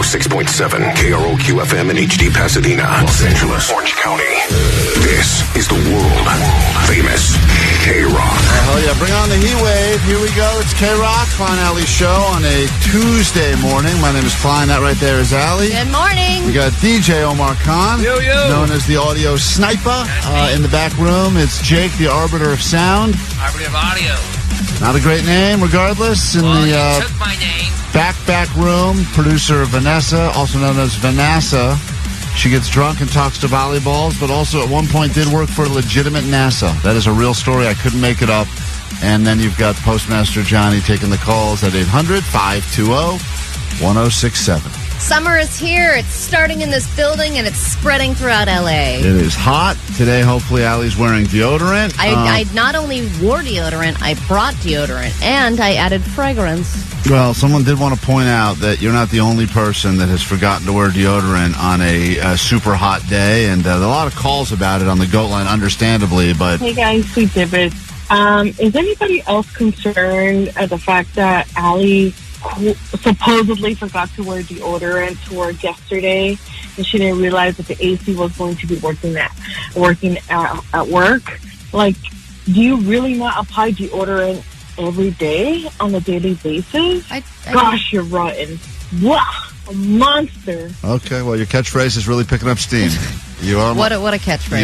106.7 KROQ FM in HD Pasadena, Los Angeles, Orange County. This is the world famous KROQ. Oh yeah, bring on the heat wave. Here we go. It's KROQ, Klein Alley Show on a Tuesday morning. My name is Klein. That right there is Alley. Good morning. We got DJ Omar Khan, known as the audio sniper. In the back room, it's Jake, the arbiter of sound. Arbiter of audio. Not a great name, regardless. In Well, the you took my name. back room, producer Vanessa, also known as Vanessa. She gets drunk and talks to volleyballs, but also at one point did work for legitimate NASA. That is a real story. I couldn't make it up. And then you've got Postmaster Johnny taking the calls at 800-520-1067. Summer is here. It's starting in this building, and it's spreading throughout L.A. It is hot. Today, hopefully, Allie's wearing deodorant. I not only wore deodorant, I brought deodorant, and I added fragrance. Well, someone did want to point out that you're not the only person that has forgotten to wear deodorant on a super hot day, and there are a lot of calls about it on the GOATline, understandably, but... Hey guys, Sweet Divots. Is anybody else concerned at the fact that Allie supposedly forgot to wear deodorant to work yesterday, and she didn't realize that the AC was going to be working at work? Like, do you really not apply deodorant every day on a daily basis? Gosh, you're rotten. Wow, a monster. Okay, well, your catchphrase is really picking up steam. You are what a catchphrase.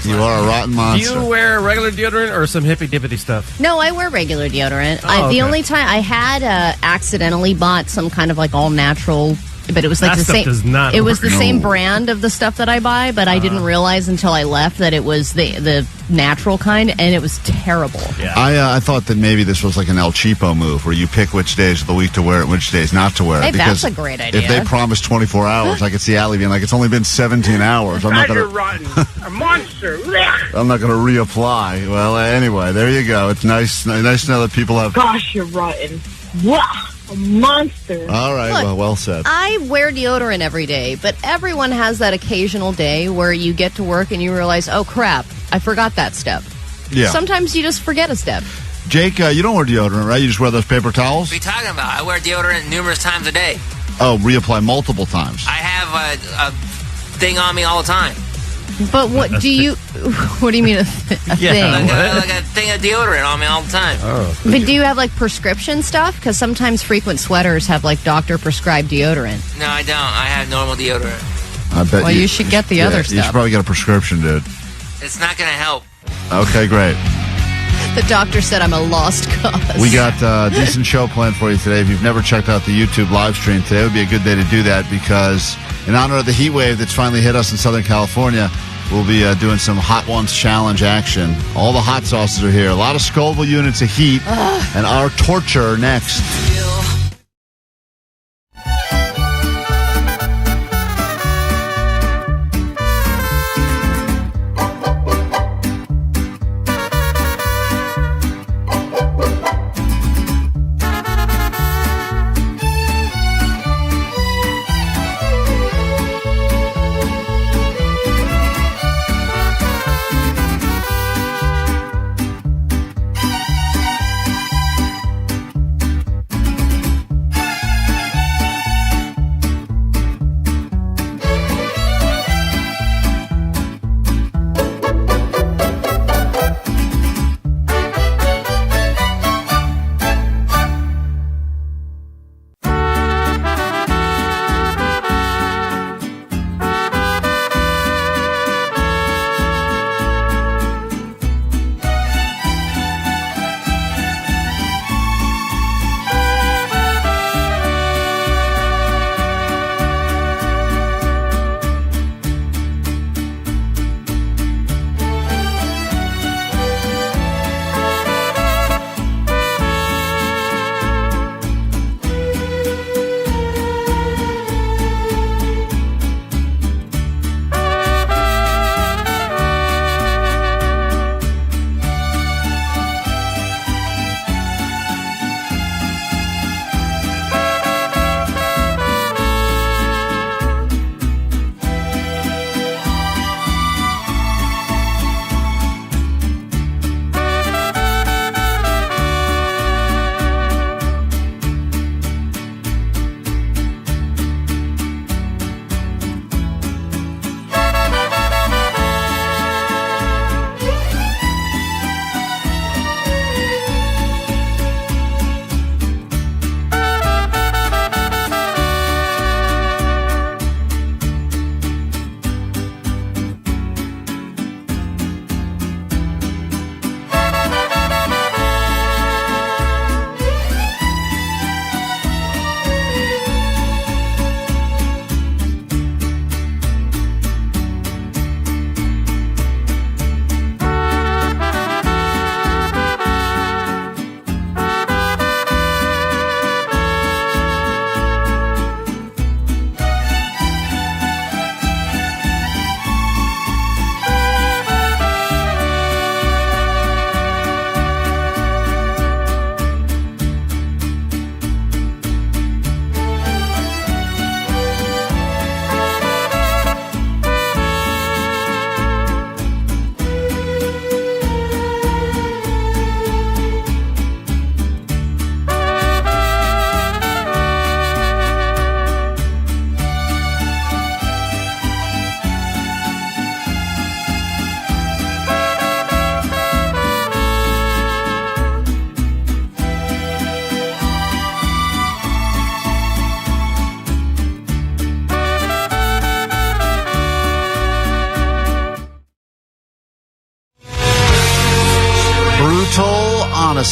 You are a rotten monster. Do you wear regular deodorant or some hippy-dippity stuff? No, I wear regular deodorant. Oh, The okay. only time I had accidentally bought some kind of like all-natural, but it was like That the stuff same. does not it was work. the same No. brand of the stuff that I buy, but I didn't realize until I left that it was the natural kind, and it was terrible. Yeah. I thought that maybe this was like an El Cheapo move, where you pick which days of the week to wear it and which days not to wear it. Hey, because that's a great idea. If they promise 24 hours, I could see Allie being like, it's only been 17 hours. I'm not Gosh, you're going rotten. A monster. to reapply. Well, anyway, there you go. It's nice to know that people have... Gosh, you're rotten. Wow, a monster. All right, Look, well said. I wear deodorant every day, but everyone has that occasional day where you get to work and you realize, oh, crap, I forgot that step. Yeah. Sometimes you just forget a step. Jake, you don't wear deodorant, right? You just wear those paper towels? What are you talking about? I wear deodorant numerous times a day. Oh, reapply multiple times. I have a thing on me all the time. But what do you mean a thing? Like a thing of deodorant on me all the time. Oh. But do you have like prescription stuff? Because sometimes frequent sweaters have like doctor prescribed deodorant. No, I don't. I have normal deodorant. I bet Well, you should get the other You stuff. should probably get a prescription, dude. It's not going to help. Okay, great. The doctor said I'm a lost cause. We got a decent show planned for you today. If you've never checked out the YouTube live stream, today would be a good day to do that because in honor of the heat wave that's finally hit us in Southern California, we'll be doing some Hot Ones Challenge action. All the hot sauces are here. A lot of Scoville units of heat and our torture next.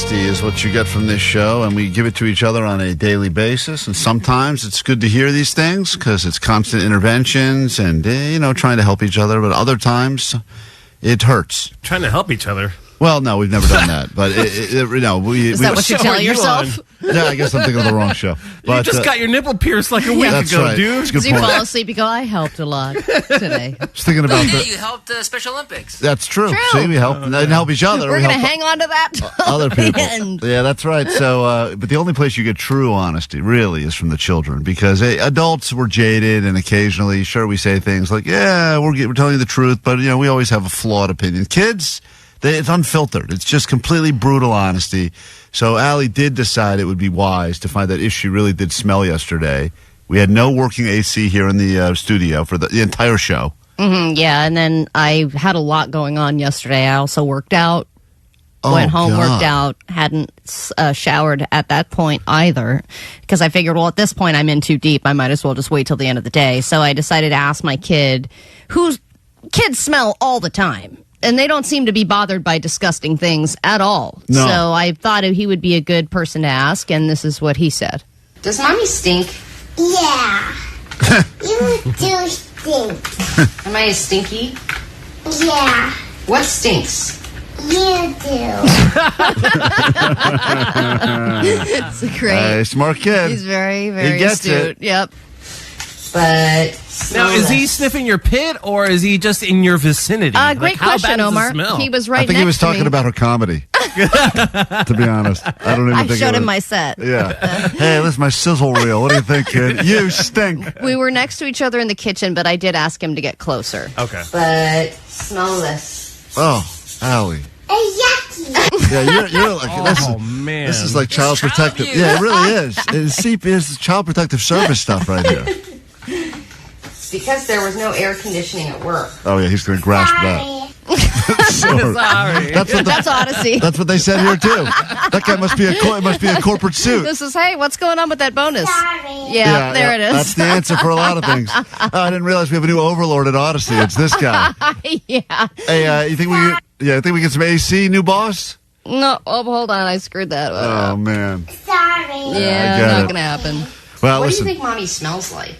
honesty is what you get from this show, and we give it to each other on a daily basis. And sometimes it's good to hear these things because it's constant interventions and, trying to help each other. But other times it hurts. Trying to help each other. Well, no, we've never done that. But, Is that what you show tell are you yourself? Yeah, I guess I'm thinking of the wrong show. But, You just got your nipple pierced like a week that's ago, right. dude. That's a good So you point. fall asleep, you go, I helped a lot today. I was thinking about Yeah, you helped the Special Olympics. That's true. True. See, we help. They didn't help each other. We're We going to help hang on to that till other the people. end. Yeah, that's right. So, but the only place you get true honesty really is from the children, because adults were jaded, and occasionally, sure, we say things like, "Yeah, we're telling you the truth," but we always have a flawed opinion. Kids, it's unfiltered. It's just completely brutal honesty. So Allie did decide it would be wise to find that if she really did smell yesterday. We had no working AC here in the studio for the entire show. Yeah, and then I had a lot going on yesterday. I also worked out, went home, God. worked out, hadn't showered at that point either, because I figured, well, at this point I'm in too deep. I might as well just wait till the end of the day. So I decided to ask my kid, whose kids smell all the time. And they don't seem to be bothered by disgusting things at all. No. So I thought he would be a good person to ask, and this is what he said. Does mommy stink? Yeah. You do stink. Am I stinky? Yeah. What stinks? You do. It's great. Smart kid. He's very, very He gets astute. it. Yep. But Now, is he sniffing your pit, or is he just in your vicinity? Great how question, bad does it Omar. smell? He was I right think he was next to talking me. about her comedy. To be honest, I don't even I think showed it him was- my set. Yeah. Hey, this is my sizzle reel. What do you think, kid? You stink. We were next to each other in the kitchen, but I did ask him to get closer. Okay. But smell this. Oh, Allie. A yucky. Yeah, you're like this. Oh, man. This is like child Child protective. abuse. Yeah, it really is. It's child protective service stuff right here. Because there was no air conditioning at work. Oh yeah, he's going to grasp that. Sure. Sorry. That's Odyssey. That's what they said here too. That guy must be a corporate suit. This is, hey, what's going on with that bonus? Sorry. Yeah, there it is. That's the answer for a lot of things. Oh, I didn't realize we have a new overlord at Odyssey. It's this guy. Yeah. Hey, you think we get some AC, new boss? No, hold on. I screwed that one Oh up. man. Sorry. Yeah, got not it. going to happen. Well, What listen. do you think mommy smells like?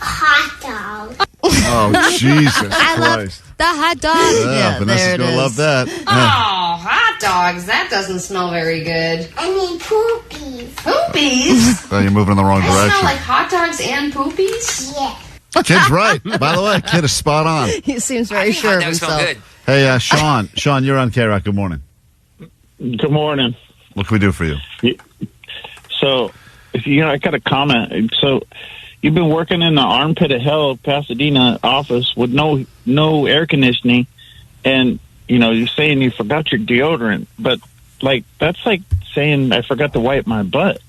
Hot dog. Oh Jesus I love Christ! the hot dog. Yeah, there Vanessa's it gonna is. love that. Oh, hot dogs. That doesn't smell very good. I mean poopies. Poopies? Oh, you're moving in the wrong I smell direction. like hot dogs and poopies? Yeah. Kid's right. By the way, kid is spot on. He seems very sure of That smell himself. good. Hey, Sean. Sean, you're on KROQ. Good morning. Good morning. What can we do for you? So, I got a comment. So, you've been working in the armpit of hell Pasadena office with no air conditioning, and you're saying you forgot your deodorant, but that's like saying I forgot to wipe my butt.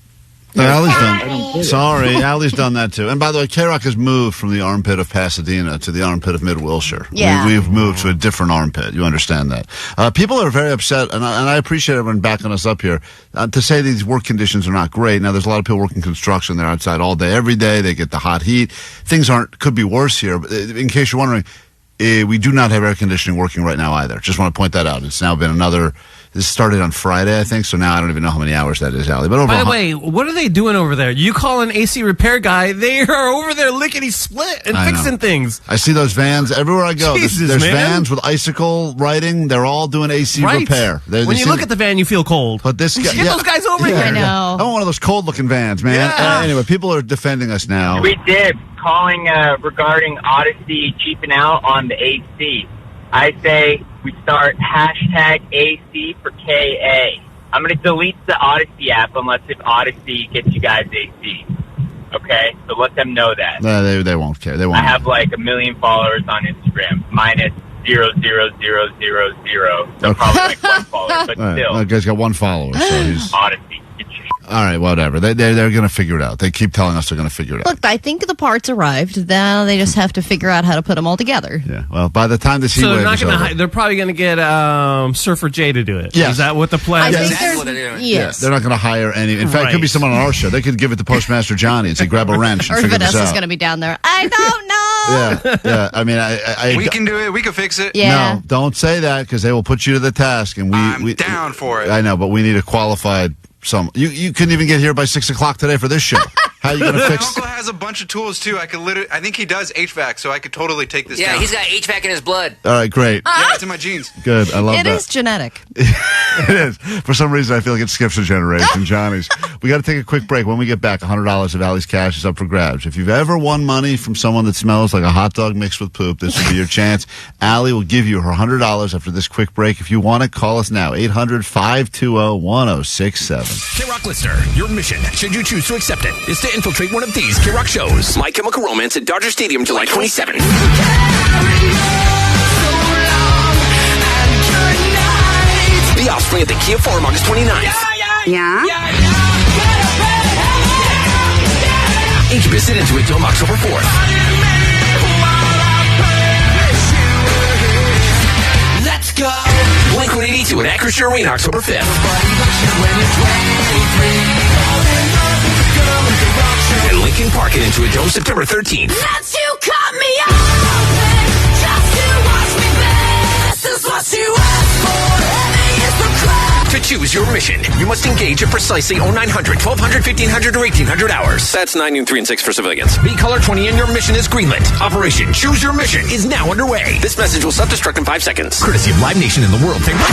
Allie's I don't done. get it. Sorry, Allie's done that too. And by the way, KROQ has moved from the armpit of Pasadena to the armpit of Mid-Wilshire. Yeah. We've moved to a different armpit. You understand that. People are very upset, and I appreciate everyone backing us up here, to say these work conditions are not great. Now, there's a lot of people working construction. They're outside all day, every day. They get the hot heat. Things could be worse here. But in case you're wondering, we do not have air conditioning working right now either. Just want to point that out. It's now been this started on Friday, I think, so now I don't even know how many hours that is, Allie. But By the way, what are they doing over there? You call an AC repair guy, they are over there lickety split and I know. fixing things. I see those vans everywhere I go. Jesus, There's man. vans with icicle writing. They're all doing AC Right. repair. When you look at the van, you feel cold. But this guy, Get those guys over here. I know. I want one of those cold-looking vans, man. Yeah. Anyway, people are defending us now. We did calling regarding Odyssey cheaping out on the AC. I say we start hashtag AC for KA. I'm going to delete the Odyssey app unless if Odyssey gets you guys AC. Okay? So let them know that. No, they won't care. They won't. I have like 1 million followers on Instagram. Minus 0.0000. So probably like 1 follower, but All right. still. That guy's got 1 follower, so he's... Odyssey. Get your All right, whatever. They're going to figure it out. They keep telling us they're going to figure it out. Look, I think the parts arrived. Now they just have to figure out how to put them all together. Yeah, well, by the time this heat So they're wave not is going over... to. They're probably going to get Surfer J to do it. Yes. Is that what the plan I is? think Exactly there's what they're doing. yes. They're not going to hire any... In fact, it could be Right. someone on our show. They could give it to Postmaster Johnny and say, grab a wrench and Or figure this Vanessa's out. going to be down there. I don't know. Yeah. I mean, I We can do it. We can fix it. Yeah. No, don't say that because they will put you to the task. And I'm down for it. I know, but we need a qualified You couldn't even get here by 6 o'clock today for this show. How are you going to My fix? uncle has a bunch of tools too. I think he does HVAC, so I could totally take this Yeah, down. he's got HVAC in his blood. All right, great. Yeah, it's in my genes. Good. I love It that. is genetic. It is. For some reason, I feel like it skips a generation, Johnny's. We got to take a quick break. When we get back, $100 of Allie's cash is up for grabs. If you've ever won money from someone that smells like a hot dog mixed with poop, this will be your chance. Allie will give you her $100 after this quick break. If you want it, call us now. 800-520-1067. KROQ listener, your mission, should you choose to accept it, is to infiltrate one of these KROQ shows. My Chemical Romance at Dodger Stadium, July 27th. The Offspring at the Kia Forum, August 29th. Yeah? Incubus at Into It Dome, October 4th. Let's go! Blink-182 at Acrisure Arena, October 5th. And Lincoln Park at Into It Dome, September 13th. That's you cut me open just to watch me bend. This is what you asked for. To choose your mission, you must engage at precisely 0900, 1200, 1500, or 1800 hours. That's 9 noon, 3 and 6 for civilians. Be caller 20 and your mission is greenlit. Operation Choose Your Mission is now underway. This message will self-destruct in 5 seconds. Courtesy of Live Nation and the World Famous.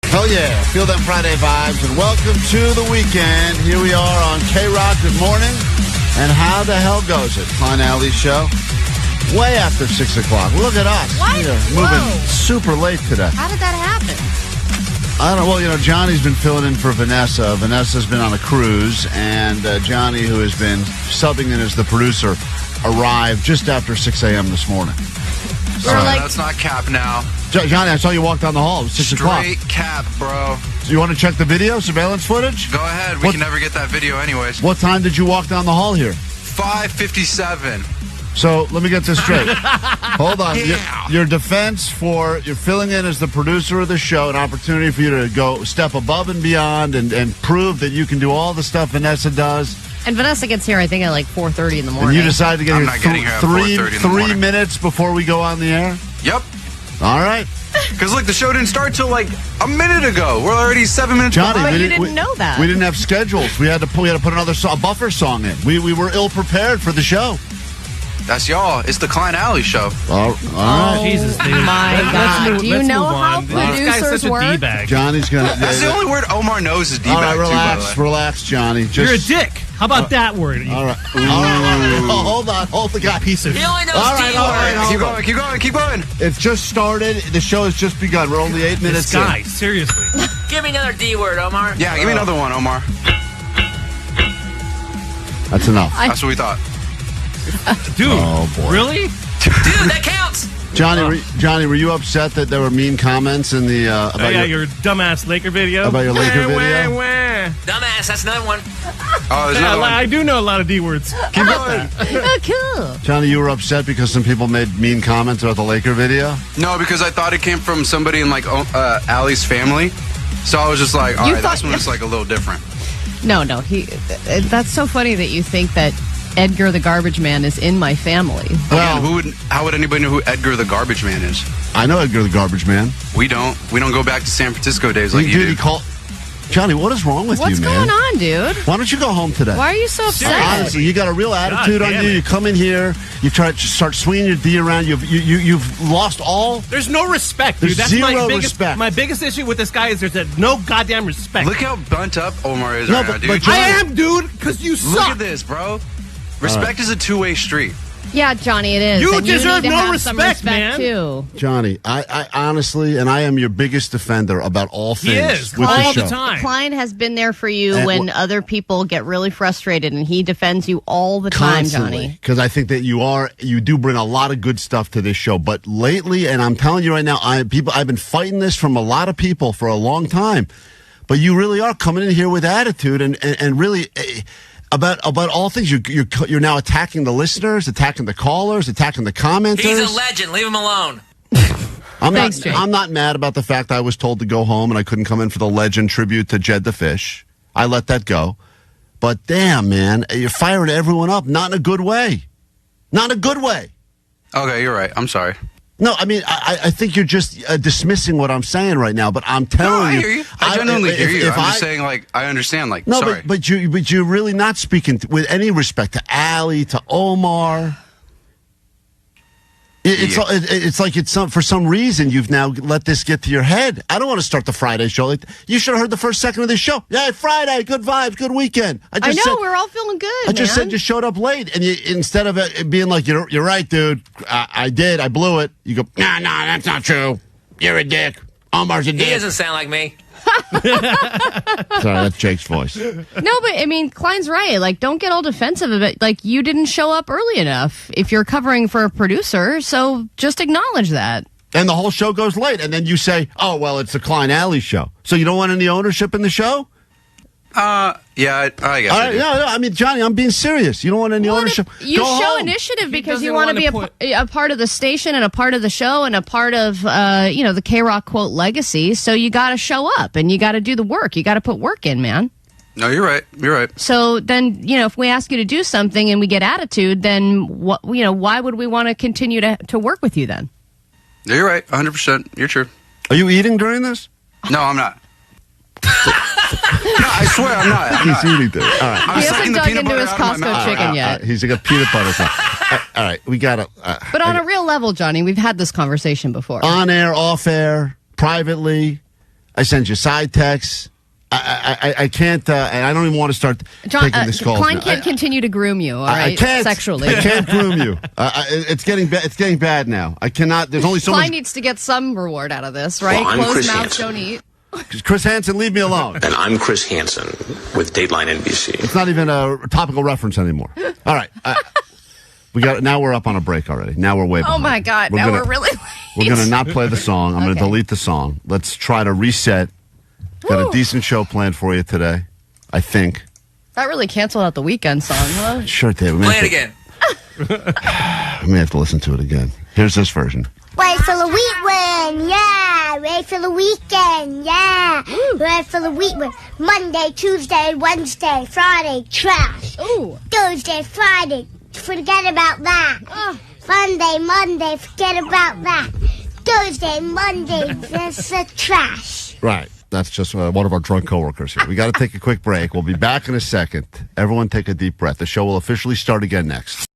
Hell yeah. Feel them Friday vibes and welcome to the weekend. Here we are on KROQ. Good morning. And how the hell goes it? Klein Alley's show. Way after 6 o'clock. Look at us. What? We are moving Whoa. super late today. How did that happen? I don't know. Well, Johnny's been filling in for Vanessa. Vanessa's been on a cruise, and Johnny, who has been subbing in as the producer, arrived just after 6 a.m. this morning. That's not cap now. Johnny, I saw you walk down the hall. It was 6 o'clock. Straight cap, bro. So you want to check the video, surveillance footage? Go ahead. We can never get that video anyways. What time did you walk down the hall here? 5:57. So let me get this straight. Hold on. Yeah. Your defense for you're filling in as the producer of the show, an opportunity for you to go step above and beyond and prove that you can do all the stuff Vanessa does. And Vanessa gets here, I think, at like 4:30 in the morning. And you decide to get I'm here, not getting here at 4:30 in the three morning. minutes before we go on the air? Yep. All right. Because look, the show didn't start till like a minute ago. We're already 7 minutes. Johnny, But we you didn't know that. We didn't have schedules. We had to put another a buffer song in. We were ill prepared for the show. That's y'all. It's the Klein Alley show. All right. Jesus, dude. My God. Do you let's know move how on. This guy's producers such a work? D-bag. Johnny's gonna. That's the only word Omar knows is D-bag. All right, too, by the relax, way. relax, Johnny. You're a Just, dick. How about that word? All right. All right. Hold on. Hold the guy. Piece of He only knows All right, D all right, words. Keep going. Keep going. Keep going. It's just started. The show has just begun. We're only 8 minutes this guy. Seriously. Give me another D word, Omar. Yeah, give me another one, Omar. in. That's enough. That's what we thought. Dude, Oh, boy. really? Dude, that counts. Johnny, were you upset that there were mean comments in the about your dumbass Laker video. About your Laker Wah, video? wah, wah. Dumbass, that's another one. Oh, there's Yeah, another one. I do know a lot of D words. Keep going. Oh, cool. Johnny, you were upset because some people made mean comments about the Laker video? No, because I thought it came from somebody in like Allie's family. So I was just like, all You right, thought- this one is like a little different. No. That's so funny that you think that Edgar the Garbage Man is in my family. Again, how would anybody know who Edgar the Garbage Man is? I know Edgar the Garbage Man. We don't. We don't go back to San Francisco days like you Dude, do. Johnny, what is wrong with What's you, man? going on, dude? Why don't you go home today? Why are you so upset? Honestly, you got a real attitude on damn you. it. You come in here, you try to start swinging your D around. You've lost all. There's no respect, dude. There's That's zero my biggest, respect. My biggest issue with this guy is there's no goddamn respect. Look how bunt up Omar is No, right now, but dude. Johnny- I am, dude, because you Look suck. at this, bro. Respect is a two-way street. Yeah, Johnny, it is. You And deserve need to no have some respect, respect, man. too. Johnny, I honestly, and I am your biggest defender about all He things is, with all the the show. time. Klein has been there for you And when other people get really frustrated, and he defends you all the time, Johnny. Because I think that you do bring a lot of good stuff to this show. But lately, and I'm telling you right now, I've been fighting this from a lot of people for a long time. But you really are coming in here with attitude and really. About all things, you're now attacking the listeners, attacking the callers, attacking the commenters. He's a legend. Leave him alone. Thanks, Jake. I'm not mad about the fact I was told to go home and I couldn't come in for the legend tribute to Jed the Fish. I let that go. But damn, man, you're firing everyone up. Not in a good way. Not in a good way. Okay, you're right. I'm sorry. No, I mean, I think you're just dismissing what I'm saying right now, but I'm telling I hear you. I genuinely hear you. I'm just saying, like, I understand, like, no, sorry. but you're really not speaking with any respect to Allie, to Omar. It's like for some reason you've now let this get to your head. I don't want to start the Friday show. Like, you should have heard the first second of this show. Yeah, Friday, good vibes, good weekend. I know, we're all feeling good. I just said you showed up late, and instead of it being like you're right, dude. I blew it. You go, nah, that's not true. You're a dick. Omar's a dick. He doesn't sound like me. Sorry, that's Jake's voice. No, but I mean, Klein's right. Like, don't get all defensive of it. Like, you didn't show up early enough if you're covering for a producer, so just acknowledge that. And the whole show goes late, and then you say, oh, well, it's the Klein Alley show. So you don't want any ownership in the show? Yeah, I guess. All right, no, I mean, Johnny, I'm being serious. You don't want any ownership. You Go show home. initiative because you want to be a part of the station and a part of the show and a part of, the KROQ quote legacy. So you got to show up and you got to do the work. You got to put work in, man. No, you're right. You're right. So then, if we ask you to do something and we get attitude, then why would we want to continue to work with you then? No, you're right. 100%. You're true. Are you eating during this? No, I'm not. No, I swear I'm not. He's eating this. All right. He hasn't dug into his Costco chicken yet. He's got peanut butter. All right, we got to. But on a real level, Johnny, we've had this conversation before. On air, off air, privately. I send you side texts. I can't, and I don't even want to start taking this call. Klein can't continue to groom you, all right? I can't. Sexually. I can't groom you. It's getting bad now. I cannot. There's only so much. Klein needs to get some reward out of this, right? Well, I'm Closed Chris mouths Hansen. don't eat. Chris Hansen, leave me alone. And I'm Chris Hansen with Dateline NBC. It's not even a topical reference anymore. All right. Now we're up on a break already. Now we're way behind. Oh, my God. We're really late. We're going to not play the song. I'm going to delete the song. Let's try to reset. Got a decent show planned for you today, I think. That really canceled out the weekend song, huh? Sure did. Play it again. We may have to listen to it again. Here's this version. Wait for the weekend, yeah. Wait for the weekend, yeah. Wait for the weekend. Monday, Tuesday, Wednesday, Friday, trash. Ooh. Thursday, Friday, forget about that. Monday, forget about that. Thursday, Monday, that's the trash. Right. That's just one of our drunk coworkers here. We got to take a quick break. We'll be back in a second. Everyone take a deep breath. The show will officially start again next.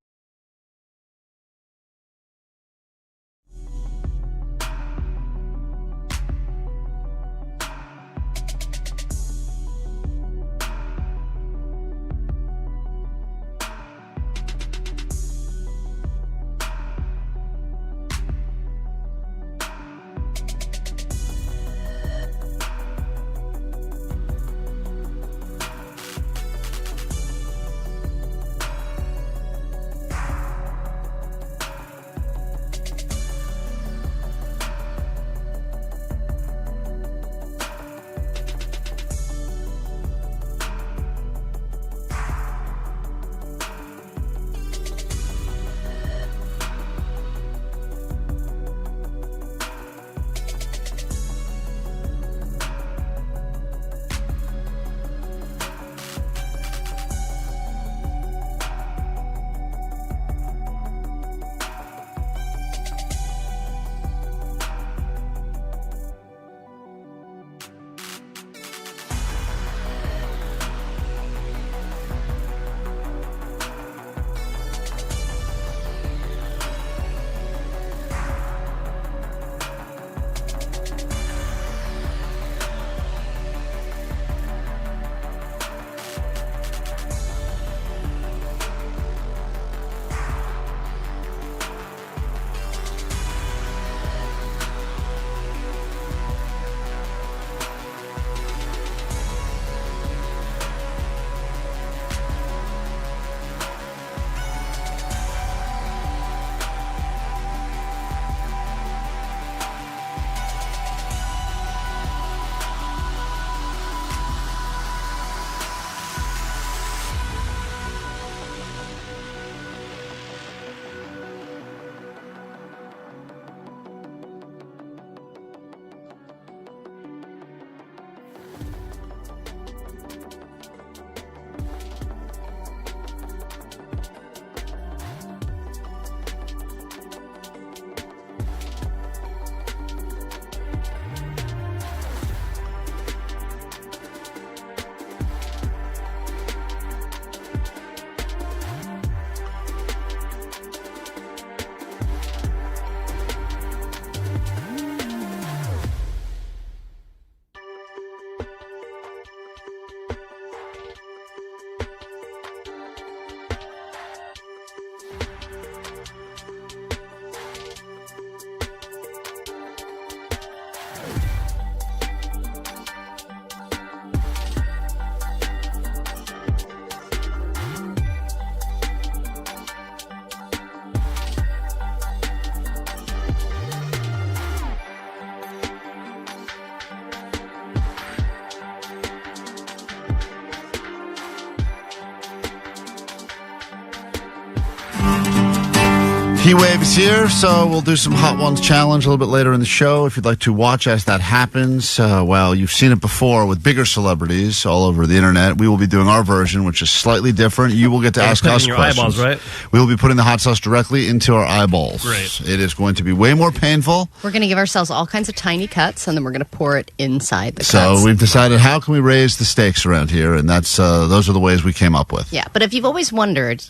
Heat wave is here, so we'll do some Hot Ones challenge a little bit later in the show. If you'd like to watch as that happens, well, you've seen it before with bigger celebrities all over the internet. We will be doing our version, which is slightly different. You will get to ask us your questions. eyeballs, right? We will be putting the hot sauce directly into our eyeballs. Great. It is going to be way more painful. We're going to give ourselves all kinds of tiny cuts, and then we're going to pour it inside the cuts. So we've decided how can we raise the stakes around here, and that's those are the ways we came up with. Yeah, but if you've always wondered,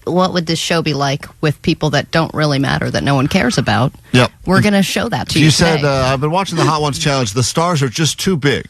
what would this show be like with people that don't really matter, that no one cares about, Yep. we're going to show that to you. You said, today. I've been watching the Hot Ones challenge. The stars are just too big.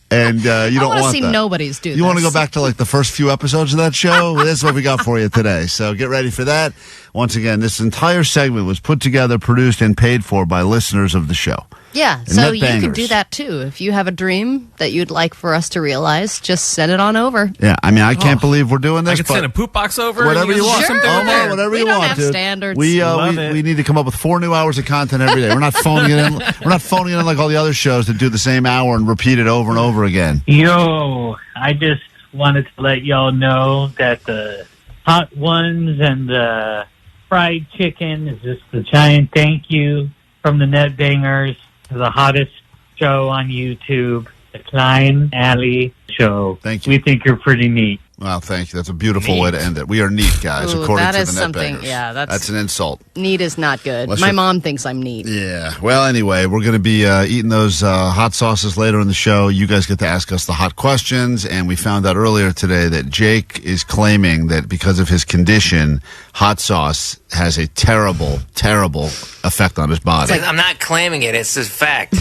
And you don't I want to want see that. nobody's do this. You want to go back to like the first few episodes of that show? This is what we got for you today. So get ready for that. Once again, this entire segment was put together, produced, and paid for by listeners of the show. Yeah, And so net you bangers. could do that too. If you have a dream that you'd like for us to realize, just send it on over. Yeah, I mean, I can't believe we're doing this. I could send a poop box over. Whatever and you guys want. do something Sure. over there. Whatever We you don't want, have dude. standards. We Love it. we need to come up with 4 new hours of content every day. We're not phoning it in. We're not phoning it in like all the other shows that do the same hour and repeat it over and over again. Yo, I just wanted to let y'all know that the Hot Ones and the fried chicken is just a giant thank you from the Net Bangers to the hottest show on YouTube, the Klein Alley Show. Thank you. We think you're pretty neat. Well, thank you. That's a beautiful way to end it. We are neat, guys, Ooh, according that to is the Net something- Bangers. yeah, that's an insult. Neat is not good. Unless My you're- mom thinks I'm neat. Yeah. Well, anyway, we're going to be eating those hot sauces later in the show. You guys get to ask us the hot questions, and we found out earlier today that Jake is claiming that because of his condition, hot sauce has a terrible, terrible effect on his body. I'm not claiming it. It's a fact.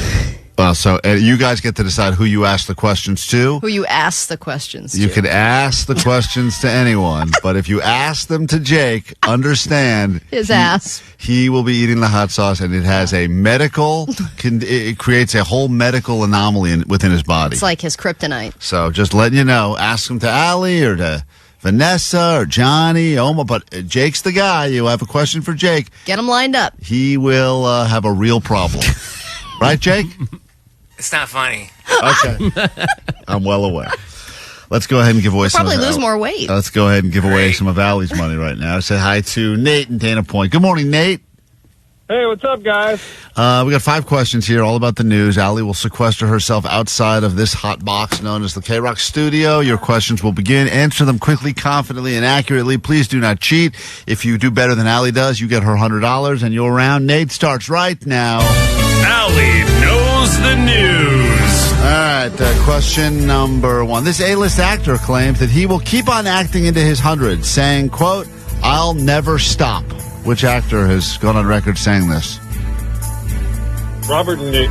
So you guys get to decide who you ask the questions to. Who you ask the questions You to. can ask the questions to anyone, but if you ask them to Jake, understand His ass. he will be eating the hot sauce, and it has a medical. It creates a whole medical anomaly within his body. It's like his kryptonite. So just letting you know, ask him to Allie or to Vanessa or Johnny, Oma, but Jake's the guy. You have a question for Jake. Get him lined up. He will have a real problem. Right, Jake? It's not funny. Okay. I'm well aware. Let's go ahead and give away some Probably of lose more weight. Let's go ahead and give away some of Allie's money right now. Say hi to Nate and Dana Point. Good morning, Nate. Hey, what's up, guys? We got 5 questions here, all about the news. Allie will sequester herself outside of this hot box known as the KROQ studio. Your questions will begin. Answer them quickly, confidently, and accurately. Please do not cheat. If you do better than Allie does, you get her $100, and your round. Nate starts right now. Allie knows the news. All right, question number 1. This A-list actor claims that he will keep on acting into his hundreds, saying, quote, "I'll never stop." Which actor has gone on record saying this? Robert De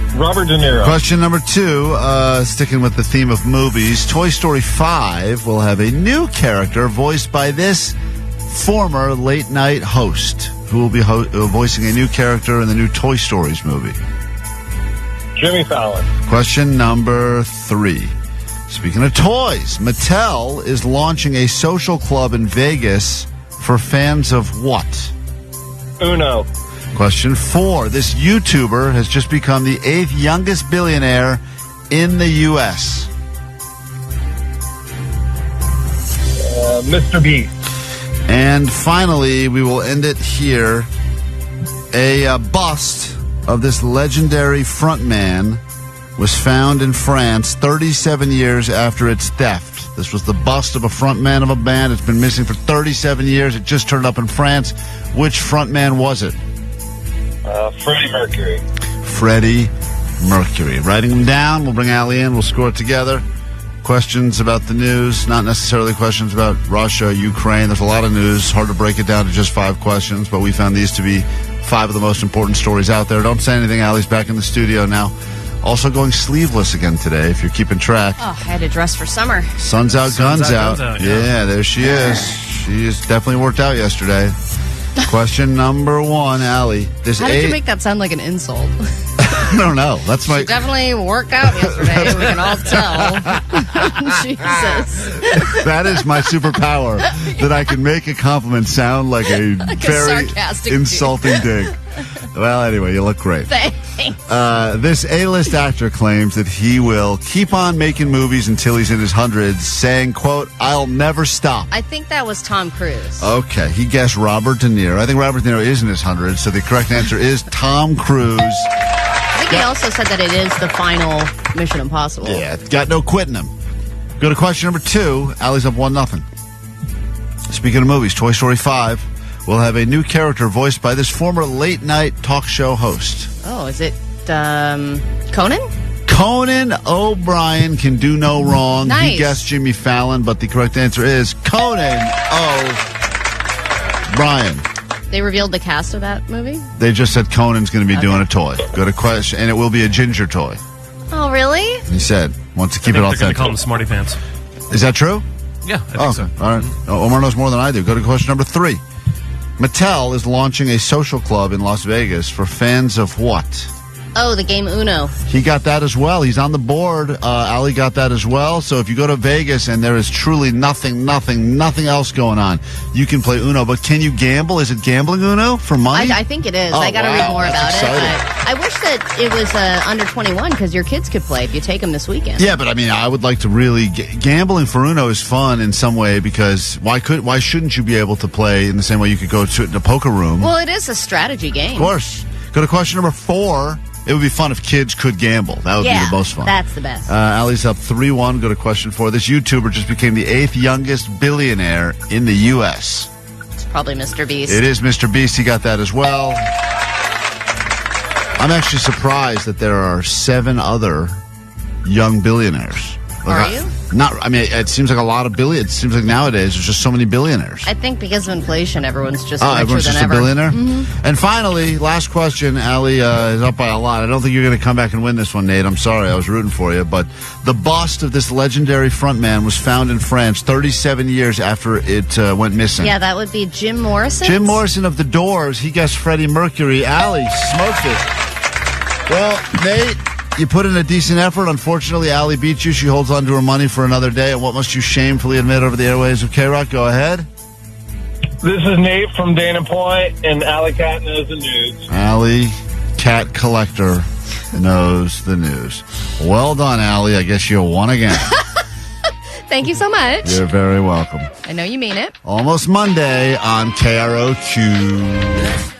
Niro. Question number 2, sticking with the theme of movies, Toy Story 5 will have a new character voiced by this former late-night host who will be voicing a new character in the new Toy Stories movie. Jimmy Fallon. Question number 3. Speaking of toys, Mattel is launching a social club in Vegas for fans of what? Uno. Question 4. This YouTuber has just become the 8th youngest billionaire in the U.S. Mr. Beast. And finally, we will end it here. A bust of this legendary frontman was found in France 37 years after its theft. This was the bust of a frontman of a band. It's been missing for 37 years. It just turned up in France. Which frontman was it? Freddie Mercury. Freddie Mercury. Writing them down. We'll bring Allie in. We'll score it together. Questions about the news, not necessarily questions about Russia, Ukraine. There's a lot of news. Hard to break it down to just 5 questions, but we found these to be 5 of the most important stories out there. Don't say anything. Allie's back in the studio now. Also going sleeveless again today, if you're keeping track. Oh, I had to dress for summer. Sun's out, guns out. Yeah, there she is. She's definitely worked out yesterday. Question number 1, Allie. How did you make that sound like an insult? I don't know. That's my. She definitely worked out yesterday. We can all tell. Jesus. That is my superpower. That I can make a compliment sound like a Like a very sarcastic insulting dig. Well, anyway, you look great. Thanks. This A-list actor claims that he will keep on making movies until he's in his hundreds, saying, quote, "I'll never stop." I think that was Tom Cruise. Okay, he guessed Robert De Niro. I think Robert De Niro is in his hundreds, so the correct answer is Tom Cruise. I think he also said that it is the final Mission Impossible. Yeah, got no quitting him. Go to question number 2. Allie's up 1-0. Speaking of movies, Toy Story 5 will have a new character voiced by this former late-night talk show host. Oh, is it Conan? Conan O'Brien can do no wrong. Nice. He guessed Jimmy Fallon, but the correct answer is Conan O'Brien. They revealed the cast of that movie? They just said Conan's going to be doing a toy. Go to question, and it will be a ginger toy. Oh, really? He said, wants to keep it They're going authentic. to call them Smarty Pants. Is that true? Yeah, I think so. All right. Omar knows more than I do. Go to question number 3. Mattel is launching a social club in Las Vegas for fans of what? Oh, the game Uno. He got that as well. He's on the board. Ali got that as well. So if you go to Vegas and there is truly nothing else going on, you can play Uno. But can you gamble? Is it gambling Uno for money? I think it is. Oh, I got to read more about That's it. exciting. I wish that it was under 21 because your kids could play if you take them this weekend. Yeah, but I mean, I would like to really gambling for Uno is fun in some way because why shouldn't you be able to play in the same way you could go to the poker room? Well, it is a strategy game. Of course. Go to question number 4. It would be fun if kids could gamble. That would be the most fun. That's the best. Allie's up 3-1. Go to question 4. This YouTuber just became the 8th youngest billionaire in the U.S. It's probably Mr. Beast. It is Mr. Beast. He got that as well. I'm actually surprised that there are 7 other young billionaires. Are you? I mean, it seems like a lot of billions. It seems like nowadays there's just so many billionaires. I think because of inflation, everyone's just richer everyone's than just ever. a billionaire? Mm-hmm. And finally, last question. Allie is up by a lot. I don't think you're going to come back and win this one, Nate. I'm sorry. I was rooting for you. But the bust of this legendary frontman was found in France 37 years after it went missing. Yeah, that would be Jim Morrison. Jim Morrison of The Doors. He guessed Freddie Mercury. Allie smoked it. Well, Nate, you put in a decent effort. Unfortunately, Allie beat you. She holds on to her money for another day. And what must you shamefully admit over the airways of KROQ? Go ahead. This is Nate from Dana Point, and Alley Cat knows the news. Allie, cat collector, knows the news. Well done, Allie. I guess you won again. Thank you so much. You're very welcome. I know you mean it. Almost Monday on KROQ.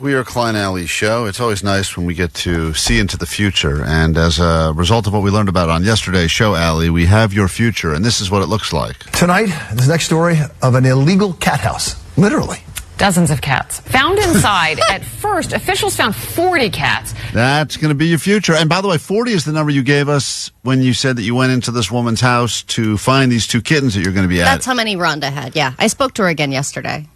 back. We are Klein Alley Show. It's always nice when we get to see into the future. And as a result of what we learned about on yesterday's show, Alley, we have your future, and this is what it looks like. Tonight, this next story of an illegal cat house. Literally. Dozens of cats found inside. At first, officials found 40 cats. That's going to be your future. And by the way, 40 is the number you gave us when you said that you went into this woman's house to find these 2 kittens that you're going to be at. That's how many Rhonda had, yeah. I spoke to her again yesterday.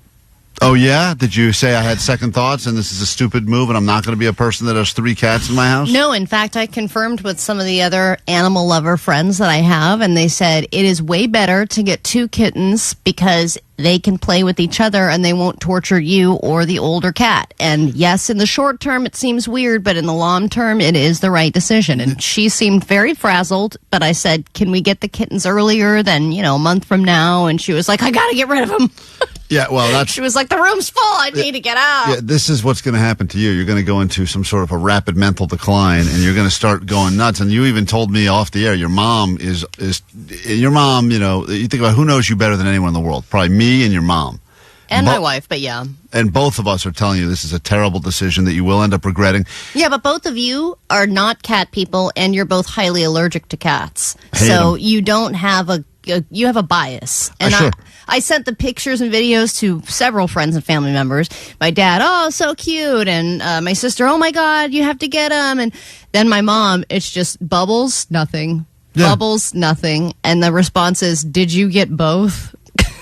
Oh, yeah? Did you say I had second thoughts and this is a stupid move and I'm not going to be a person that has 3 cats in my house? No, in fact, I confirmed with some of the other animal lover friends that I have, and they said it is way better to get 2 kittens because they can play with each other and they won't torture you or the older cat. And yes, in the short term, it seems weird, but in the long term, it is the right decision. And she seemed very frazzled, but I said, can we get the kittens earlier than, a month from now? And she was like, I got to get rid of them. Yeah, well, that's... She was like, the room's full. I need to get out. Yeah, this is what's going to happen to you. You're going to go into some sort of a rapid mental decline, and you're going to start going nuts. And you even told me off the air, your mom is your mom, you think about who knows you better than anyone in the world. Probably me and your mom. And my wife, but yeah. And both of us are telling you this is a terrible decision that you will end up regretting. Yeah, but both of you are not cat people, and you're both highly allergic to cats. Hate so 'em. you don't have you have a bias. And Sure. I sent the pictures and videos to several friends and family members. My dad, oh, so cute. And my sister, oh, my God, you have to get them. And then my mom, it's just bubbles, nothing. Yeah. Bubbles, nothing. And the response is, did you get both?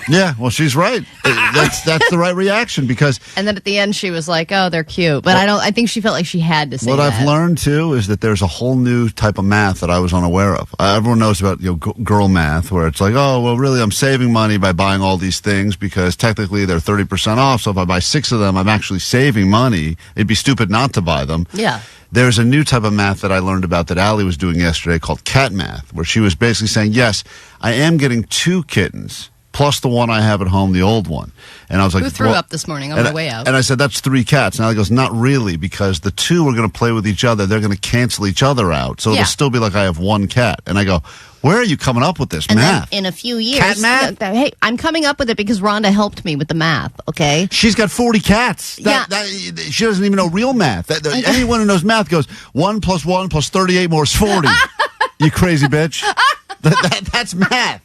Yeah, well, she's right. That's the right reaction because... And then at the end, she was like, oh, they're cute. But I think she felt like she had to say What that. I've learned, too, is that there's a whole new type of math that I was unaware of. Everyone knows about girl math, where it's like, oh, well, really, I'm saving money by buying all these things because technically they're 30% off. So if I buy 6 of them, I'm actually saving money. It'd be stupid not to buy them. Yeah. There's a new type of math that I learned about that Allie was doing yesterday called cat math, where she was basically saying, yes, I am getting 2 kittens, plus the one I have at home, the old one. And I was like... Who threw up this morning on my way out? And I said, that's 3 cats. And Allie goes, not really, because the 2 are going to play with each other. They're going to cancel each other out. So it'll still be like I have 1 cat. And I go, where are you coming up with this math? Then in a few years... Cat math? Hey, I'm coming up with it because Rhonda helped me with the math, okay? She's got 40 cats. She doesn't even know real math. Anyone who knows math goes, 1 plus 1 plus 38 more is 40. You crazy bitch. That's math.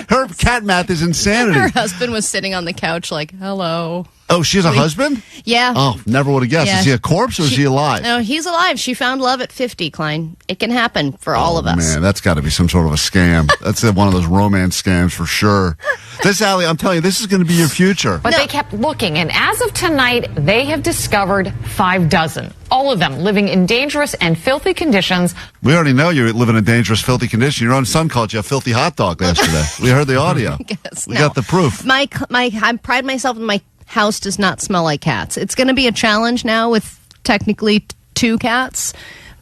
Her cat math is insanity. Her husband was sitting on the couch like, hello. Oh, she has a husband? Yeah. Oh, never would have guessed. Yeah. Is he a corpse or is he alive? No, he's alive. She found love at 50, Klein. It can happen for all of us. Man, that's got to be some sort of a scam. That's one of those romance scams for sure. This, Allie, I'm telling you, this is going to be your future. But they kept looking, and as of tonight, they have discovered 5 dozen. All of them living in dangerous and filthy conditions. We already know you live in a dangerous, filthy condition. Your own son called you a filthy hot dog yesterday. We heard the audio. We got the proof. I pride myself in my house does not smell like cats. It's going to be a challenge now with technically 2 cats,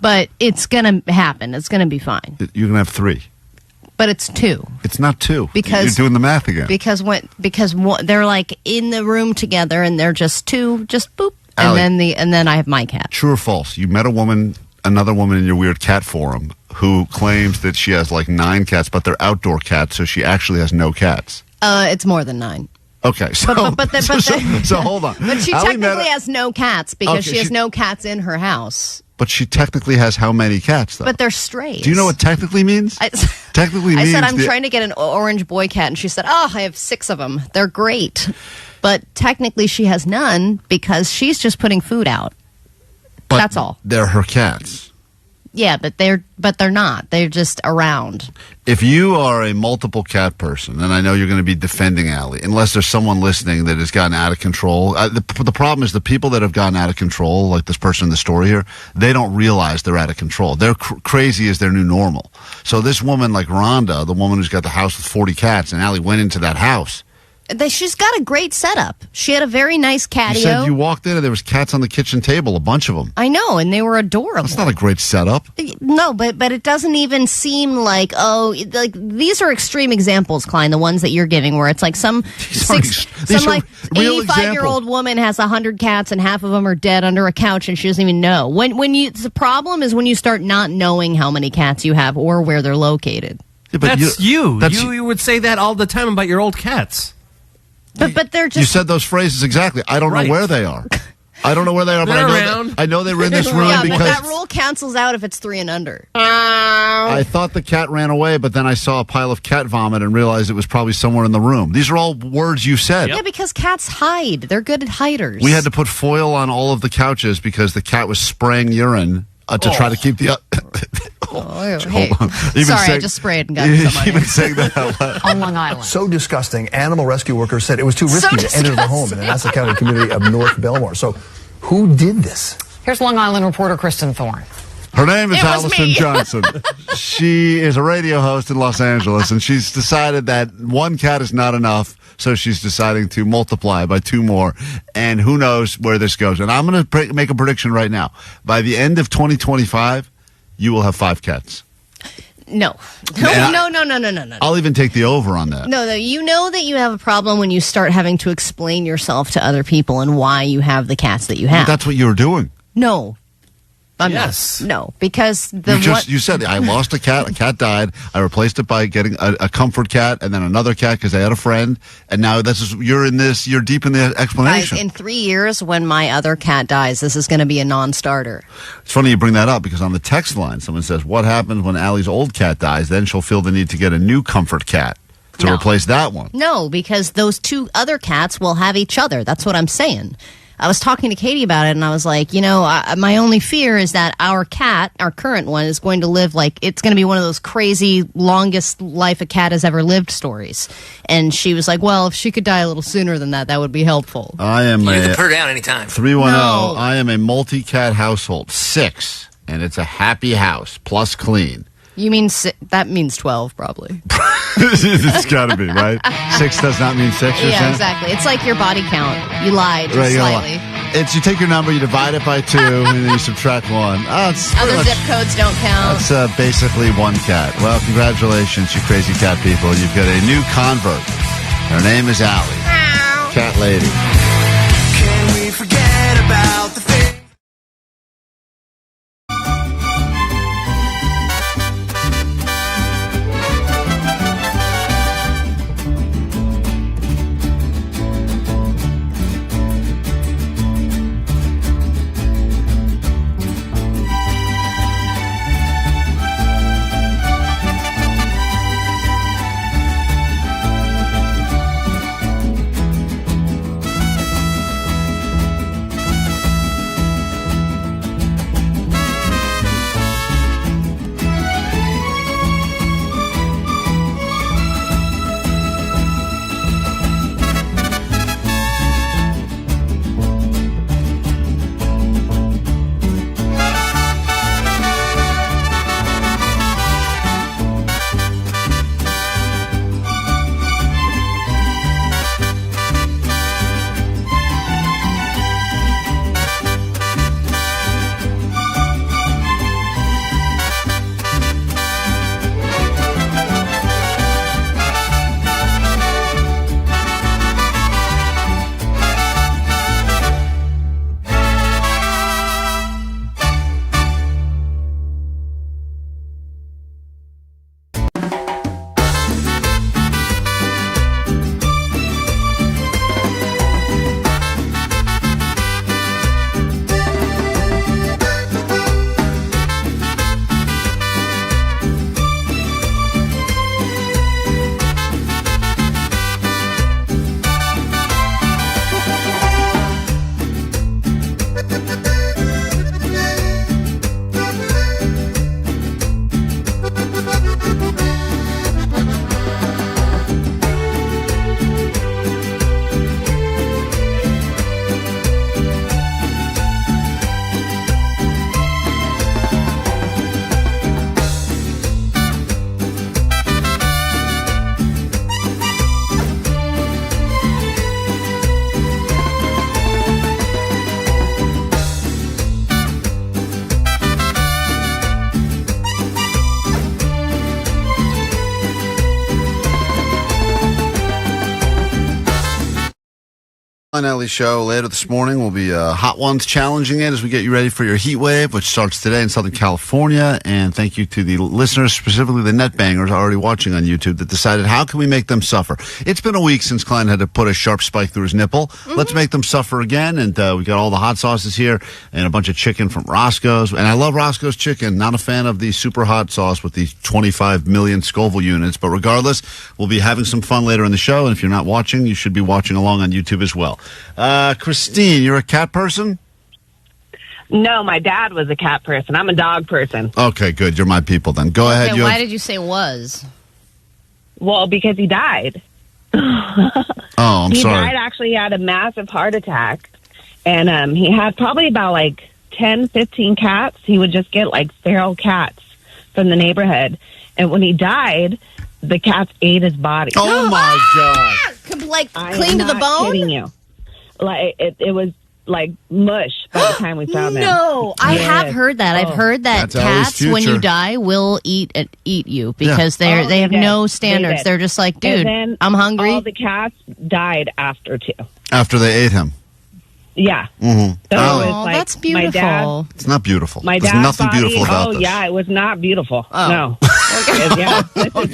but it's going to happen. It's going to be fine. You're going to have 3. But it's 2. It's not 2. Because you're doing the math again. Because they're like in the room together and they're just 2, just boop. Allie, And then I have my cat. True or false? You met another woman in your weird cat forum who claims that she has like 9 cats, but they're outdoor cats, so she actually has no cats. It's more than 9. Okay, so hold on. But she Allie technically has no cats because she has no cats in her house. But she technically has how many cats, though? But they're strays. Do you know what technically means? Technically means... I said, I'm trying to get an orange boy cat, and she said, oh, I have 6 of them. They're great. But technically she has none because she's just putting food out. But that's all. They're her cats. Yeah, but they're not. They're just around. If you are a multiple cat person, and I know you're going to be defending Allie, unless there's someone listening that has gotten out of control. The problem is the people that have gotten out of control, like this person in the story here, they don't realize they're out of control. They're crazy as their new normal. So this woman like Rhonda, the woman who's got the house with 40 cats, and Allie went into that house. She's got a great setup. She had a very nice catio. You said you walked in and there was cats on the kitchen table, a bunch of them. I know, and they were adorable. That's not a great setup. No, but it doesn't even seem like, these are extreme examples, Klein, the ones that you're giving, where it's like some 85-year-old woman has 100 cats and half of them are dead under a couch and she doesn't even know. The problem is when you start not knowing how many cats you have or where they're located. Yeah, but you would say that all the time about your old cats. But they're just... You said those phrases exactly. I don't know where they are. I don't know where they are, but I know they were in this room Yeah, but because that rule cancels out if it's 3 and under. I thought the cat ran away, but then I saw a pile of cat vomit and realized it was probably somewhere in the room. These are all words you said. Yeah, because cats hide. They're good at hiders. We had to put foil on all of the couches because the cat was spraying urine to try to keep the... Hey. Sorry, I just sprayed and got some Even saying that out loud. On Long Island. So disgusting. Animal rescue workers said it was too risky to enter the home in the Nassau County community of North Belmore. So who did this? Here's Long Island reporter Kristen Thorne. Her name is It was Allison me. Johnson. She is a radio host in Los Angeles, and she's decided that one cat is not enough, so she's deciding to multiply by 2 more, and who knows where this goes. And I'm going to make a prediction right now. By the end of 2025, you will have 5 cats. No. And No. I'll even take the over on that. No, you know that you have a problem when you start having to explain yourself to other people and why you have the cats that you have. That's what you were doing. No. Yes. No, because You said, I lost a cat died, I replaced it by getting a comfort cat, and then another cat because I had a friend, and now you're deep in the explanation. Guys, in 3 years, when my other cat dies, this is going to be a non-starter. It's funny you bring that up because on the text line, someone says, what happens when Allie's old cat dies? Then she'll feel the need to get a new comfort cat to replace that one. No, because those 2 other cats will have each other. That's what I'm saying. I was talking to Katie about it, and I was like, my only fear is that our cat, our current one, is going to live it's going to be one of those crazy longest life a cat has ever lived stories. And she was like, well, if she could die a little sooner than that, that would be helpful. You can put her down anytime. 310. No. I am a multi-cat household, 6, and it's a happy house plus clean. You mean that means 12, probably. It's got to be, right? 6 does not mean 6, you're Yeah, saying? exactly. It's like your body count. You lied just slightly. You take your number, you divide it by 2, and then you subtract 1. Other zip codes don't count. That's basically 1 cat. Well, congratulations, you crazy cat people. You've got a new convert. Her name is Allie. Cat lady. Can we forget about the thing? Ellie show later this morning. We'll be Hot Ones challenging it as we get you ready for your heat wave, which starts today in Southern California. And thank you to the listeners, specifically the net bangers already watching on YouTube, that decided how can we make them suffer. It's been a week since Klein had to put a sharp spike through his nipple. Mm-hmm. Let's make them suffer again. And we got all the hot sauces here and a bunch of chicken from Roscoe's. And I love Roscoe's chicken. Not a fan of the super hot sauce with the 25 million Scoville units. But regardless, we'll be having some fun later in the show. And if you're not watching, you should be watching along on YouTube as well. Christine, you're a cat person? No, my dad was a cat person. I'm a dog person. Okay, good. You're my people then. Go ahead. Okay, why did you say was? Well, because he died. I'm he sorry. He died actually. He had a massive heart attack. And he had probably about like 10, 15 cats. He would just get like feral cats from the neighborhood. And when he died, the cats ate his body. Oh, my God. Like clean to the bone? I'm not kidding you. Like it was like mush by the time we found them. No, I have heard that. I've heard that cats, when you die, will eat you because they have no standards. They're just like, dude, I'm hungry. All the cats died after too. After they ate him. Yeah. Mm-hmm. So that's beautiful. My dad, it's not beautiful. My There's dad's nothing body, beautiful about this. Yeah, it was not beautiful. No.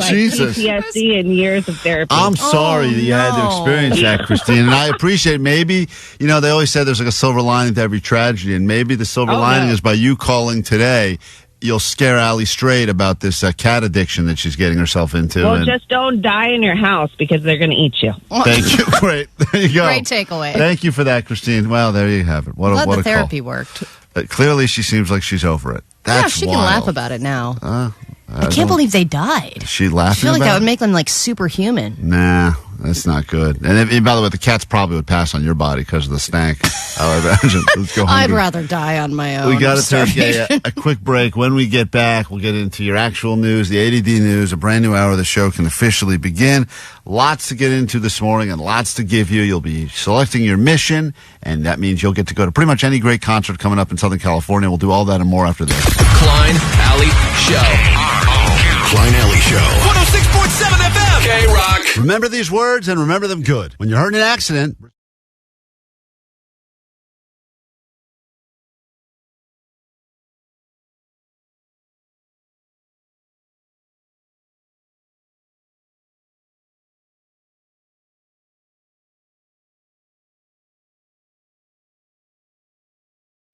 Jesus. PTSD and years of therapy. I'm sorry that you had to experience that, Christine. And I appreciate maybe, they always say there's like a silver lining to every tragedy. And maybe the silver lining is by you calling today, you'll scare Allie straight about this cat addiction that she's getting herself into. Well, just don't die in your house because they're going to eat you. Thank you. Great. There you go. Great takeaway. Thank you for that, Christine. Well, there you have it. What the a therapy call. worked. Clearly, she seems like she's over it. That's she wild. can laugh about it now. I can't believe they died. Is she laughing? I feel like about that would it? make them like superhuman. Nah, that's not good. And by the way, the cats probably would pass on your body because of the stank. I would imagine. Let's go I'd hungry. rather die on my own. We got to take a quick break. When we get back, we'll get into your actual news, the A.D.D news. A brand new hour of the show can officially begin. Lots to get into this morning and lots to give you. You'll be selecting your mission, and that means you'll get to go to pretty much any great concert coming up in Southern California. We'll do all that and more after this. Klein Alley Show. Klein Alley Show. 106.7 FM. KROQ. Remember these words and remember them good. When you're hurt in an accident...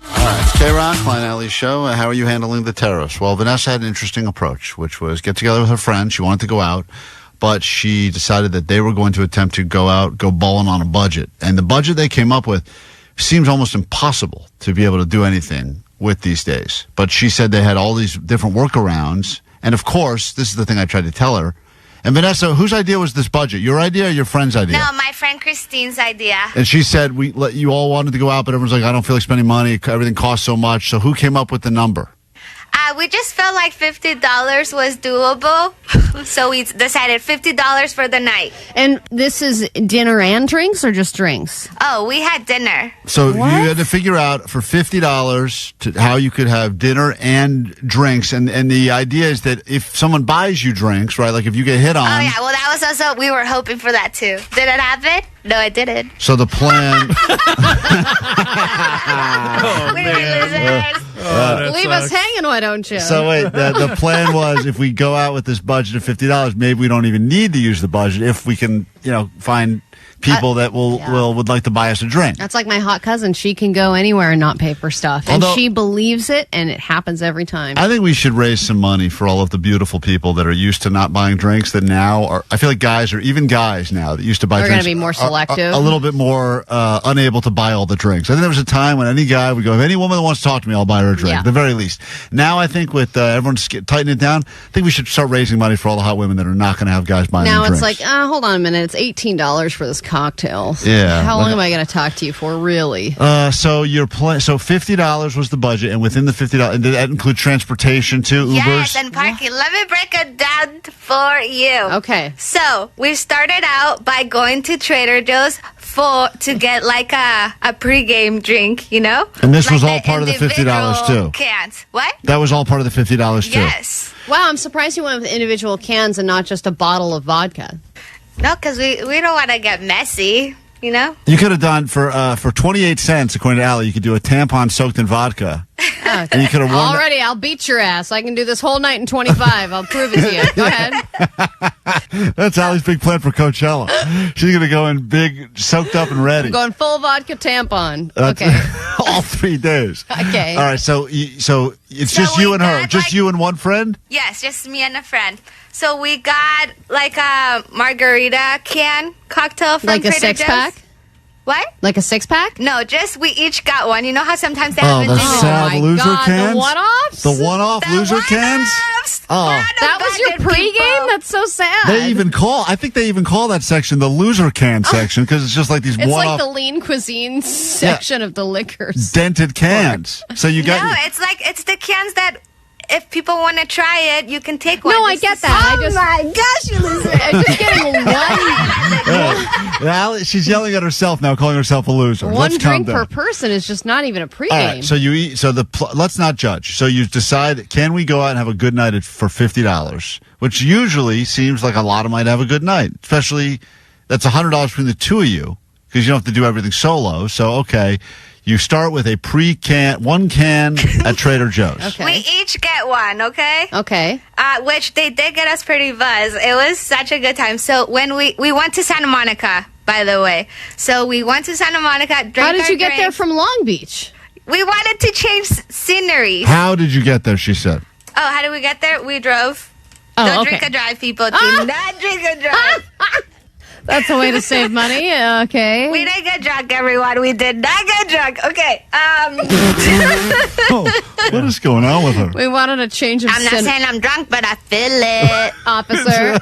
It's KROQ, Klein Alley Show. How are you handling the terrorists? Well, Vanessa had an interesting approach, which was get together with her friends. She wanted to go out, but she decided that they were going to attempt to go bowling on a budget. And the budget they came up with seems almost impossible to be able to do anything with these days. But she said they had all these different workarounds. And, of course, this is the thing I tried to tell her. And Vanessa, whose idea was this budget? Your idea or your friend's idea? No, my friend Christine's idea. And she said you all wanted to go out, but everyone's like, I don't feel like spending money. Everything costs so much. So who came up with the number? We just felt like $50 was doable, so we decided $50 for the night. And this is dinner and drinks or just drinks? Oh, we had dinner. So you had to figure out for $50 how you could have dinner and drinks. And the idea is that if someone buys you drinks, right, like if you get hit on. Oh, yeah, well, that was also, we were hoping for that too. Did it happen? No, it didn't. So the plan. We were losers. Leave us hanging, why don't you? So wait, the plan was if we go out with this budget of $50, maybe we don't even need to use the budget if we can, find people that would like to buy us a drink. That's like my hot cousin. She can go anywhere and not pay for stuff. And she believes it, and it happens every time. I think we should raise some money for all of the beautiful people that are used to not buying drinks that now are, I feel like guys now that used to buy drinks. They're going to be more selective. A little bit more unable to buy all the drinks. I think there was a time when any guy would go, if any woman that wants to talk to me, I'll buy her a drink, at the very least. Now I think with everyone tightening it down, I think we should start raising money for all the hot women that are not going to have guys buying them drinks. Now it's like, hold on a minute, it's $18 for this cocktails. Yeah. How long am I going to talk to you for, really? So $50 was the budget, and within the $50, and did that include transportation too? Ubers? Yes, and parking. Let me break it down for you. Okay. So we started out by going to Trader Joe's to get like a pregame drink, And this was all part of the $50 too. Cans. What? That was all part of the $50 too. Yes. Wow, I'm surprised you went with individual cans and not just a bottle of vodka. No, because we don't want to get messy. You know? You could have done for 28 cents, according to Allie, you could do a tampon soaked in vodka. And you could have won. Already, I'll beat your ass. I can do this whole night in 25. I'll prove it to you. Go ahead. That's Allie's big plan for Coachella. She's going to go in big, soaked up and ready. I'm going full vodka tampon. Okay. All 3 days. Okay. All right, so it's just you and her. Just you and one friend? Yes, just me and a friend. So we got like a margarita can cocktail from Like a Trader 6-pack? Joe's. What? Like a 6-pack? No, just we each got one. You know how sometimes they have the sad loser cans? The one-offs? The one-off loser cans? Oh. That was your pregame? That's so sad. I think they even call that section the loser can section because it's just like these It's one-off like the lean cuisine section of the liquors. dented cans. So you got... No, it's the cans that if people want to try it, you can take one. No, I get that. Oh my gosh, you loser. I'm just getting Allie, she's yelling at herself now, calling herself a loser. one Let's calm drink down. per person is just not even a pregame. All right, so you eat. So let's not judge. So you decide, can we go out and have a good night for $50? Which usually seems like a lot of might have a good night. Especially that's $100 between the two of you because you don't have to do everything solo. So okay, you start with a one can at Trader Joe's. Okay. We each get one, okay? Okay. Which they did get us pretty buzzed. It was such a good time. So when we went to Santa Monica, by the way. So we went to Santa Monica. How did you get there from Long Beach? We wanted to change scenery. How did you get there, she said? Oh, how did we get there? We drove. Oh, Don't okay. drink and drive, people. Do not drink and drive. That's a way to save money. Okay. We didn't get drunk, everyone. We did not get drunk. Okay. What is going on with her? We wanted a change of I'm not saying I'm drunk, but I feel it. Officer.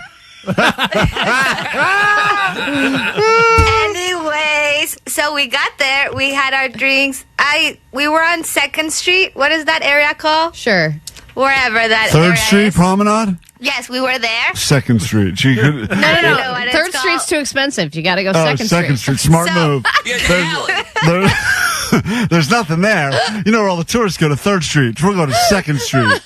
Anyways, so we got there. We had our drinks. We were on 2nd Street. What is that area called? Sure. Wherever that 3rd area Street is. Promenade? Yes, we were there. 2nd Street. She could, No. You know what it's 3rd called? Street's too expensive. You got to go Oh, 2nd Street. Smart move. There's nothing there. You know where all the tourists go to 3rd Street. We're going to 2nd Street.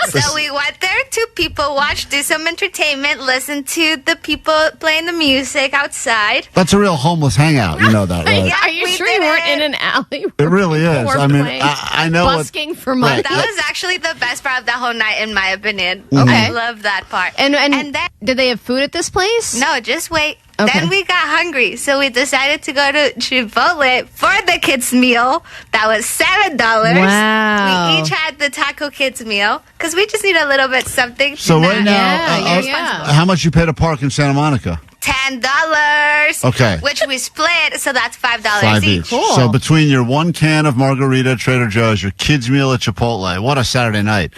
So we went there to people watch, do some entertainment, listen to the people playing the music outside. That's a real homeless hangout. You know that, right? Are you sure you weren't in an alley? It really is. We're I mean, playing, I know busking for money. Right. That was actually the best part of the whole night, in my opinion. Okay. I love that part. And then, did they have food at this place? no, just wait. Okay. Then we got hungry, so we decided to go to Chipotle for the kids' meal. That was $7. Wow. We each had the taco kids meal because we just need a little bit something. So right now, how much you pay to park in Santa Monica? $10. Okay. Which we split, so that's $5 $5 each. Cool. So between your one can of margarita at Trader Joe's, your kids' meal at Chipotle, what a Saturday night.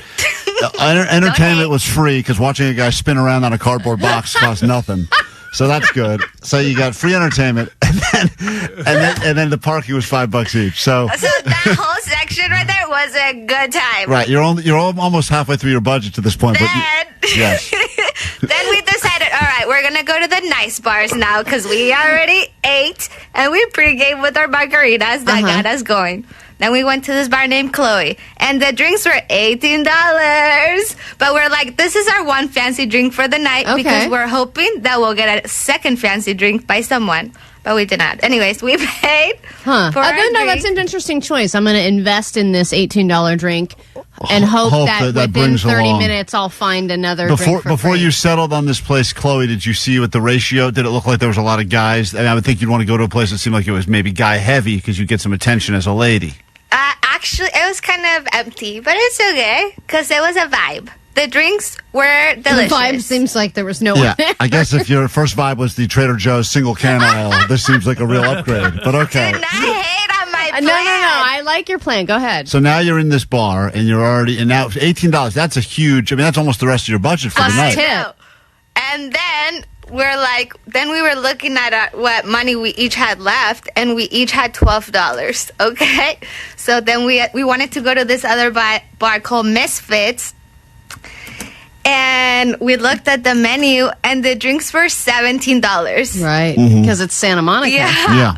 Entertainment was free because watching a guy spin around on a cardboard box cost nothing. So that's good. So you got free entertainment, and then the parking was $5 each. So that whole section right there was a good time. right, you're almost halfway through your budget to this point. Yes. Then we decided, all right, we're going to go to the nice bars now because we already ate and we pregame with our margaritas that got us going. Then we went to this bar named Chloe, and the drinks were $18. But we're like, this is our one fancy drink for the night because we're hoping that we'll get a second fancy drink by someone. But we did not. Anyways, we paid for our No, drink. that's an interesting choice. I'm going to invest in this $18 drink and hope that within brings 30 along. minutes I'll find another drink for Before free. you settled on this place, Chloe, did you see what the ratio? Did it look like there was a lot of guys? And I would think you'd want to go to a place that seemed like it was maybe guy heavy because you get some attention as a lady. Actually, it was kind of empty, but it's okay because it was a vibe. The drinks were delicious. The vibe seems like there was no Yeah, one there. I guess if your first vibe was the Trader Joe's single can aisle, this seems like a real upgrade. But okay. I hate on my plan. No. I like your plan. Go ahead. So now you're in this bar, and you're already, and now $18. That's a huge. I mean, that's almost the rest of your budget for the night. Tip. And then we're like, then we were looking at what money we each had left, and we each had $12. Okay, so then we wanted to go to this other bar called Misfits. And we looked at the menu, and the drinks were $17. Right, Mm-hmm. because it's Santa Monica. Yeah.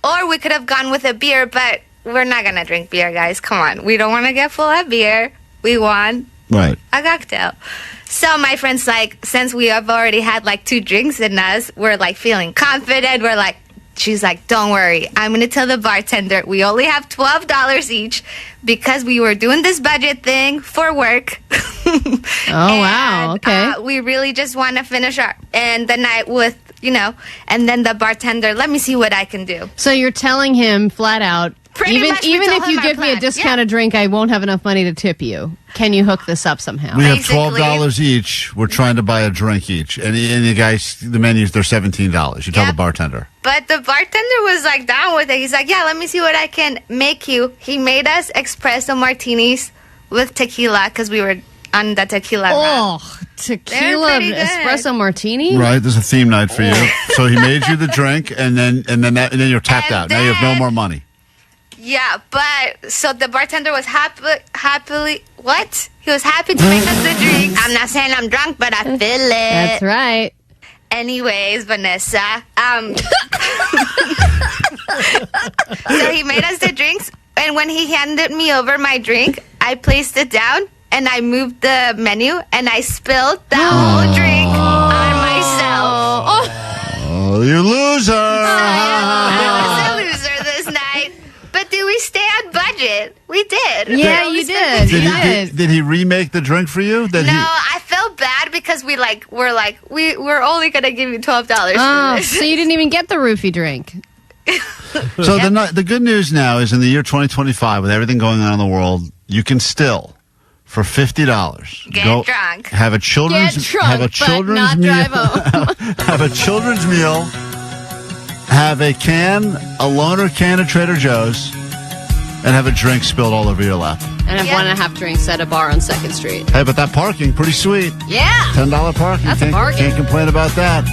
Or we could have gone with a beer, but we're not going to drink beer, guys. Come on. We don't want to get full of beer. We want Right. a cocktail. So my friend's like, since we have already had like 2 drinks in us, we're like feeling confident. We're like, she's like, don't worry. I'm going to tell the bartender we only have $12 each because we were doing this budget thing for work. Oh, wow. Okay. We really just want to finish the night with, and then the bartender, let me see what I can do. So you're telling him flat out, even if you give me a discounted drink, I won't have enough money to tip you. Can you hook this up somehow? We have $12 each. We're trying to buy a drink each. And the guys, the menus, they're $17. You tell the bartender. But the bartender was like down with it. He's like, yeah, let me see what I can make you. He made us espresso martinis with tequila because we were on the tequila run. Tequila espresso martini? Right, there's a theme night for you. So he made you the drink, and then you're tapped out. Now you have no more money. Yeah, but so the bartender was happily what? He was happy to make us the drinks. I'm not saying I'm drunk, but I feel it. That's right. Anyways, Vanessa, so he made us the drinks, and when he handed me over my drink, I placed it down, and I moved the menu, and I spilled the whole drink on myself. Oh, you loser! I was a loser this night. But did we stay on budget? We did. Yeah, you did. Did he remake the drink for you? I felt bad because we're only gonna give you $12 for this. So you didn't even get the roofie drink. So the good news now is in the year 2025, with everything going on in the world, you can still, for $50, get drunk, have a children's meal, have a children's meal, have a loaner can of Trader Joe's, and have a drink spilled all over your lap. And have 1.5 drinks at a bar on 2nd Street. Hey, but that parking, pretty sweet. Yeah. $10 parking. That's a bargain. Can't complain about that.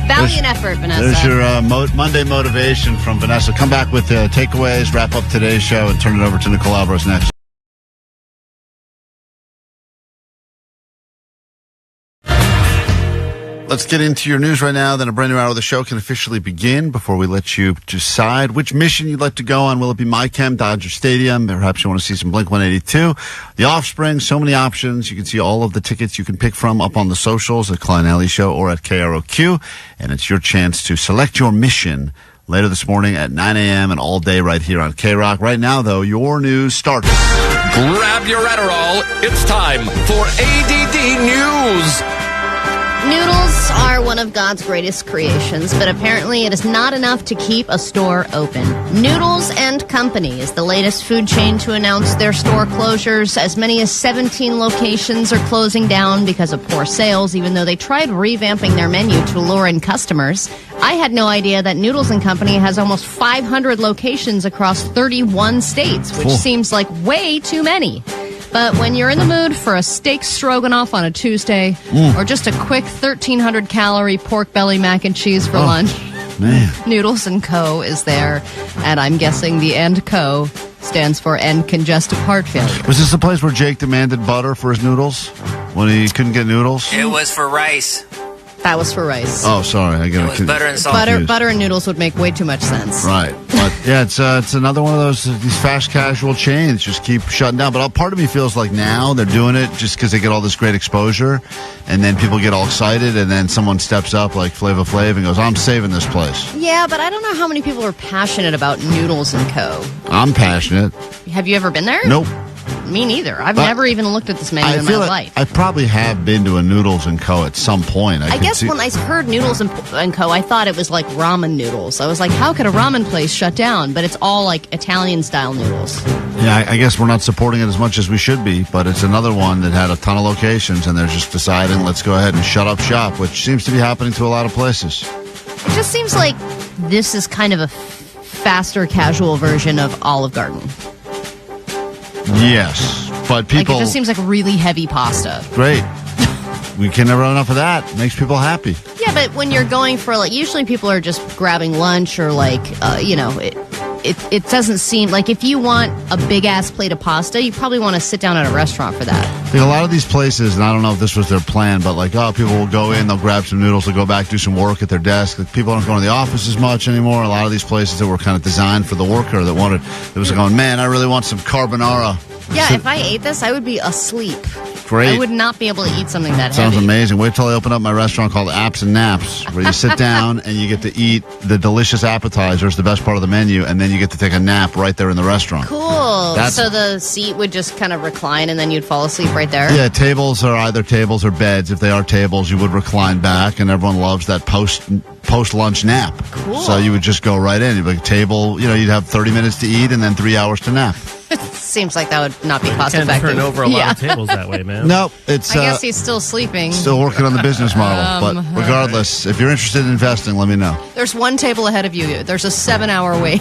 Valiant effort, Vanessa. There's your Monday motivation from Vanessa. Come back with takeaways, wrap up today's show, and turn it over to Nicole Alvarez next. Let's get into your news right now. Then a brand new hour of the show can officially begin. Before we let you decide which mission you'd like to go on, will it be MyChem, Dodger Stadium? Perhaps you want to see some Blink-182, The Offspring. So many options. You can see all of the tickets you can pick from up on the socials at Klein Alley Show or at KROQ. And it's your chance to select your mission later this morning at 9 a.m. and all day right here on KROQ. Right now, though, your news starts. Grab your Adderall. It's time for A.D.D. News. Noodles are one of God's greatest creations, but apparently it is not enough to keep a store open. Noodles and Company is the latest food chain to announce their store closures. As many as 17 locations are closing down because of poor sales, even though they tried revamping their menu to lure in customers. I had no idea that Noodles and Company has almost 500 locations across 31 states, which seems like way too many. But when you're in the mood for a steak stroganoff on a Tuesday, or just a quick 1,300-calorie pork belly mac and cheese for lunch, Noodles Co. is there. And I'm guessing the End Co. stands for End Congestive Heart Failure. Was this the place where Jake demanded butter for his noodles when he couldn't get noodles? It was for rice. That was for rice. Oh, sorry. It was butter and salt. Butter and noodles would make way too much sense. Right. But yeah, it's another one of these fast casual chains just keep shutting down. But part of me feels like now they're doing it just because they get all this great exposure, and then people get all excited, and then someone steps up like Flava Flav and goes, I'm saving this place. Yeah, but I don't know how many people are passionate about Noodles and Co. I'm passionate. Have you ever been there? Nope. Me neither. I've never even looked at this menu in my life. I probably have been to a Noodles & Co. at some point. I guess when I heard Noodles & Co., I thought it was like ramen noodles. I was like, how could a ramen place shut down? But it's all like Italian-style noodles. Yeah, I guess we're not supporting it as much as we should be, but it's another one that had a ton of locations, and they're just deciding, let's go ahead and shut up shop, which seems to be happening to a lot of places. It just seems like this is kind of a faster, casual version of Olive Garden. Yes, but people... Like, it just seems like really heavy pasta. Great. We can never have enough of that. It makes people happy. Yeah, but when you're going for, like, usually people are just grabbing lunch or, like, it doesn't seem... Like, if you want a big-ass plate of pasta, you probably want to sit down at a restaurant for that. I think a lot of these places, and I don't know if this was their plan, but, like, people will go in, they'll grab some noodles, they'll go back, do some work at their desk. Like, people don't go to the office as much anymore. A lot of these places that were kind of designed for the worker that was going, man, I really want some carbonara. Yeah, if I ate this, I would be asleep. great. I would not be able to eat something that Sounds heavy. amazing. Wait till I open up my restaurant called Apps and Naps, where you sit down and you get to eat the delicious appetizers, the best part of the menu, and then you get to take a nap right there in the restaurant. Cool. So the seat would just kind of recline and then you'd fall asleep right there? Yeah, tables are either tables or beds. If they are tables, you would recline back, and everyone loves that post-lunch nap. Cool. So you would just go right in. You'd be like, table, you'd have 30 minutes to eat and then 3 hours to nap. Seems like that would not be cost Can't effective. turn over a lot of tables that way, man. Nope. It's, I guess he's still sleeping. still working on the business model. But regardless, if you're interested in investing, let me know. There's one table ahead of you. There's a 7-hour wait.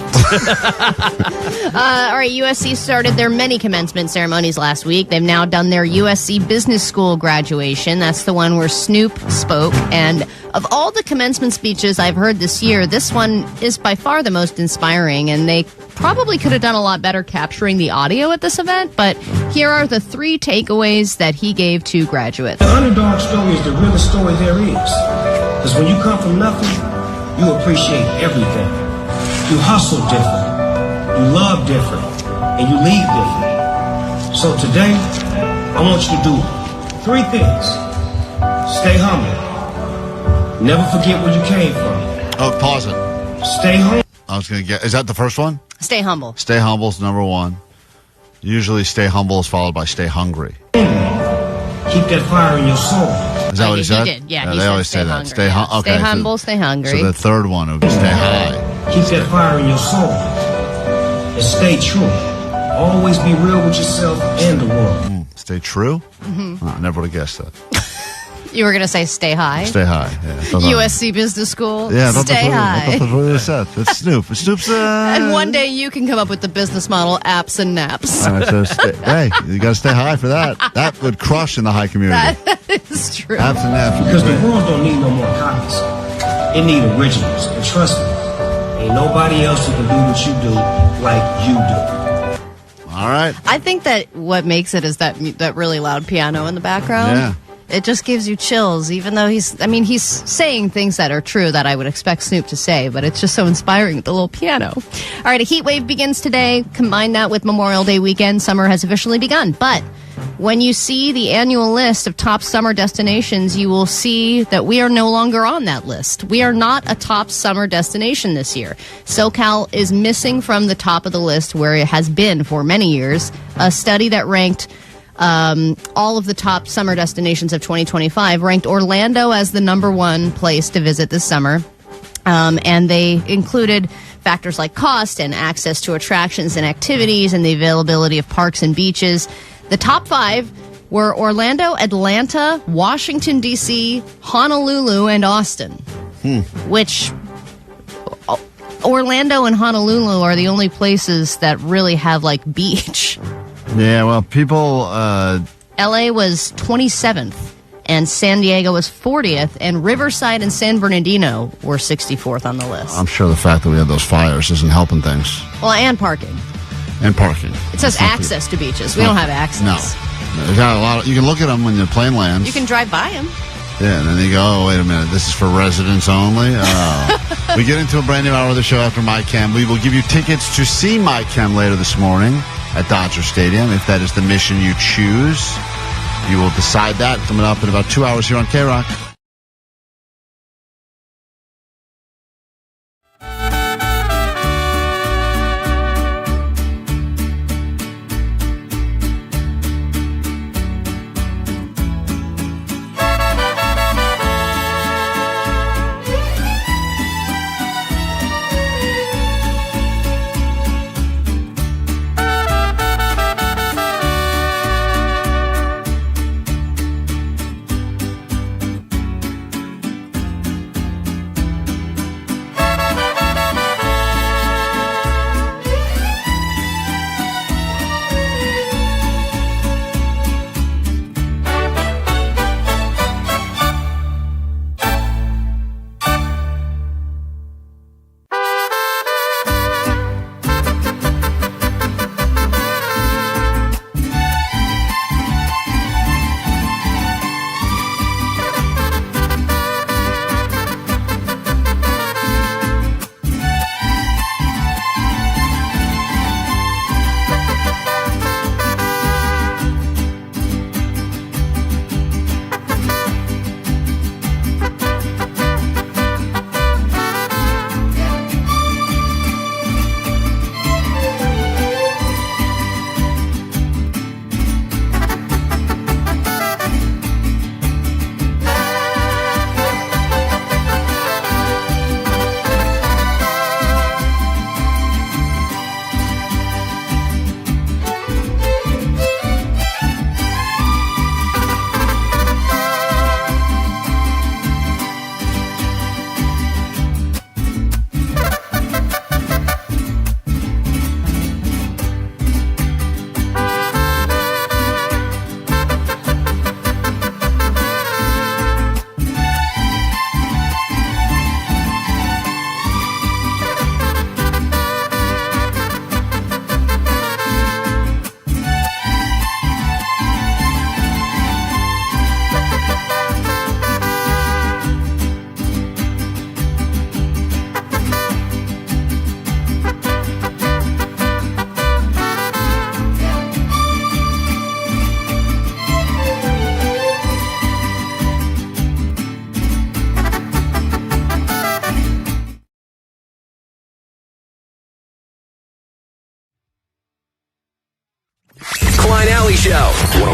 All right, USC started their many commencement ceremonies last week. They've now done their USC Business School graduation. That's the one where Snoop spoke. And of all the commencement speeches I've heard this year, this one is by far the most inspiring. And they probably could have done a lot better capturing the audio at this event. But here are the 3 takeaways that he gave to graduates. The underdog story is the realest story there is. Because when you come from nothing, you appreciate everything. You hustle different, you love different, and you lead different. So today, I want you to do 3 things. Stay humble. Never forget where you came from. Oh, pause it. Stay humble. I was going to get... Is that the first one? Stay humble. Stay humble is number 1. Usually stay humble is followed by stay hungry. Keep that fire in your soul. Is that what he said? He did. Yeah, they he said always say that. hungry. Stay hungry. Okay. Stay humble, stay hungry. So the third one would be stay high. Keep that fire in your soul. And stay true. Always be real with yourself and the world. Stay true? Mm-hmm. Oh, I never would have guessed that. You were going to say stay high? Stay high. Yeah, USC Business School. Yeah, stay high. That's what it said. It's Snoop. Snoop's. And one day you can come up with the business model, apps and naps. Hey, you got to stay high for that. That would crush in the high community. That is true. Apps and naps. Because the world don't need no more copies. It need originals. And trust me, ain't nobody else who can do what you do like you do. All right. I think that what makes it is that really loud piano in the background. Yeah. It just gives you chills, even though he's saying things that are true that I would expect Snoop to say, but it's just so inspiring with the little piano. All right, a heat wave begins today. Combine that with Memorial Day weekend. Summer has officially begun. But when you see the annual list of top summer destinations, you will see that we are no longer on that list. We are not a top summer destination this year. SoCal is missing from the top of the list where it has been for many years. A study that ranked all of the top summer destinations of 2025 ranked Orlando as the number 1 place to visit this summer. And they included factors like cost and access to attractions and activities and the availability of parks and beaches. The top 5 were Orlando, Atlanta, Washington, D.C., Honolulu, and Austin, which Orlando and Honolulu are the only places that really have, like, beach. Yeah, well, people... L.A. was 27th, and San Diego was 40th, and Riverside and San Bernardino were 64th on the list. I'm sure the fact that we had those fires isn't helping things. Well, and parking. And parking. It says access to beaches. We don't have access. No. There's not a lot you can look at them when the plane lands. You can drive by them. Yeah, and then they go, oh, wait a minute, this is for residents only? Oh. We get into a brand new hour of the show after My Chem. We will give you tickets to see My Chem later this morning at Dodger Stadium. If that is the mission you choose, you will decide that coming up in about 2 hours here on KROQ.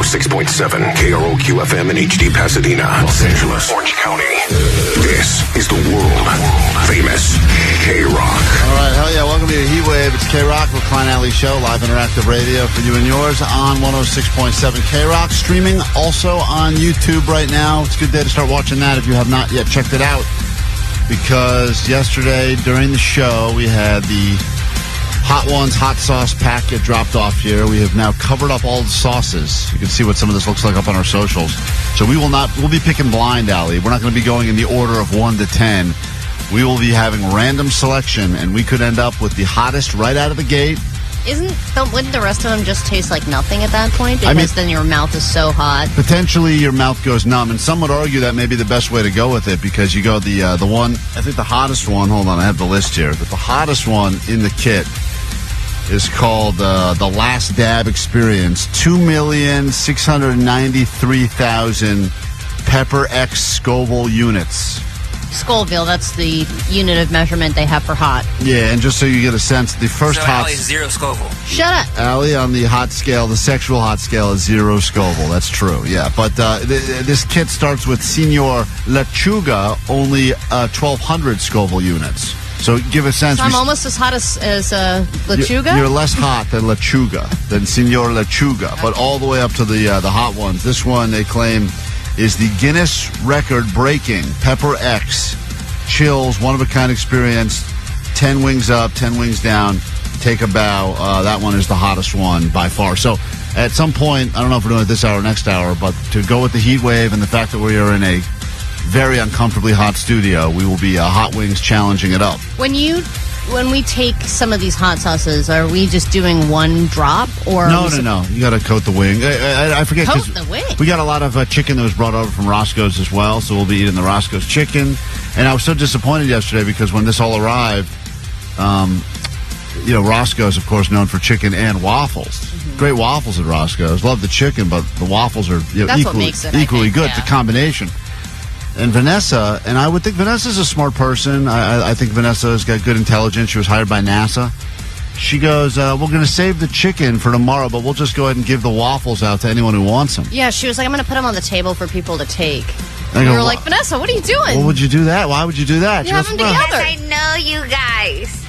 106.7 KROQ FM in HD Pasadena, Los Angeles, Orange County. This is the world famous KROQ. All right, hell yeah. Welcome to your Heat Wave. It's KROQ with Klein Alley Show, live interactive radio for you and yours on 106.7 KROQ. Streaming also on YouTube right now. It's a good day to start watching that if you have not yet checked it out. Because yesterday during the show, we had the Hot Ones hot sauce pack get dropped off here. We have now covered up all the sauces. You can see what some of this looks like up on our socials. So we'll be picking blind, Allie. We're not going to be going in the order of 1 to 10. We will be having random selection, and we could end up with the hottest right out of the gate. Wouldn't the rest of them just taste like nothing at that point? Because then your mouth is so hot. Potentially your mouth goes numb, and some would argue that may be the best way to go with it because you go the one, I think the hottest one, hold on, I have the list here, but the hottest one in the kit is called the Last Dab Experience, 2,693,000 Pepper X Scoville units. Scoville, that's the unit of measurement they have for hot. Yeah, and just so you get a sense, the first hot... Allie's 0 Scoville. Shut up. Allie, on the hot scale, the sexual hot scale is 0 Scoville. That's true, yeah. But this kit starts with Senor Lechuga, only 1,200 Scoville units. So give a sense. So I'm almost as hot as Lechuga? You're less hot than Lechuga, than Senor Lechuga, okay. But all the way up to the hot ones. This one, they claim, is the Guinness record-breaking Pepper X Chills one-of-a-kind experience. 10 wings up, 10 wings down. Take a bow. That one is the hottest one by far. So at some point, I don't know if we're doing it this hour or next hour, but to go with the heat wave and the fact that we are in a very uncomfortably hot studio, we will be Hot Wings challenging it up. When we take some of these hot sauces, are we just doing one drop? Or No. You got to coat the wing. I forget. Coat the wing? We got a lot of chicken that was brought over from Roscoe's as well, so we'll be eating the Roscoe's chicken. And I was so disappointed yesterday because when this all arrived, Roscoe's, of course, known for chicken and waffles. Mm-hmm. Great waffles at Roscoe's. Love the chicken, but the waffles are equally good. Yeah. The combination. And Vanessa, and I would think Vanessa's a smart person. I think Vanessa's got good intelligence. She was hired by NASA. She goes, we're going to save the chicken for tomorrow, but we'll just go ahead and give the waffles out to anyone who wants them. Yeah, she was like, I'm going to put them on the table for people to take. We were like, Vanessa, what are you doing? Well, would you do that? Why would you do that? You have them together. Because I know you guys.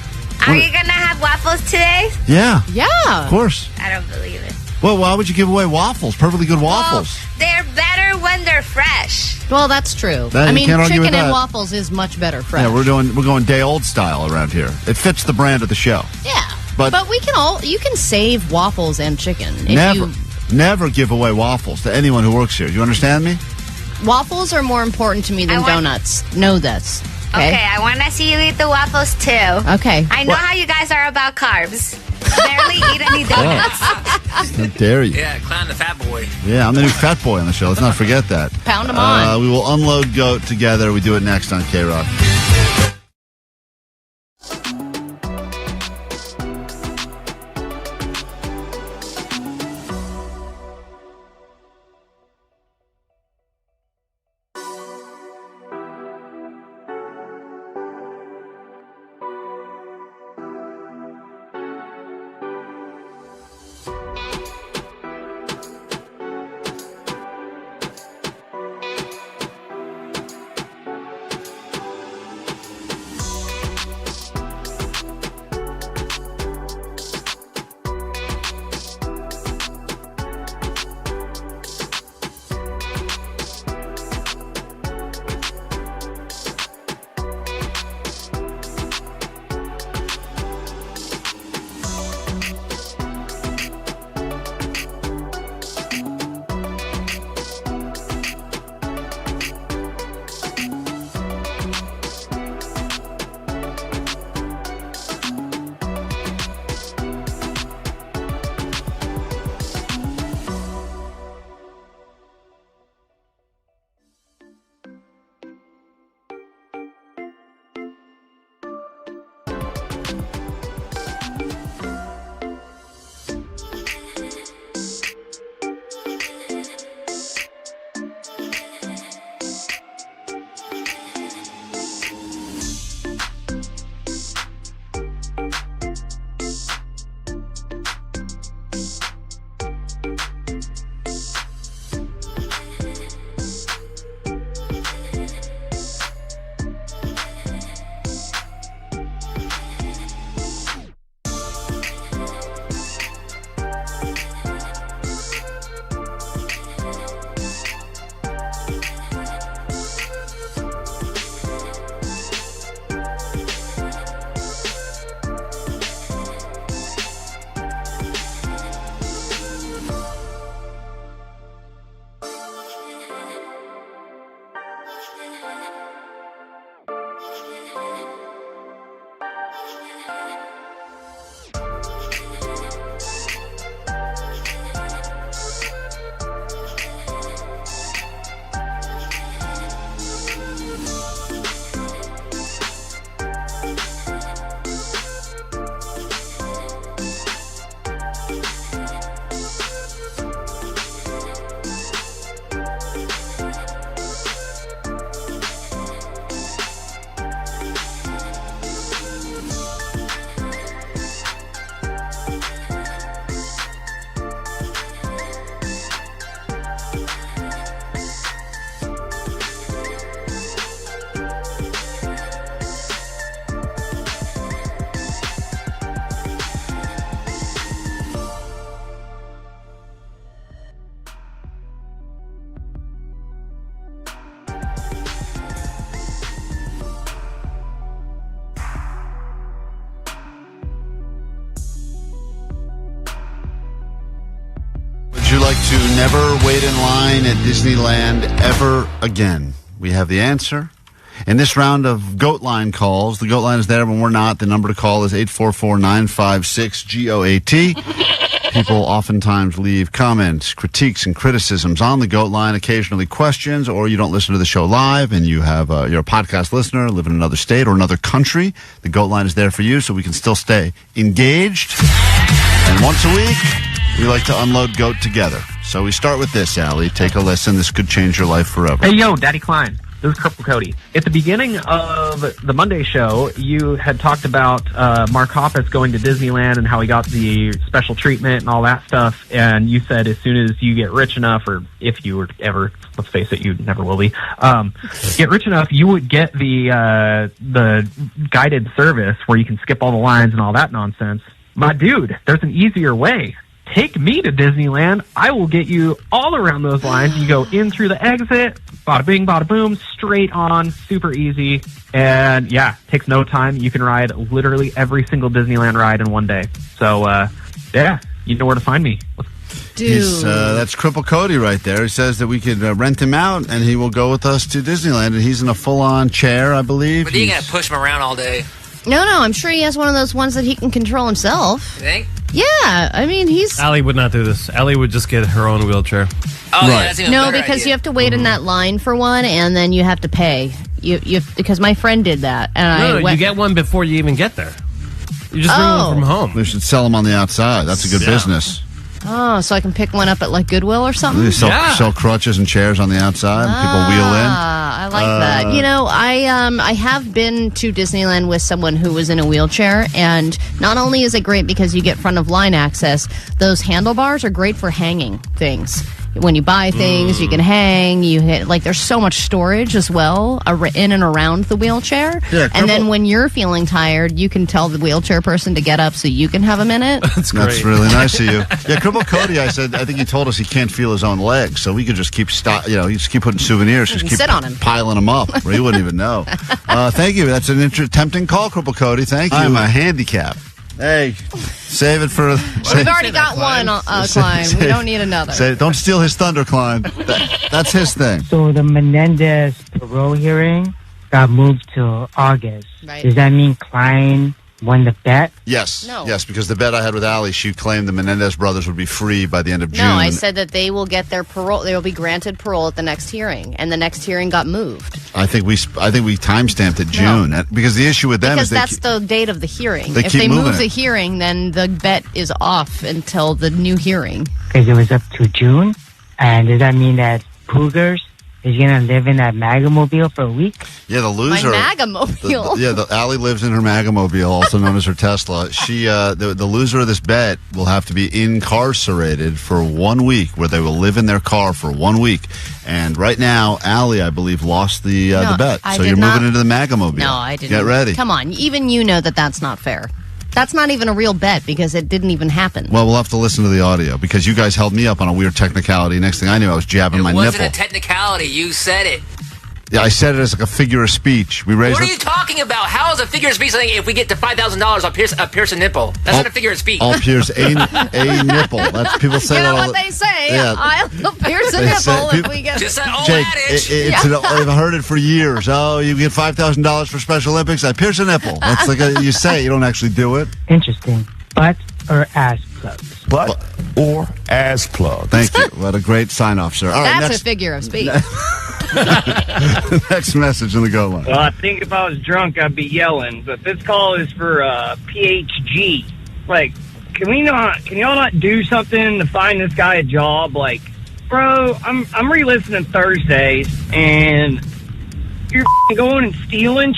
Are you going to have waffles today? Yeah. Yeah. Of course. I don't believe it. Well, why would you give away waffles? Perfectly good waffles. Well, they're better when they're fresh. Well, that's true. Chicken and waffles is much better fresh. Yeah, we're going day old style around here. It fits the brand of the show. Yeah. But you can save waffles and chicken. Never give away waffles to anyone who works here. You understand me? Waffles are more important to me than donuts. Know this. Okay, I want to see you eat the waffles too. Okay. I know how you guys are about carbs. Barely eat any donuts. How dare you? Yeah, Klein the fat boy. Yeah, I'm the new fat boy on the show. Let's not forget that. Pound them on. We will unload GOAT together. We do it next on KROQ. to never wait in line at Disneyland ever again? We have the answer. In this round of GOATline calls, the GOATline is there when we're not. The number to call is 844-956-GOAT. People oftentimes leave comments, critiques, and criticisms on the GOATline, occasionally questions, or you don't listen to the show live and you're a podcast listener, live in another state or another country. The GOATline is there for you so we can still stay engaged. And once a week, we like to unload GOAT together. So we start with this, Allie. Take a listen. This could change your life forever. Hey, yo, Daddy Klein. This is Cripple Cody. At the beginning of the Monday show, you had talked about Mark Hoppus going to Disneyland and how he got the special treatment and all that stuff. And you said as soon as you get rich enough, or if you were ever, let's face it, you never will be, get rich enough, you would get the guided service where you can skip all the lines and all that nonsense. My dude, there's an easier way. Take me to Disneyland. I will get you all around those lines. You go in through the exit, bada bing, bada boom, straight on, super easy. And yeah, takes no time. You can ride literally every single Disneyland ride in one day. So, yeah, you know where to find me. Dude. That's Cripple Cody right there. He says that we could rent him out and he will go with us to Disneyland. And he's in a full-on chair, I believe. But you got to push him around all day. No, I'm sure he has one of those ones that he can control himself. You think? Yeah, I mean, Allie would not do this. Allie would just get her own wheelchair. Oh, right. Yeah, that's even no, better because idea. you have to wait in that line for one, and then you have to pay. Because my friend did that, and you get one before you even get there. You just bring one from home. We should sell them on the outside. That's a good business. Oh, so I can pick one up at like Goodwill or something? They sell crutches and chairs on the outside. And people wheel in. I like that. You know, I have been to Disneyland with someone who was in a wheelchair, and not only is it great because you get front of line access, those handlebars are great for hanging things. When you buy things, you can hang. There's so much storage as well in and around the wheelchair. Yeah, and then when you're feeling tired, you can tell the wheelchair person to get up so you can have a minute. That's really nice of you. Yeah, Cripple Cody, I think he told us he can't feel his own legs, so we could just keep just keep putting souvenirs, just keep sit on him, piling them up, or he wouldn't even know. Thank you. That's an tempting call, Cripple Cody. Thank you. I'm a handicap. Hey, save it for... We've already got one, Klein. We don't need another. Don't steal his thunder, Klein. That's his thing. So the Menendez parole hearing got moved to August. Right. Does that mean Klein won the bet? Yes. No. Yes, because the bet I had with Allie, she claimed the Menendez brothers would be free by the end of June. No, I said that they will get their parole. They will be granted parole at the next hearing, and the next hearing got moved. I think we time-stamped it June because the issue with them is that's the date of the hearing. If they move the hearing, then the bet is off until the new hearing. Because it was up to June, and does that mean that Cougars is going to live in that Magamobile for a week? Yeah, the loser. My Magamobile. Allie lives in her Magamobile, also known as her Tesla. She, the loser of this bet will have to be incarcerated for 1 week, where they will live in their car for 1 week. And right now, Allie, I believe, lost the bet. So you're moving into the Magamobile. No, I didn't. Get ready. Come on. Even you know that that's not fair. That's not even a real bet because it didn't even happen. Well, we'll have to listen to the audio because you guys held me up on a weird technicality. Next thing I knew, I was jabbing my nipple. It wasn't a technicality. You said it. Yeah, I said it as like a figure of speech. What are you talking about? How is a figure of speech something if we get to $5,000, I'll pierce a nipple? That's not a figure of speech. I'll pierce a nipple. That's people say. You know that what they say? Yeah. I'll pierce a nipple if we get. Just that old Jake, adage. I've heard it for years. Oh, you get $5,000 for Special Olympics. I pierce a nipple. That's like you say it. You don't actually do it. Interesting. Butt or ass plugs? Butt or ass plug. Thank you. What a great sign-off, sir. All right, That's a figure of speech. Next message in the GOATline. Well, I think if I was drunk, I'd be yelling. But this call is for PHG. Like, can y'all not do something to find this guy a job? Like, bro, I'm re-listening Thursdays, and you're going and stealing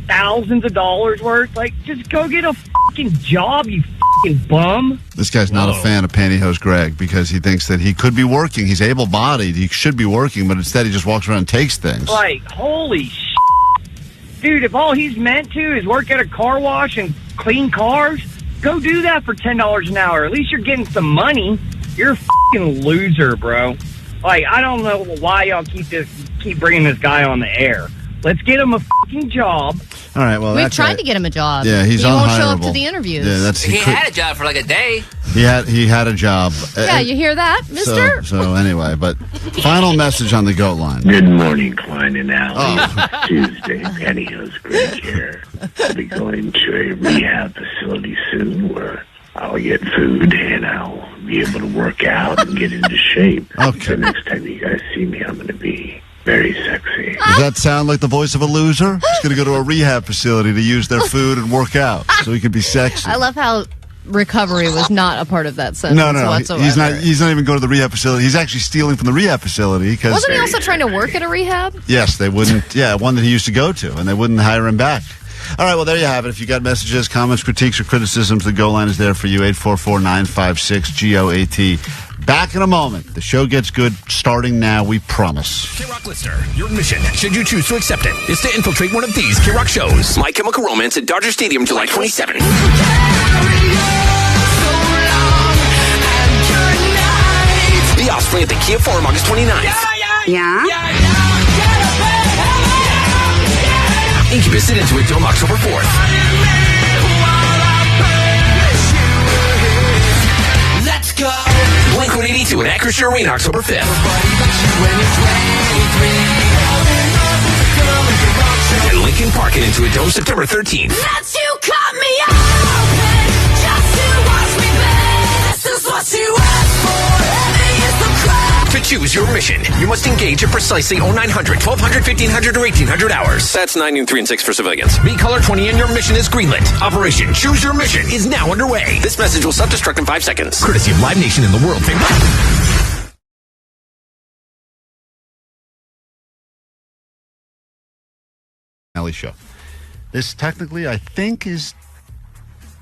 thousands of dollars worth. Like, just go get a fucking job, you fucking bum. This guy's not a fan of Pantyhose Greg because he thinks that he could be working. He's able-bodied. He should be working, but instead he just walks around and takes things. Like, holy shit. Dude, if all he's meant to is work at a car wash and clean cars, go do that for $10 an hour. At least you're getting some money. You're a fucking loser, bro. Like, I don't know why y'all keep bringing this guy on the air. Let's get him a fucking job. All right, well, We've tried to get him a job. Yeah, he's he won't show up unhireable. to the interviews. Yeah, He had a job for like a day. He had a job. Yeah, you hear that, mister? So anyway, but final message on the GOAT line. Good morning, Klein and Al. Tuesday, Pantyhose Grinch here. I'll be going to a rehab facility soon where I'll get food and I'll be able to work out and get into shape. Okay. So next time you guys see me, I'm going to be very sexy. Does that sound like the voice of a loser? He's going to go to a rehab facility to use their food and work out so he can be sexy. I love how recovery was not a part of that sentence No. whatsoever. He's not even going to the rehab facility. He's actually stealing from the rehab facility. Wasn't he also trying to work at a rehab? Yes, they wouldn't. Yeah, one that he used to go to, and they wouldn't hire him back. All right, well, there you have it. If you got messages, comments, critiques, or criticisms, the GO line is there for you, 844-956-GOAT. Back in a moment. The show gets good starting now, we promise. KROQ listener, your mission, should you choose to accept it, is to infiltrate one of these KROQ shows. My Chemical Romance at Dodger Stadium, July 27th. The Offspring at the Kia Forum, August 29th. Incubus at Intuit Dome, October 4th. Let's go. Blink-182 at Acrisure Arena, October 5th. And Lincoln Park at Intuit Dome, September 13th. That's you cut me open just to watch me bend. This is what you asked for. Heavy is the crowd. To choose your mission, you must engage at precisely 0900, 1200, 1500, or 1800 hours. That's 9 noon, 3 and 6 for civilians. Be color 20 and your mission is greenlit. Operation Choose Your Mission is now underway. This message will self-destruct in 5 seconds. Courtesy of Live Nation and the world famous Ellie Show. This technically, I think, is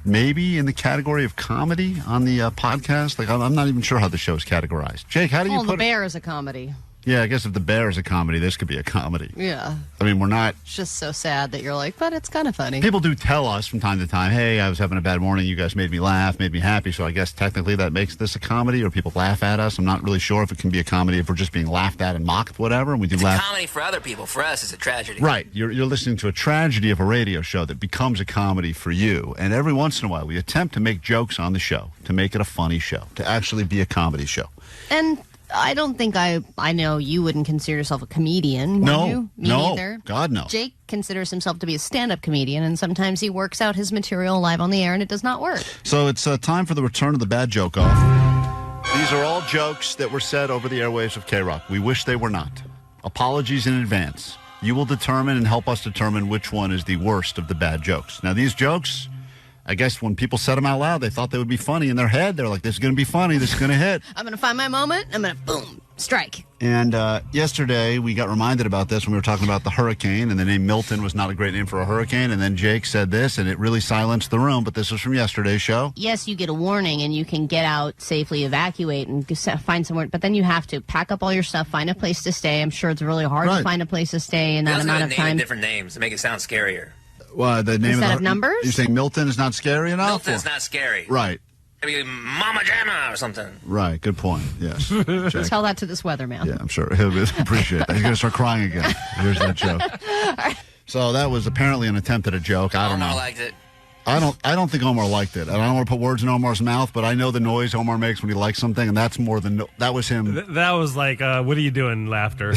maybe in the category of comedy on the podcast. Like, I'm not even sure how the show is categorized. Jake, how do you The put it? Bear is a comedy. Yeah, I guess if The Bear is a comedy, this could be a comedy. Yeah. I mean, we're not... It's just so sad that you're like, but it's kind of funny. People do tell us from time to time, hey, I was having a bad morning, you guys made me laugh, made me happy, so I guess technically that makes this a comedy, or people laugh at us. I'm not really sure if it can be a comedy if we're just being laughed at and mocked, whatever, and we do It's laugh. a comedy for other people. For us, it's a tragedy. Right. You're listening to a tragedy of a radio show that becomes a comedy for you. And every once in a while, we attempt to make jokes on the show, to make it a funny show, to actually be a comedy show. And I don't think I know you wouldn't consider yourself a comedian, would No, you? Me no. neither. God, no. Jake considers himself to be a stand-up comedian, and sometimes he works out his material live on the air, and it does not work. So it's time for the return of the bad joke off. These are all jokes that were said over the airwaves of KROQ. We wish they were not. Apologies in advance. You will determine and help us determine which one is the worst of the bad jokes. Now, these jokes, I guess when people said them out loud, they thought they would be funny in their head. They're like, this is going to be funny. This is going to hit. I'm going to find my moment. I'm going to, boom, strike. And yesterday, we got reminded about this when we were talking about the hurricane, and the name Milton was not a great name for a hurricane. And then Jake said this, and it really silenced the room. But this was from yesterday's show. Yes, you get a warning, and you can get out, safely evacuate, and find somewhere. But then you have to pack up all your stuff, find a place to stay. I'm sure it's really hard to find a place to stay in that amount of Name time. different names to make it sound scarier. Well, the name Instead of of numbers? You're saying Milton is not scary enough? Milton's not scary. Right. Maybe Mama Jamma or something. Right. Good point. Yes. Jake. Tell that to this weatherman. Yeah, I'm sure he'll really appreciate that. He's going to start crying again. Here's that joke. So that was apparently an attempt at a joke. I don't know. I liked it. I don't think Omar liked it. I don't want to put words in Omar's mouth, but I know the noise Omar makes when he likes something, and that's more than that was him. That was like, what are you doing? Laughter.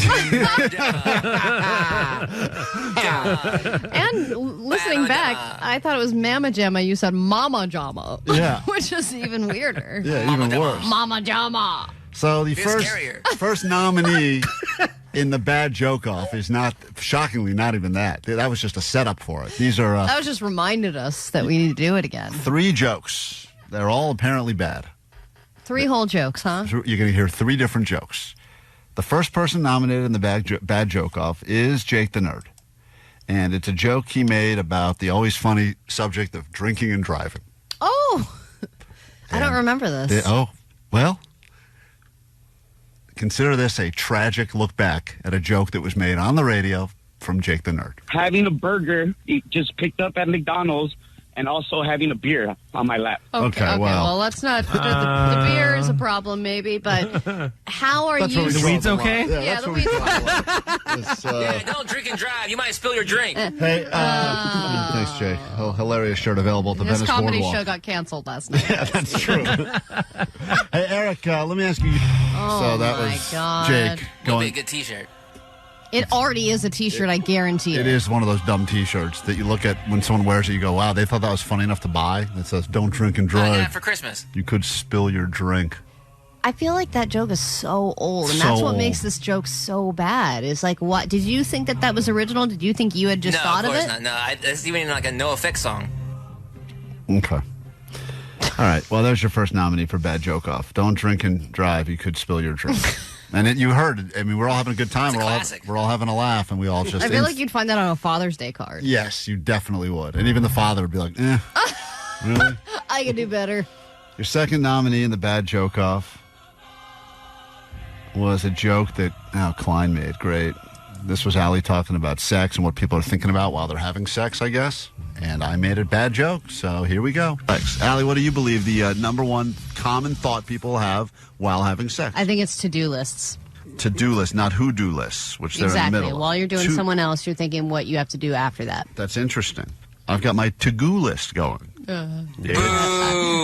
And listening back, I thought it was Mama Jamma. You said Mama Jamma. Yeah. Which is even weirder. Yeah, even worse. Mama Jamma. So the first nominee in the bad joke off is not, shockingly, not even that. That was just a setup for it. These are That was just reminded us that we need to do it again. 3 jokes. They're all apparently bad. 3 whole jokes, huh? You're going to hear 3 different jokes. The first person nominated in the bad joke off is Jake the Nerd. And it's a joke he made about the always funny subject of drinking and driving. Oh, I don't remember this. Well, consider this a tragic look back at a joke that was made on the radio from Jake the Nerd. Having a burger you just picked up at McDonald's and also having a beer on my lap. Okay, well, let's not. The beer is a problem, maybe, but how are That's you? what we The weeds okay? Yeah, the weeds. Yeah, don't drink and drive. You might spill your drink. Hey, thanks, Jay. Oh, hilarious shirt available at the This Venice comedy Boardwalk. show got canceled last night. Yeah, that's true. Hey, Eric, let me ask you. Oh, so that my was God. Jake It'll be a going. good T-shirt. It already is a T-shirt. I guarantee It is one of those dumb T-shirts that you look at when someone wears it. You go, "Wow, they thought that was funny enough to buy." It says, "Don't drink and I got drive." it for Christmas. You could spill your drink. I feel like that joke is so old, and So that's what old. makes this joke so bad. Is like, what did you think that was original? Did you think you had just no, thought of of course it? not. No, it's even like a No Effects song. Okay. All right. Well, there's your first nominee for Bad Joke Off. Don't drink and drive. You could spill your drink. And you heard it. I mean, we're all having a good time. We're all having a laugh, and we all just. I feel like you'd find that on a Father's Day card. Yes, you definitely would. And even the father would be like, "Eh, really?" I could do better. Your second nominee in the Bad Joke Off was a joke that Klein made. Great. This was Allie talking about sex and what people are thinking about while they're having sex, I guess. And I made a bad joke, so here we go. Thanks. Allie, what do you believe the number one common thought people have while having sex? I think it's to-do lists. To-do lists, not who-do lists, which they're in the Exactly. middle of. While you're doing someone else, you're thinking what you have to do after that. That's interesting. I've got my to-go list going.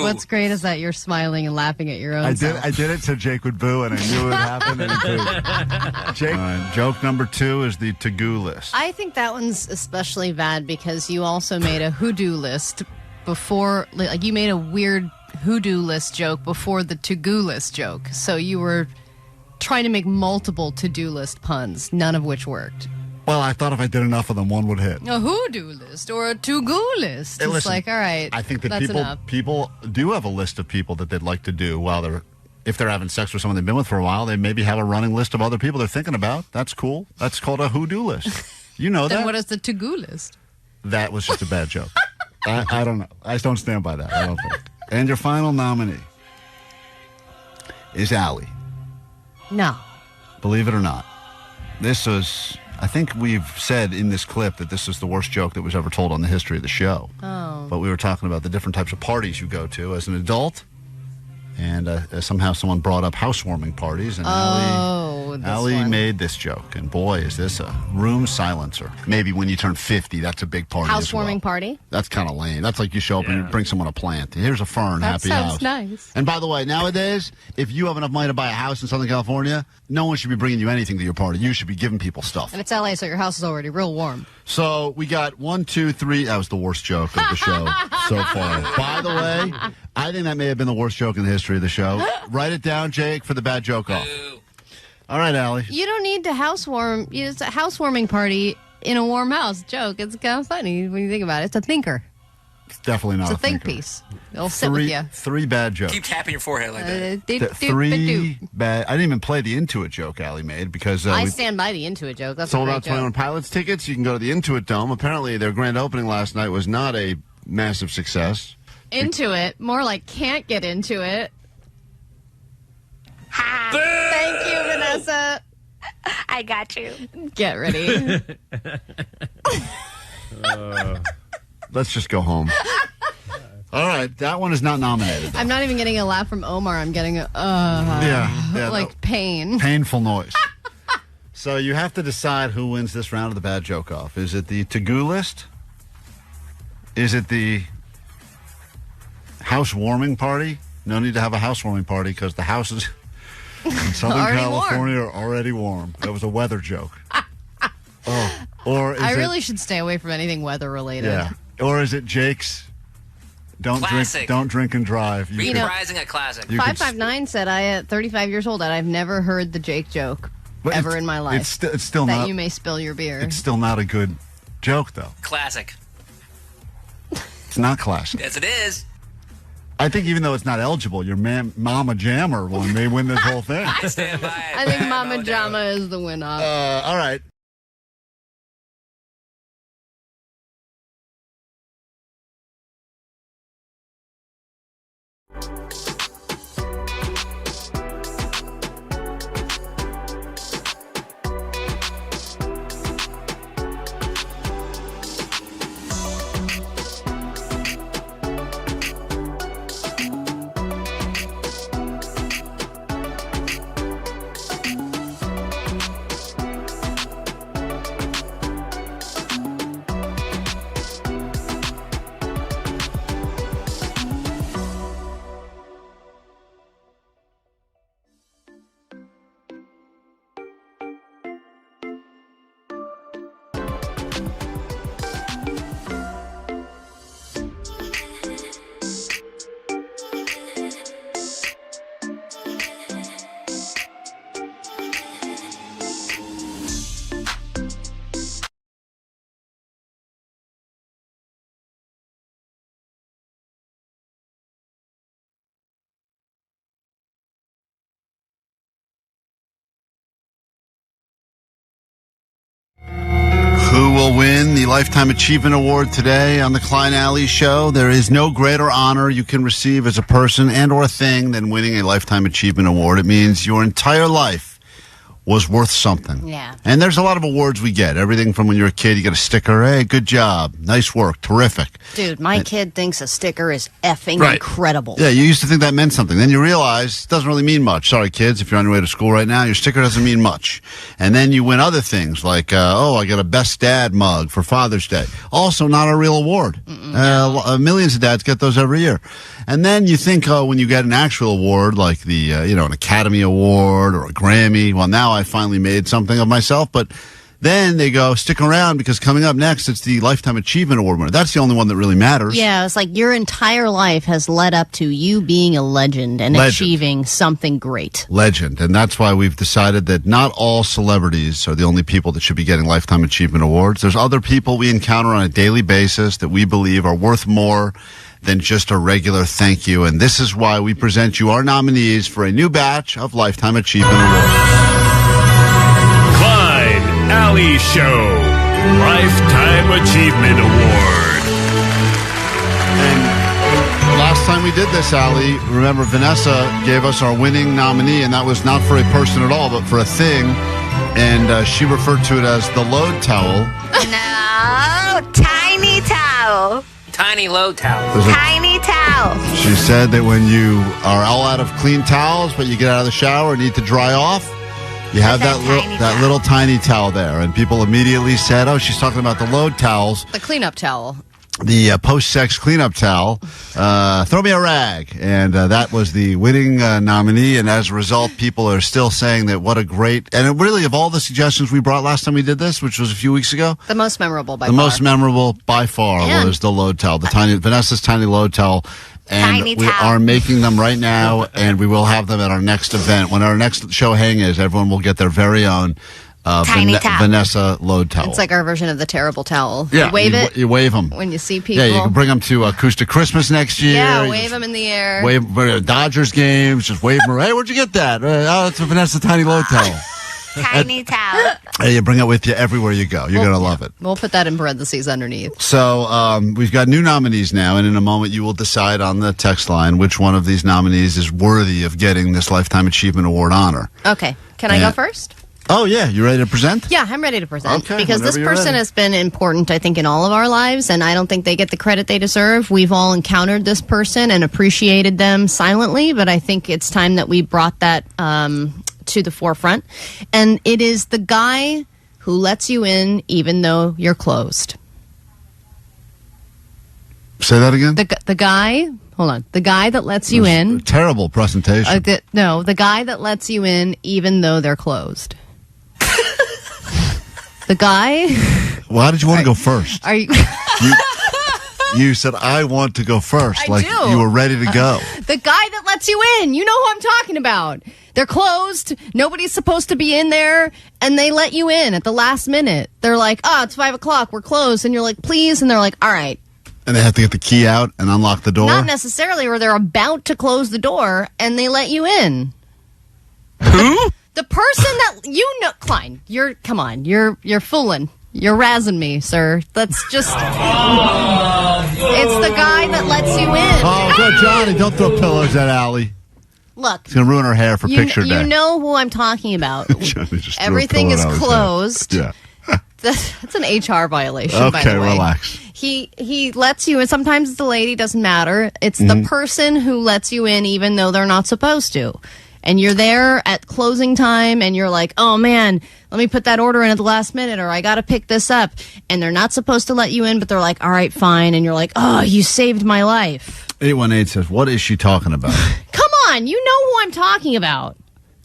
What's great is that you're smiling and laughing at your own self. I did it so Jake would boo, and I knew it would happen, and he booed. Jake, joke number 2 is the to-go list. I think that one's especially bad because you also made a who-do list before, like you made a weird who-do list joke before the to-go list joke. So you were trying to make multiple to-do list puns, none of which worked. Well, I thought if I did enough of them, one would hit. A who-do list or a to-go list. Hey, It's listen, like, all right, I think that that's enough. people do have a list of people that they'd like to do while if they're having sex with someone they've been with for a while, they maybe have a running list of other people they're thinking about. That's cool. That's called a who-do list. You know Then that? what is the to-go list? That was just a bad joke. I don't know. I don't stand by that. I don't think. And your final nominee is Allie. No. Believe it or not. This was, I think we've said in this clip that this is the worst joke that was ever told on the history of the show. Oh. But we were talking about the different types of parties you go to as an adult. And somehow someone brought up housewarming parties. And Allie made this joke. And boy, is this a room silencer. Maybe when you turn 50, that's a big party. Housewarming party? That's kind of lame. That's like you show up and you bring someone a plant. Here's a fern, That happy sounds house. nice. And by the way, nowadays, if you have enough money to buy a house in Southern California, no one should be bringing you anything to your party. You should be giving people stuff. And it's LA, so your house is already real warm. So we got 1, 2, 3. That was the worst joke of the show so far. By the way, I think that may have been the worst joke in the history of the show. Write it down, Jake, for the bad joke off. All right, Allie. You don't need to housewarm. It's a housewarming party in a warm house. Joke. It's kind of funny when you think about it. It's a thinker. It's definitely not It's a think thinker. piece. It'll sit with you. 3 bad jokes. Keep tapping your forehead like that. 3 bad. I didn't even play the Intuit joke Allie made because I we stand by the Intuit joke. That's sold a great out 21 joke. Pilots tickets. You can go to the Intuit Dome. Apparently, their grand opening last night was not a massive success. Intuit. More like can't get into it. Thank you, Vanessa. I got you. Get ready. Let's just go home. All right, that one is not nominated. I'm not even getting a laugh from Omar. I'm getting a Yeah, like pain. Painful noise. So you have to decide who wins this round of the bad joke off. Is it the to-go list? Is it the housewarming party? No need to have a housewarming party because the houses in Southern Already California are already warm. That was a weather joke. Or is I it, really should stay away from anything weather related. yeah. Or is it Jake's? Classic. Don't drink and drive. You could- Reprising a classic. You could- 559 said, at 35 years old, I've never heard the Jake joke But ever it's- in my life. it's still that not. you may spill your beer. It's still not a good joke, though. Classic. It's not classic. Yes, it is. I think even though it's not eligible, your Mama Jammer one may win this whole thing. I stand by it. I think Mama Jama is the winner. All right. win the Lifetime Achievement Award today on the Klein Alley Show. There is no greater honor you can receive as a person and or a thing than winning a Lifetime Achievement Award. It means your entire life was worth something. Yeah. And there's a lot of awards we get. Everything from when you're a kid, you get a sticker. Hey, good job. Nice work. Terrific. Dude, my kid thinks a sticker is effing Right. incredible. Yeah, you used to think that meant something. Then you realize it doesn't really mean much. Sorry, kids, if you're on your way to school right now, your sticker doesn't mean much. And then you win other things like, I got a Best Dad mug for Father's Day. Also not a real award. Millions of dads get those every year. And then you think, when you get an actual award like the, an Academy Award or a Grammy, well, now I finally made something of myself. But then they go, stick around because coming up next, it's the Lifetime Achievement Award winner. That's the only one that really matters. Yeah, it's like your entire life has led up to you being a legend and achieving something great. Legend. And that's why we've decided that not all celebrities are the only people that should be getting Lifetime Achievement Awards. There's other people we encounter on a daily basis that we believe are worth more than just a regular thank you. And this is why we present you our nominees for a new batch of Lifetime Achievement Awards. Klein Alley Show Lifetime Achievement Award. And last time we did this, Allie, remember Vanessa gave us our winning nominee, and that was not for a person at all, but for a thing. And she referred to it as the load towel. No, tiny towel. Tiny load towel. Tiny towel. She said that when you are all out of clean towels, but you get out of the shower and need to dry off, you have that little tiny towel there. And people immediately said, oh, she's talking about the load towels. The cleanup towel. The post-sex cleanup towel. Throw me a rag. And that was the winning nominee. And as a result, people are still saying that what a great... And it really, of all the suggestions we brought last time we did this, which was a few weeks ago... The most memorable by far. The most memorable by far And was the load towel. Vanessa's tiny load towel. And Tiny we towel. are making them right now, and we will have them at our next event. When our next show hang is, everyone will get their very own Tiny towel. Vanessa load towel. It's like our version of the terrible towel. Yeah, you wave it. You wave them. When you see people. Yeah, you can bring them to Acoustic Christmas next year. Yeah, You wave just them in the air. Wave Dodgers games. Just wave them. Hey, where'd you get that? Oh, it's a Vanessa tiny load towel. Tiny towel. Hey, you bring it with you everywhere you go. You're gonna love it. We'll put that in parentheses underneath. So we've got new nominees now, and in a moment you will decide on the text line which one of these nominees is worthy of getting this Lifetime Achievement Award honor. Okay. Can I go first? Oh, yeah. You ready to present? Yeah, I'm ready to present. Okay, because this whenever you're person ready. has been important, I think, in all of our lives, and I don't think they get the credit they deserve. We've all encountered this person and appreciated them silently, but I think it's time that we brought that to the forefront. And it is the guy who lets you in even though you're closed. Say that again? The guy... Hold on. The guy that lets you in... Terrible presentation. The guy that lets you in even though they're closed. The guy... Why did you want to go first? Are you... You said, I want to go first. I do. You were ready to go. The guy that lets you in. You know who I'm talking about. They're closed. Nobody's supposed to be in there. And they let you in at the last minute. They're like, it's 5 o'clock. We're closed. And you're like, please. And they're like, all right. And they have to get the key out and unlock the door? Not necessarily, or they're about to close the door and they let you in. Who? The person that Klein, you're fooling. You're razzing me, sir. That's just... It's the guy that lets you in. Oh, good, Johnny. Don't throw pillows at Allie. Look. It's going to ruin her hair for picture day. You know who I'm talking about. Johnny just threw a Everything pillow is at Allie's closed. head. Yeah. That's an HR violation, by the way. Okay, relax. He lets you in. Sometimes it's the lady, doesn't matter. It's the person who lets you in even though they're not supposed to. And you're there at closing time and you're like, oh man, let me put that order in at the last minute, or I got to pick this up. And they're not supposed to let you in, but they're like, all right, fine. And you're like, oh, you saved my life. 818 says, what is she talking about? Come on, you know who I'm talking about.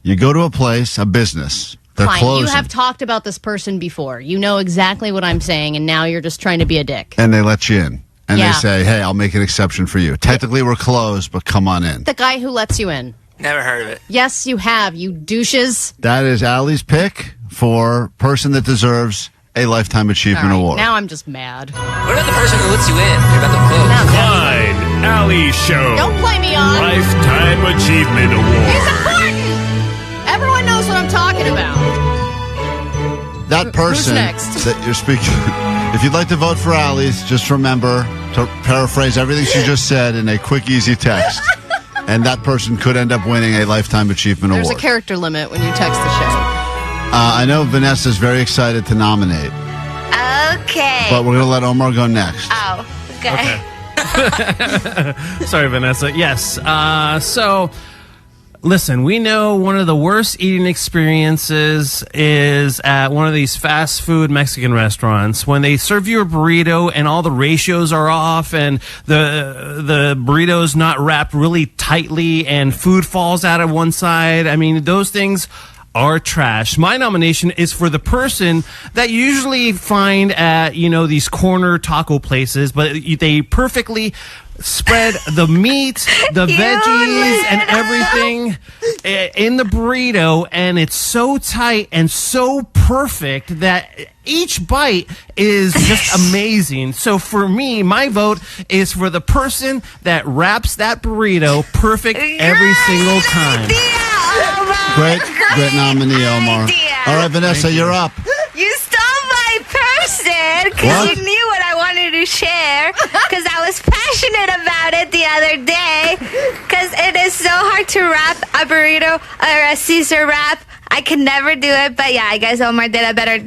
You go to a place, a business. They're Fine, closing. you have talked about this person before. You know exactly what I'm saying, and now you're just trying to be a dick. And they let you in. And Yeah. they say, hey, I'll make an exception for you. Technically, we're closed, but come on in. The guy who lets you in. Never heard of it. Yes, you have, you douches. That is Allie's pick for person that deserves a Lifetime Achievement Award. Now I'm just mad. What about the person who lets you in? You're about to close. Klein Alley Show Don't play me on. Lifetime Achievement Award. He's important. Everyone knows what I'm talking about. That person next? that you're speaking If you'd like to vote for Allie's, just remember to paraphrase everything she just said in a quick, easy text. And that person could end up winning a Lifetime Achievement There's Award. a character limit when you text the show. I know Vanessa's very excited to nominate, Okay. but we're going to let Omar go next. Oh, okay. Sorry, Vanessa. Yes. So, listen, we know one of the worst eating experiences is at one of these fast food Mexican restaurants when they serve you a burrito and all the ratios are off and the burrito's not wrapped really tightly and food falls out of one side. I mean, those things are trash. My nomination is for the person that you usually find at, these corner taco places, but they perfectly spread the meat, the veggies, and everything in the burrito, and it's so tight and so perfect that each bite is just amazing. So for me, my vote is for the person that wraps that burrito perfect every single time. Great nominee, Omar. All right, Vanessa, you're up. You stole my person because you knew what I wanted to share because I was passionate about it the other day because it is so hard to wrap a burrito or a Caesar wrap. I can never do it, but yeah, I guess Omar did a better...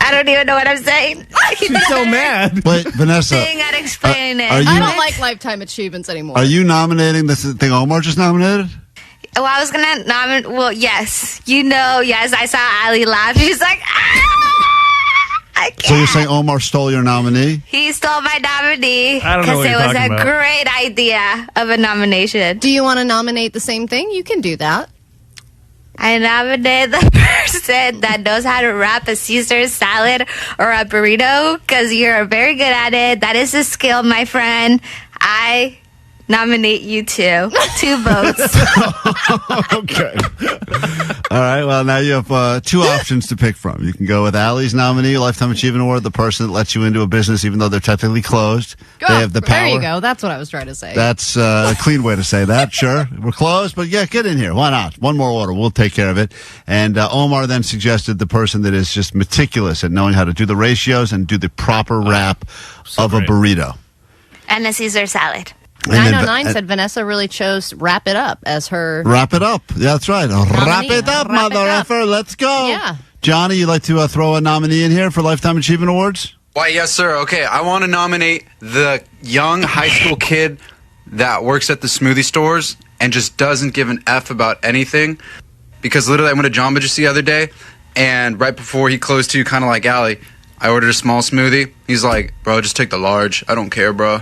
I don't even know what I'm saying. She's so mad. Wait, Vanessa. Thing at explaining it. are you- I don't like Lifetime Achievements anymore. Are you nominating this thing Omar just nominated? Well, I was going to nominate... Well, yes. Yes, I saw Ali laugh. She was like, I can't. So you're saying Omar stole your nominee? He stole my nominee I don't know what because it you're was talking a about. great idea of a nomination. Do you want to nominate the same thing? You can do that. I nominate the person that knows how to wrap a Caesar salad or a burrito because you're very good at it. That is a skill, my friend. I nominate you two. 2 votes. Okay. All right. Well, now you have 2 options to pick from. You can go with Allie's nominee, Lifetime Achievement Award, the person that lets you into a business even though they're technically closed. They have the power. There you go. That's what I was trying to say. That's a clean way to say that. Sure. We're closed, but yeah, get in here. Why not? One more order. We'll take care of it. And Omar then suggested the person that is just meticulous at knowing how to do the ratios and do the proper wrap of a burrito. And a Caesar salad. 909 said Vanessa really chose Wrap It Up as her... Wrap it up. Yeah, that's right. Wrap it up, Wrap it mother up. effer. Let's go. Yeah. Johnny, you'd like to throw a nominee in here for Lifetime Achievement Awards? Why, yes, sir. Okay, I want to nominate the young high school kid that works at the smoothie stores and just doesn't give an F about anything. Because literally, I went to Jamba just the other day, and right before he closed too, kind of like Allie, I ordered a small smoothie. He's like, bro, just take the large. I don't care, bro.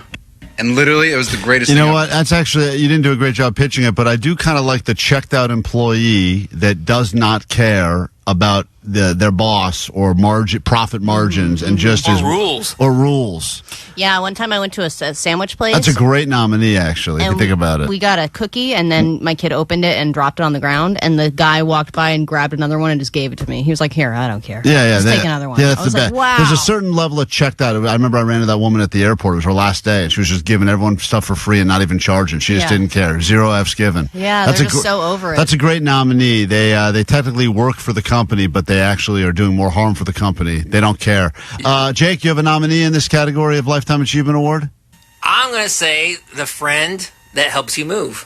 And literally, it was the greatest You thing know ever. what? That's actually, you didn't do a great job pitching it, but I do kind of like the checked out employee that does not care about their boss or profit margins and just Or is rules. or rules. Yeah, one time I went to a sandwich place. That's a great nominee, actually, if you and think about it. We got a cookie, and then my kid opened it and dropped it on the ground, and the guy walked by and grabbed another one and just gave it to me. He was like, "Here, I don't care. Yeah, just take another one." Yeah, that's I was the like, best. "Wow." There's a certain level of checked out. I remember I ran into that woman at the airport. It was her last day, and she was just giving everyone stuff for free and not even charging. She just Yeah. didn't care. 0 F's given. Yeah, That's they're a just so over it. That's a great nominee. They technically work for the company, but they actually are doing more harm for the company. They don't care. Jake, you have a nominee in this category of Lifetime Achievement Award? I'm going to say the friend that helps you move.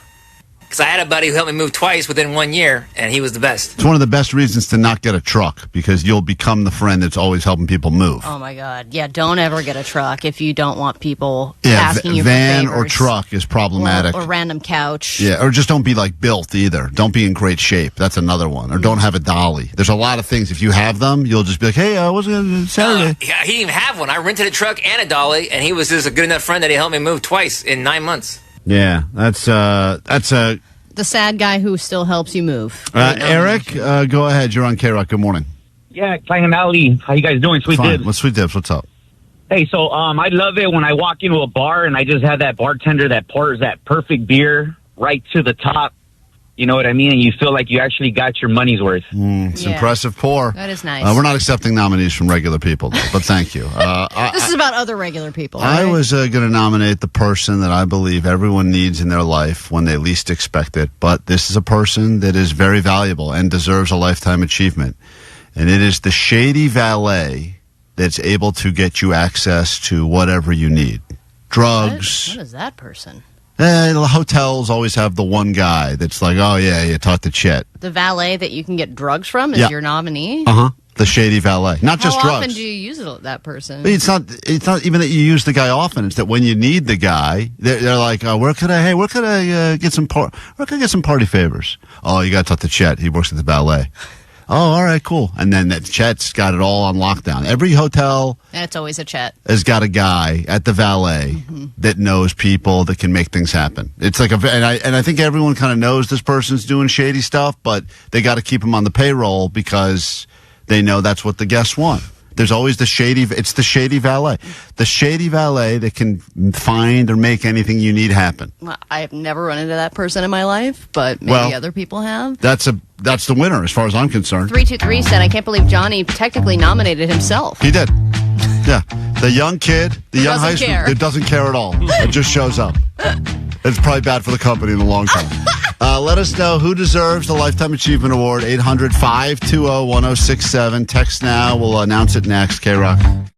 Because I had a buddy who helped me move twice within 1 year, and he was the best. It's one of the best reasons to not get a truck because you'll become the friend that's always helping people move. Oh my God! Yeah, don't ever get a truck if you don't want people Yeah, asking you van for or favors. truck is problematic. or random couch. Yeah, or just don't be like built either. Don't be in great shape. That's another one. Or don't have a dolly. There's a lot of things. If you have them, you'll just be like, hey, I was going to Saturday. Yeah, he didn't even have one. I rented a truck and a dolly, and he was just a good enough friend that he helped me move twice in 9 months. Yeah, that's a... The sad guy who still helps you move. Eric, go ahead. You're on KROQ. Good morning. Yeah, Klein and Ali. How you guys doing? Sweet Fine. Dibs. What's Sweet Dibs? What's up? Hey, so I love it when I walk into a bar and I just have that bartender that pours that perfect beer right to the top. You know what I mean? And you feel like you actually got your money's worth. It's impressive pour. That is nice. We're not accepting nominees from regular people, though, but thank you. This is about other regular people. I right? was going to nominate the person that I believe everyone needs in their life when they least expect it, but this is a person that is very valuable and deserves a lifetime achievement, and it is the shady valet that's able to get you access to whatever you need. Drugs. What is that person? The hotels always have the one guy that's like, oh, yeah, you talk to Chet. The valet that you can get drugs from is your nominee? Uh-huh. The shady valet. Not just drugs. How often do you use that person? It's not even that you use the guy often. It's that when you need the guy, they're like, where could I get some party favors? Oh, you got to talk to Chet. He works at the valet. Oh, all right, cool. And then Chet's got it all on lockdown. Every hotel and it's always a Chet. Has got a guy at the valet that knows people that can make things happen. It's like and I think everyone kind of knows this person's doing shady stuff, but they got to keep him on the payroll because they know that's what the guests want. There's always the shady valet. The shady valet that can find or make anything you need happen. Well, I have never run into that person in my life, but maybe other people have. That's the winner as far as I'm concerned. 323 said, I can't believe Johnny technically nominated himself. He did. Yeah. The young kid, the young high school, it doesn't care at all. It just shows up. It's probably bad for the company in the long term. Let us know who deserves the Lifetime Achievement Award. 800-520-1067. Text now. We'll announce it next. KROQ.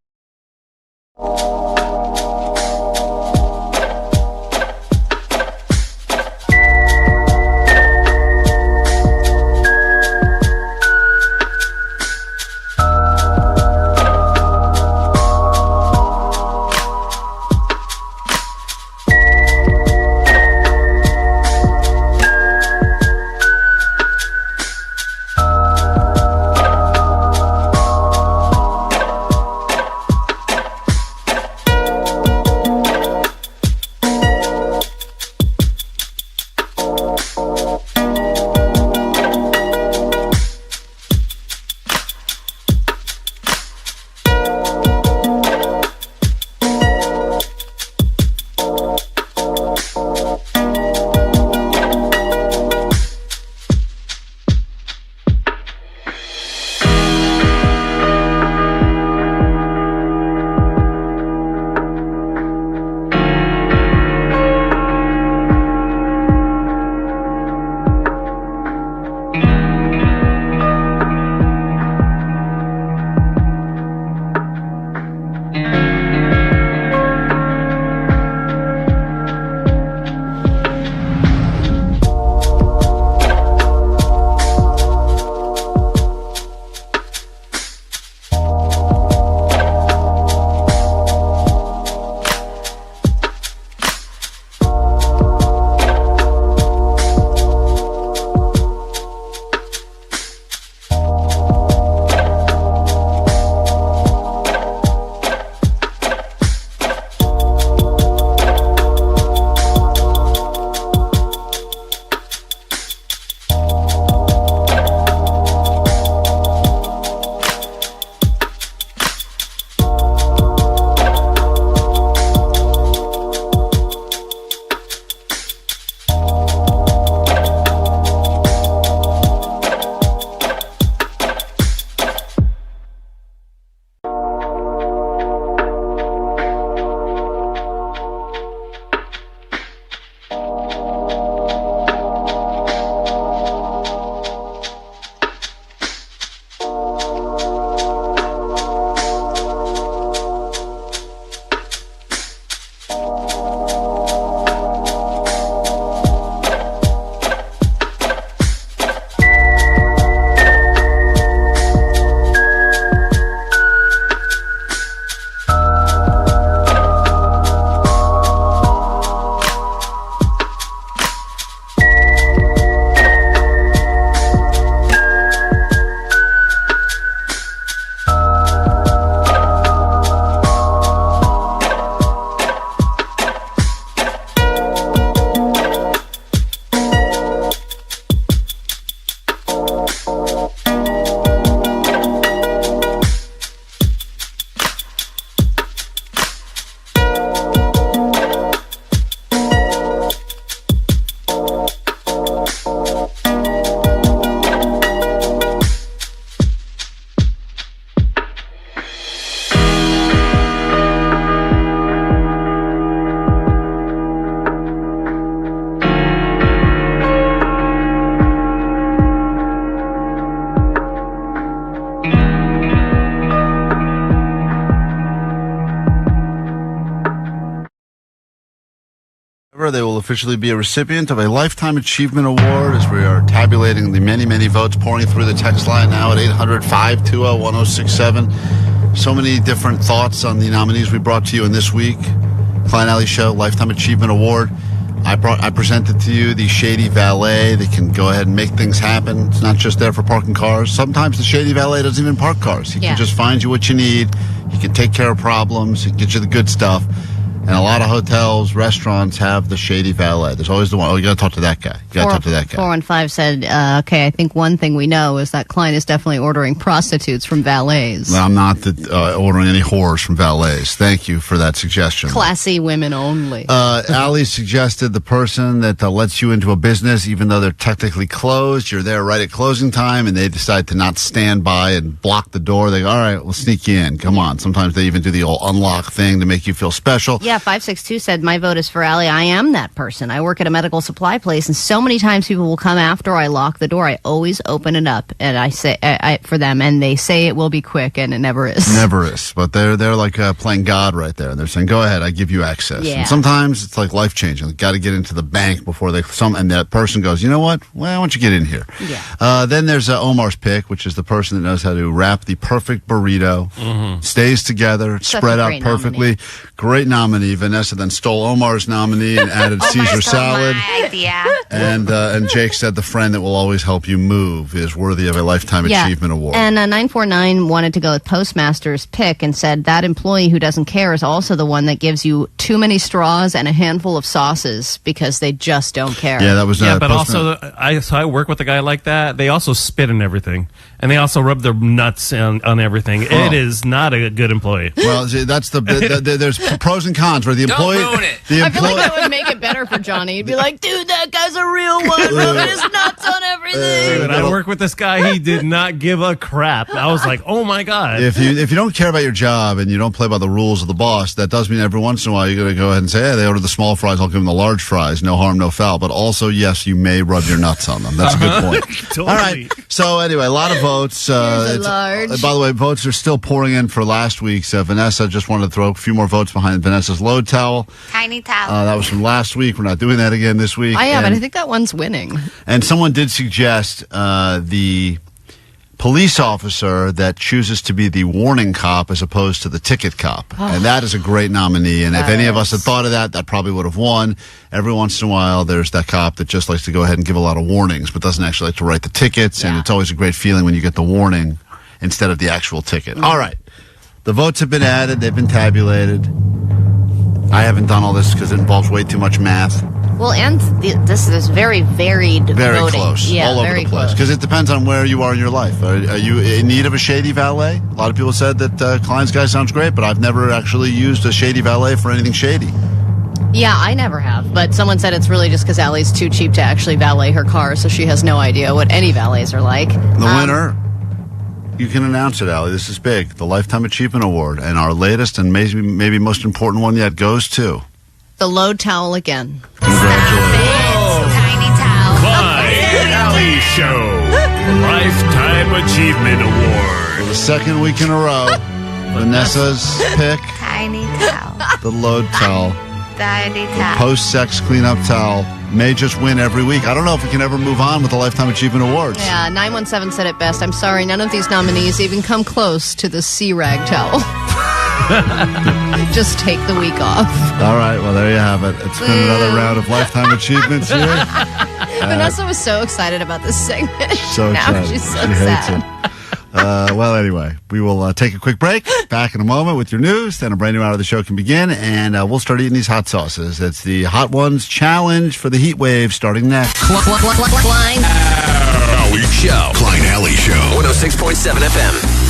quarter, they will officially be a recipient of a Lifetime Achievement Award as we are tabulating the many, many votes pouring through the text line now at 800-520-1067. So many different thoughts on the nominees we brought to you in this week. Klein Alley Show, Lifetime Achievement Award. I presented to you the Shady Valet. They can go ahead and make things happen. It's not just there for parking cars. Sometimes the Shady Valet doesn't even park cars. He can just find you what you need. He can take care of problems. He can get you the good stuff. And a lot of hotels, restaurants have the Shady Valet. There's always the one. Oh, you got to talk to that guy. You got to talk to that guy. 415 said, okay, I think one thing we know is that Klein is definitely ordering prostitutes from valets. I'm not ordering any whores from valets. Thank you for that suggestion. Classy women only. Allie suggested the person that lets you into a business, even though they're technically closed. You're there right at closing time, and they decide to not stand by and block the door. They go, all right, we'll sneak you in. Come on. Sometimes they even do the old unlock thing to make you feel special. Yeah, 562 said, my vote is for Allie. I am that person. I work at a medical supply place, and so many times people will come after I lock the door. I always open it up, and I say for them, and they say it will be quick, and it never is. Never is. But they're like playing God right there. They're saying, go ahead, I give you access. Yeah. And sometimes it's like life-changing. Got to get into the bank before and that person goes, you know what? Well, why don't you get in here? Yeah. Then there's Omar's pick, which is the person that knows how to wrap the perfect burrito. Mm-hmm. Stays together, spread out perfectly. Nominee. Great nominee. Vanessa then stole Omar's nominee and added Caesar salad. My idea. And Jake said the friend that will always help you move is worthy of a Lifetime Achievement Award. And 949 wanted to go with Postmaster's pick and said that employee who doesn't care is also the one that gives you too many straws and a handful of sauces because they just don't care. Yeah, that was but also I work with a guy like that. They also spit in everything, and they also rub their nuts on everything. Oh. It is not a good employee. Well, see, that's there's pros and cons where the employee. I feel like that would make it better for Johnny. He'd be like, dude, that guy's a real one, rubbing his nuts on everything. Dude, I work with this guy. He did not give a crap. I was like, oh my God. If you don't care about your job and you don't play by the rules of the boss, that does mean every once in a while you're going to go ahead and say, hey, they ordered the small fries, I'll give them the large fries. No harm, no foul. But also, yes, you may rub your nuts on them. That's a good point. Totally. All right. So anyway, a lot of votes. Large. By the way, votes are still pouring in for last week's. Vanessa just wanted to throw a few more votes behind Vanessa's load towel. Tiny towel. That was from last week. We're not doing that again this week. But I think that one's winning. And someone did suggest the police officer that chooses to be the warning cop as opposed to the ticket cop. Oh. And that is a great nominee. And if any of us had thought of that, that probably would have won. Every once in a while, there's that cop that just likes to go ahead and give a lot of warnings, but doesn't actually like to write the tickets. Yeah. And it's always a great feeling when you get the warning instead of the actual ticket. Mm-hmm. All right. The votes have been added. They've been tabulated. I haven't done all this because it involves way too much math. Well, and this is very varied very voting. Close, yeah, all over very the place. Because it depends on where you are in your life. Are you in need of a Shady Valet? A lot of people said that Klein's guy sounds great, but I've never actually used a Shady Valet for anything shady. Yeah, I never have. But someone said it's really just because Allie's too cheap to actually valet her car, so she has no idea what any valets are like. The winner, you can announce it, Allie. This is big. The Lifetime Achievement Award. And our latest and maybe most important one yet goes to the load towel again. Congratulations. Tiny towel. Klein Alley Show Lifetime Achievement Award. For the second week in a row, Vanessa's pick, Tiny towel. the load towel. Tiny towel. Post-sex cleanup towel may just win every week. I don't know if we can ever move on with the Lifetime Achievement Awards. Yeah, 917 said it best. I'm sorry, none of these nominees even come close to the C-rag towel. Just take the week off. All right, well, there you have it. It's been another round of Lifetime Achievements here. Vanessa was so excited about this segment. So now excited. she's so She hates sad. it. Well, anyway, we will take a quick break. Back in a moment with your news. Then a brand new hour of the show can begin, and we'll start eating these hot sauces. It's the Hot Ones Challenge for the heat wave starting next. Klein Alley Show. Klein Alley Show. 106.7 FM.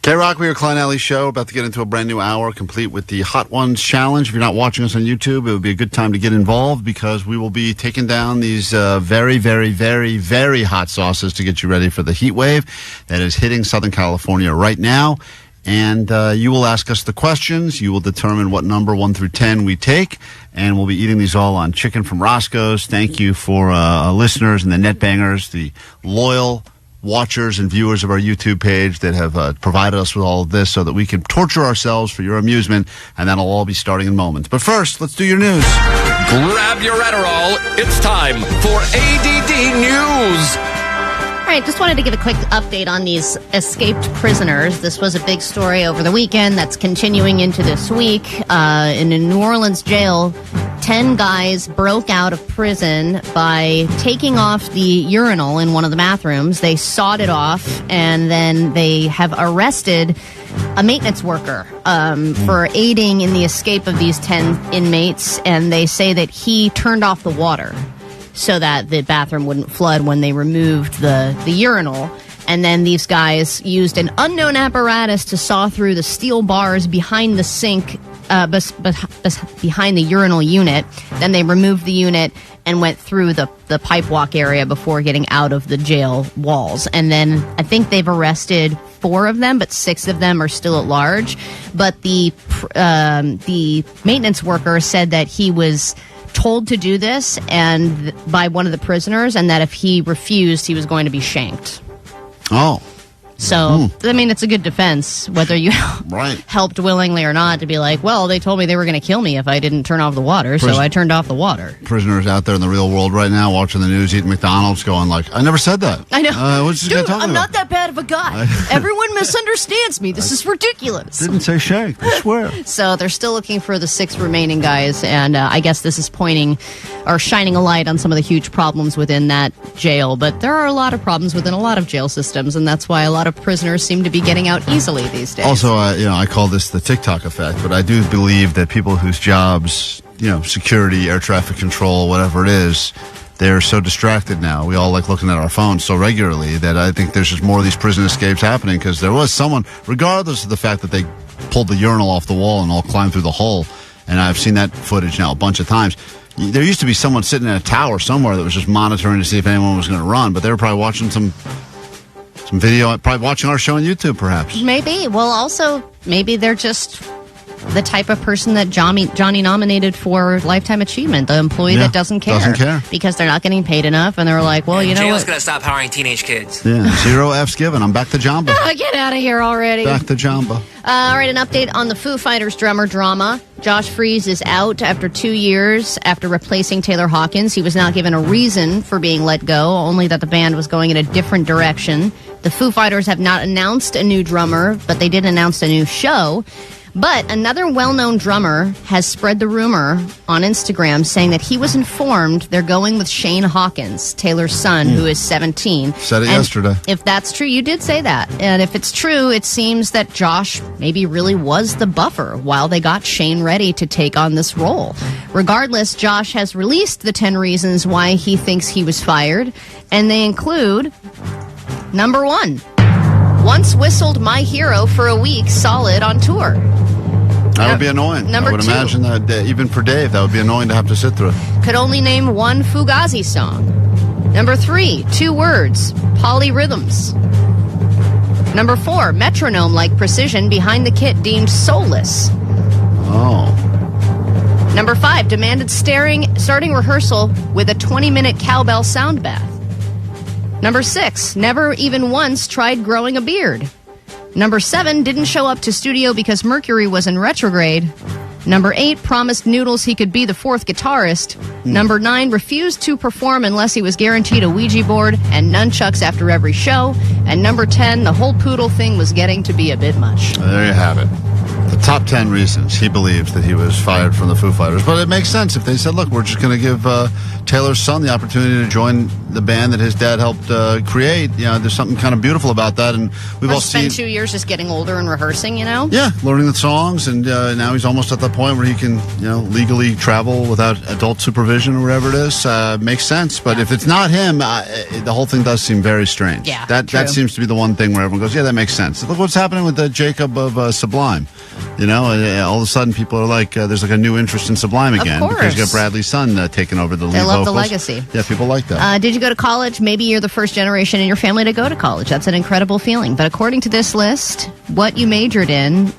KROQ, we are Klein Alley Show, about to get into a brand new hour, complete with the Hot Ones Challenge. If you're not watching us on YouTube, it would be a good time to get involved because we will be taking down these very, very, very, very hot sauces to get you ready for the heat wave that is hitting Southern California right now. And you will ask us the questions. You will determine what number 1 through 10 we take. And we'll be eating these all on Chicken from Roscoe's. Thank you for listeners and the net bangers, the loyal watchers and viewers of our YouTube page that have provided us with all of this so that we can torture ourselves for your amusement. And that'll all be starting in moments. But first, let's do your news. Grab your Adderall. It's time for A.D.D. News. All right, just wanted to give a quick update on these escaped prisoners. This was a big story over the weekend that's continuing into this week. In a New Orleans jail, 10 guys broke out of prison by taking off the urinal in one of the bathrooms. They sawed it off, and then they have arrested a maintenance worker for aiding in the escape of these 10 inmates, and they say that he turned off the water so that the bathroom wouldn't flood when they removed the urinal. And then these guys used an unknown apparatus to saw through the steel bars behind the sink, behind the urinal unit. Then they removed the unit and went through the pipe walk area before getting out of the jail walls. And then I think they've arrested 4 of them, but 6 of them are still at large. But the maintenance worker said that he was told to do this and by one of the prisoners, and that if he refused, he was going to be shanked. Oh. So, I mean, it's a good defense, whether you helped willingly or not, to be like, well, they told me they were going to kill me if I didn't turn off the water, so I turned off the water. Prisoners out there in the real world right now watching the news, eating McDonald's, going like, I never said that. I know. What's this Dude, guy talking I'm about? not that bad of a guy. Everyone misunderstands me. This is ridiculous. Didn't say shank, I swear. So they're still looking for the 6 remaining guys, and I guess this is pointing or shining a light on some of the huge problems within that jail. But there are a lot of problems within a lot of jail systems, and that's why a lot of prisoners seem to be getting out easily these days. Also, I call this the TikTok effect, but I do believe that people whose jobs, security, air traffic control, whatever it is, they're so distracted now. We all like looking at our phones so regularly that I think there's just more of these prison escapes happening because there was someone, regardless of the fact that they pulled the urinal off the wall and all climbed through the hole, and I've seen that footage now a bunch of times. There used to be someone sitting in a tower somewhere that was just monitoring to see if anyone was going to run, but they were probably watching some video, probably watching our show on YouTube, perhaps. Maybe. Well, also, maybe they're just the type of person that Johnny nominated for Lifetime Achievement, the employee that doesn't care. Because they're not getting paid enough, and they're like, well, you know jail's what? going to stop hiring teenage kids. Yeah, 0 F's given. I'm back to Jamba. Get out of here already. Back to Jamba. All right, an update on the Foo Fighters drummer drama. Josh Freese is out after 2 years after replacing Taylor Hawkins. He was not given a reason for being let go, only that the band was going in a different direction. The Foo Fighters have not announced a new drummer, but they did announce a new show. But another well-known drummer has spread the rumor on Instagram saying that he was informed they're going with Shane Hawkins, Taylor's son, who is 17. Said it yesterday. If that's true, you did say that. And if it's true, it seems that Josh maybe really was the buffer while they got Shane ready to take on this role. Regardless, Josh has released the 10 reasons why he thinks he was fired, and they include, number 1, once whistled My Hero for a week solid on tour. That would be annoying. Number I would 2. imagine that even for Dave, that would be annoying to have to sit through. Could only name one Fugazi song. Number 3, 2 words, polyrhythms. Number 4, metronome-like precision behind the kit deemed soulless. Oh. Number 5, demanded starting rehearsal with a 20-minute cowbell sound bath. Number 6, never even once tried growing a beard. Number 7, didn't show up to studio because Mercury was in retrograde. Number 8, promised Noodles he could be the 4th guitarist. Number 9, refused to perform unless he was guaranteed a Ouija board and nunchucks after every show. And number 10, the whole poodle thing was getting to be a bit much. There you have it. The top 10 reasons he believes that he was fired from the Foo Fighters. But it makes sense if they said, look, we're just going to give Taylor's son the opportunity to join the band that his dad helped create. You know, there's something kind of beautiful about that. And we've all spent seen... 2 years just getting older and rehearsing, you know? Yeah, learning the songs. And now he's almost at the point where he can, legally travel without adult supervision or whatever it is. Makes sense. But if it's not him, the whole thing does seem very strange. Yeah, that seems to be the one thing where everyone goes, yeah, that makes sense. Look what's happening with Jacob of Sublime. All of a sudden people are like, there's like a new interest in Sublime again. Of course. Because you got Bradley's son taking over the lead They love vocals. the legacy. Yeah, people like that. Did you go to college? Maybe you're the first generation in your family to go to college. That's an incredible feeling. But according to this list, what you majored in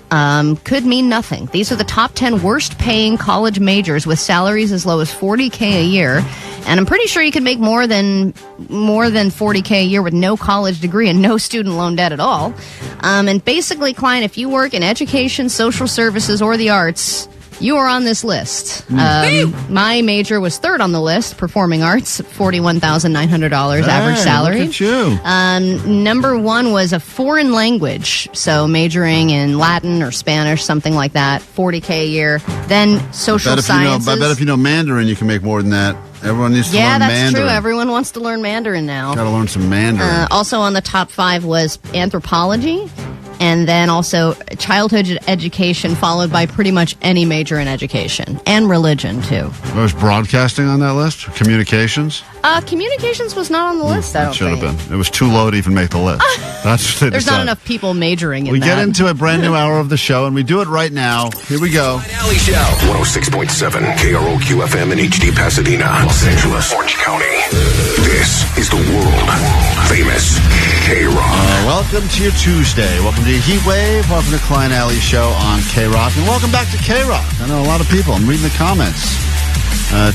could mean nothing. These are the top 10 worst paying college majors with salaries as low as $40K a year. And I'm pretty sure you could make more than $40K a year with no college degree and no student loan debt at all. And basically, Klein, if you work in education, social services, or the arts, you are on this list. My major was third on the list, performing arts, $41,900 average salary. Look at you. Number one was a foreign language, so majoring in Latin or Spanish, something like that, $40K a year. Then social sciences. I bet if you know Mandarin, you can make more than that. Everyone needs to learn Mandarin. Yeah, that's true. Everyone wants to learn Mandarin now. Got to learn some Mandarin. Also on the top 5 was anthropology, and then also childhood education, followed by pretty much any major in education and religion too. Was broadcasting on that list? Communications? Communications was not on the list. I don't It should think. have been. It was too low to even make the list. That's what they There's not decided. enough people majoring in We that. get into a brand new hour of the show, and we do it right now. Here we go. Alley Show. 106.7 KROQ FM in HD Pasadena, Los Angeles, Orange County. This is the world famous KROQ. Welcome to your Tuesday. Welcome to your Heat Wave. Welcome to Klein Alley Show on KROQ. And welcome back to KROQ. I know a lot of people. I'm reading the comments.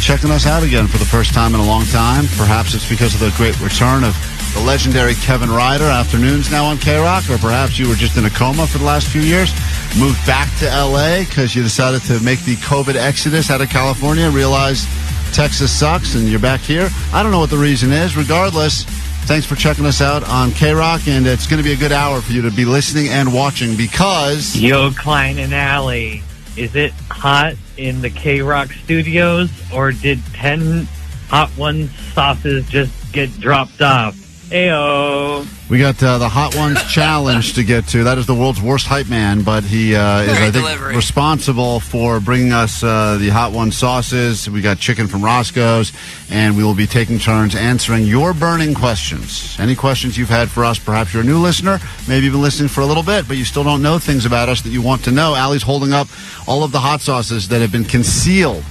Checking us out again for the first time in a long time. Perhaps it's because of the great return of the legendary Kevin Ryder. Afternoons now on KROQ. Or perhaps you were just in a coma for the last few years. Moved back to L.A. because you decided to make the COVID exodus out of California. Realized Texas sucks and you're back here. I don't know what the reason is. Regardless, thanks for checking us out on KROQ, and it's going to be a good hour for you to be listening and watching because... Yo, Klein and Alley, is it hot in the KROQ studios, or did 10 Hot Ones sauces just get dropped off? Heyo. We got the Hot Ones Challenge to get to. That is the world's worst hype man, but he is, I think, responsible for bringing us the Hot Ones sauces. We got chicken from Roscoe's, and we will be taking turns answering your burning questions. Any questions you've had for us, perhaps you're a new listener, maybe you've been listening for a little bit, but you still don't know things about us that you want to know. Allie's holding up all of the hot sauces that have been concealed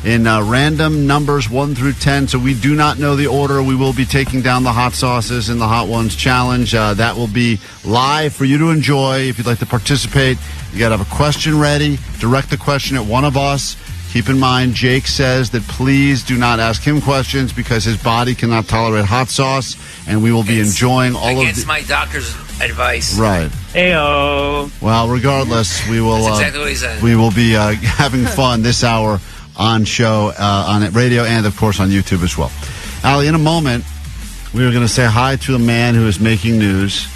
in random numbers 1 through 10, so we do not know the order. We will be taking down the hot sauces in the Hot Ones Challenge. That will be live for you to enjoy. If you'd like to participate, you got to have a question ready. Direct the question at one of us. Keep in mind, Jake says that please do not ask him questions because his body cannot tolerate hot sauce, and we will be enjoying all of Against my doctor's advice. Right. Heyo. Well, regardless, we will. That's exactly what he said. We will be having fun this hour on show, on radio, and of course on YouTube as well. Allie, in a moment, we are going to say hi to a man who is making news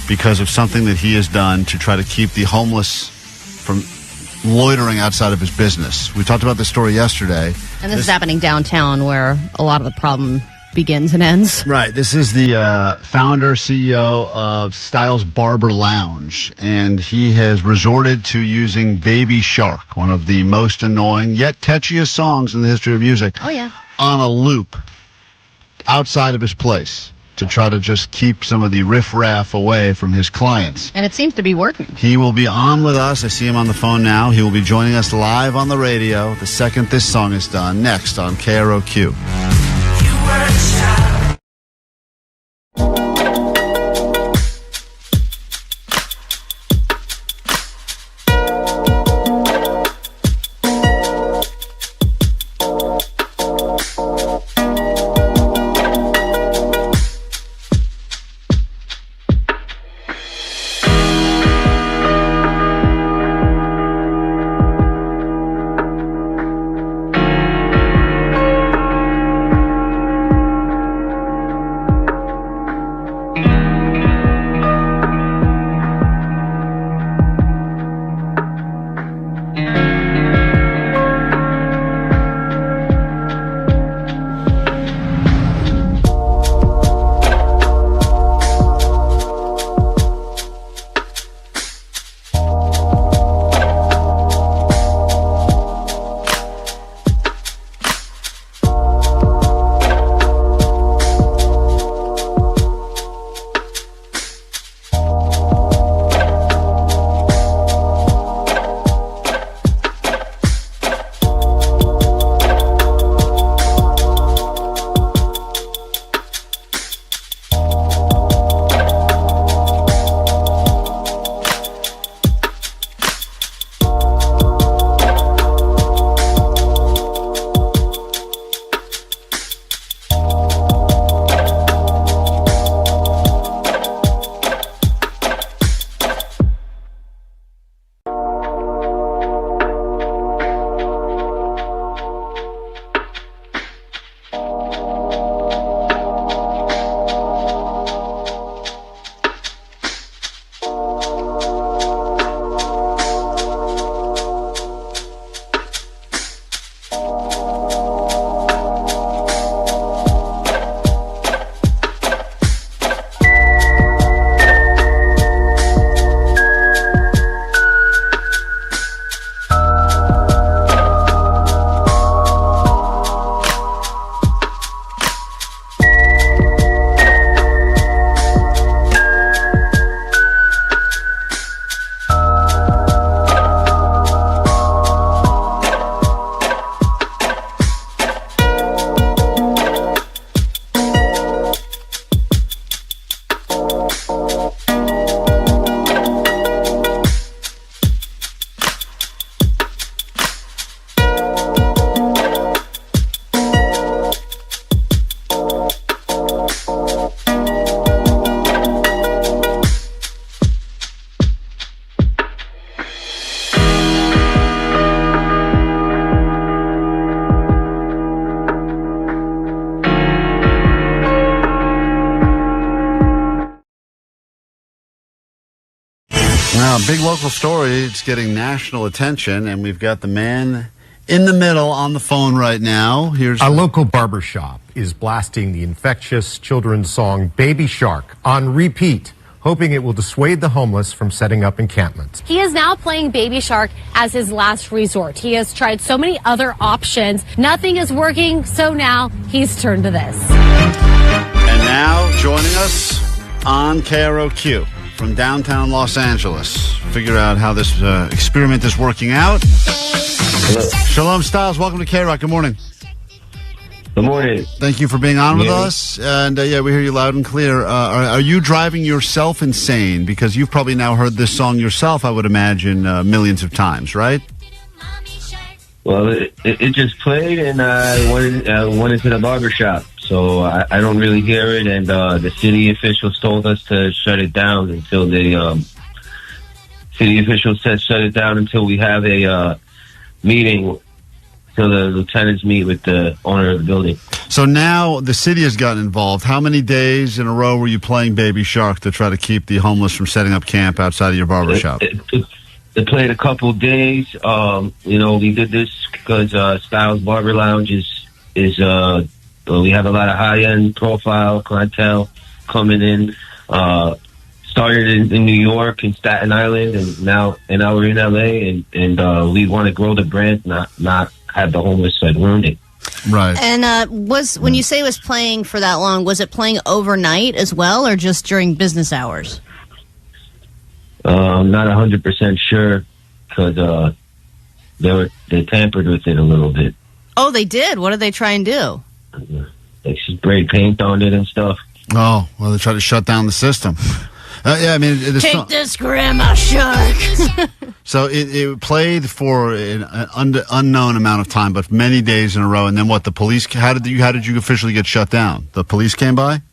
because of something that he has done to try to keep the homeless from loitering outside of his business. We talked about this story yesterday. And this is happening downtown where a lot of the problem begins and ends. Right. This is the founder, CEO of Styles Barber Lounge, and he has resorted to using Baby Shark, one of the most annoying yet catchiest songs in the history of music, on a loop outside of his place to try to just keep some of the riffraff away from his clients. And it seems to be working. He will be on with us. I see him on the phone now. He will be joining us live on the radio the second this song is done, next on KROQ. a big local story. It's getting national attention, and we've got the man in the middle on the phone right now. Here's a local barber shop is blasting the infectious children's song Baby Shark on repeat, hoping it will dissuade the homeless from setting up encampments. He is now playing Baby Shark as his last resort. He has tried so many other options. Nothing is working, so now he's turned to this. And now, joining us on KROQ from downtown Los Angeles. Figure out how this experiment is working out. Hello. Shalom Styles, welcome to KROQ. Good morning. Good morning. Thank you for being on with us. And we hear you loud and clear. Are you driving yourself insane? Because you've probably now heard this song yourself, I would imagine, millions of times, right? Well, it just played, and I went into the barber shop. So I don't really hear it, and the city officials told us to shut it down until city officials said shut it down until we have a meeting. So the lieutenants meet with the owner of the building. So now the city has gotten involved. How many days in a row were you playing Baby Shark to try to keep the homeless from setting up camp outside of your barber shop? It played a couple days. We did this because Styles Barber Lounge is we have a lot of high-end profile clientele coming in. Started in New York and Staten Island, and now we're in LA, and we want to grow the brand, not have the homeless ruin it. Right. And when you say it was playing for that long, was it playing overnight as well, or just during business hours? I'm not 100% sure because they tampered with it a little bit. Oh, they did? What did they try and do? They sprayed paint on it and stuff. Oh, well, they tried to shut down the system. Take this, Grandma Shark. So it played for an unknown amount of time, but many days in a row. And then what? The police? How did you officially get shut down? The police came by.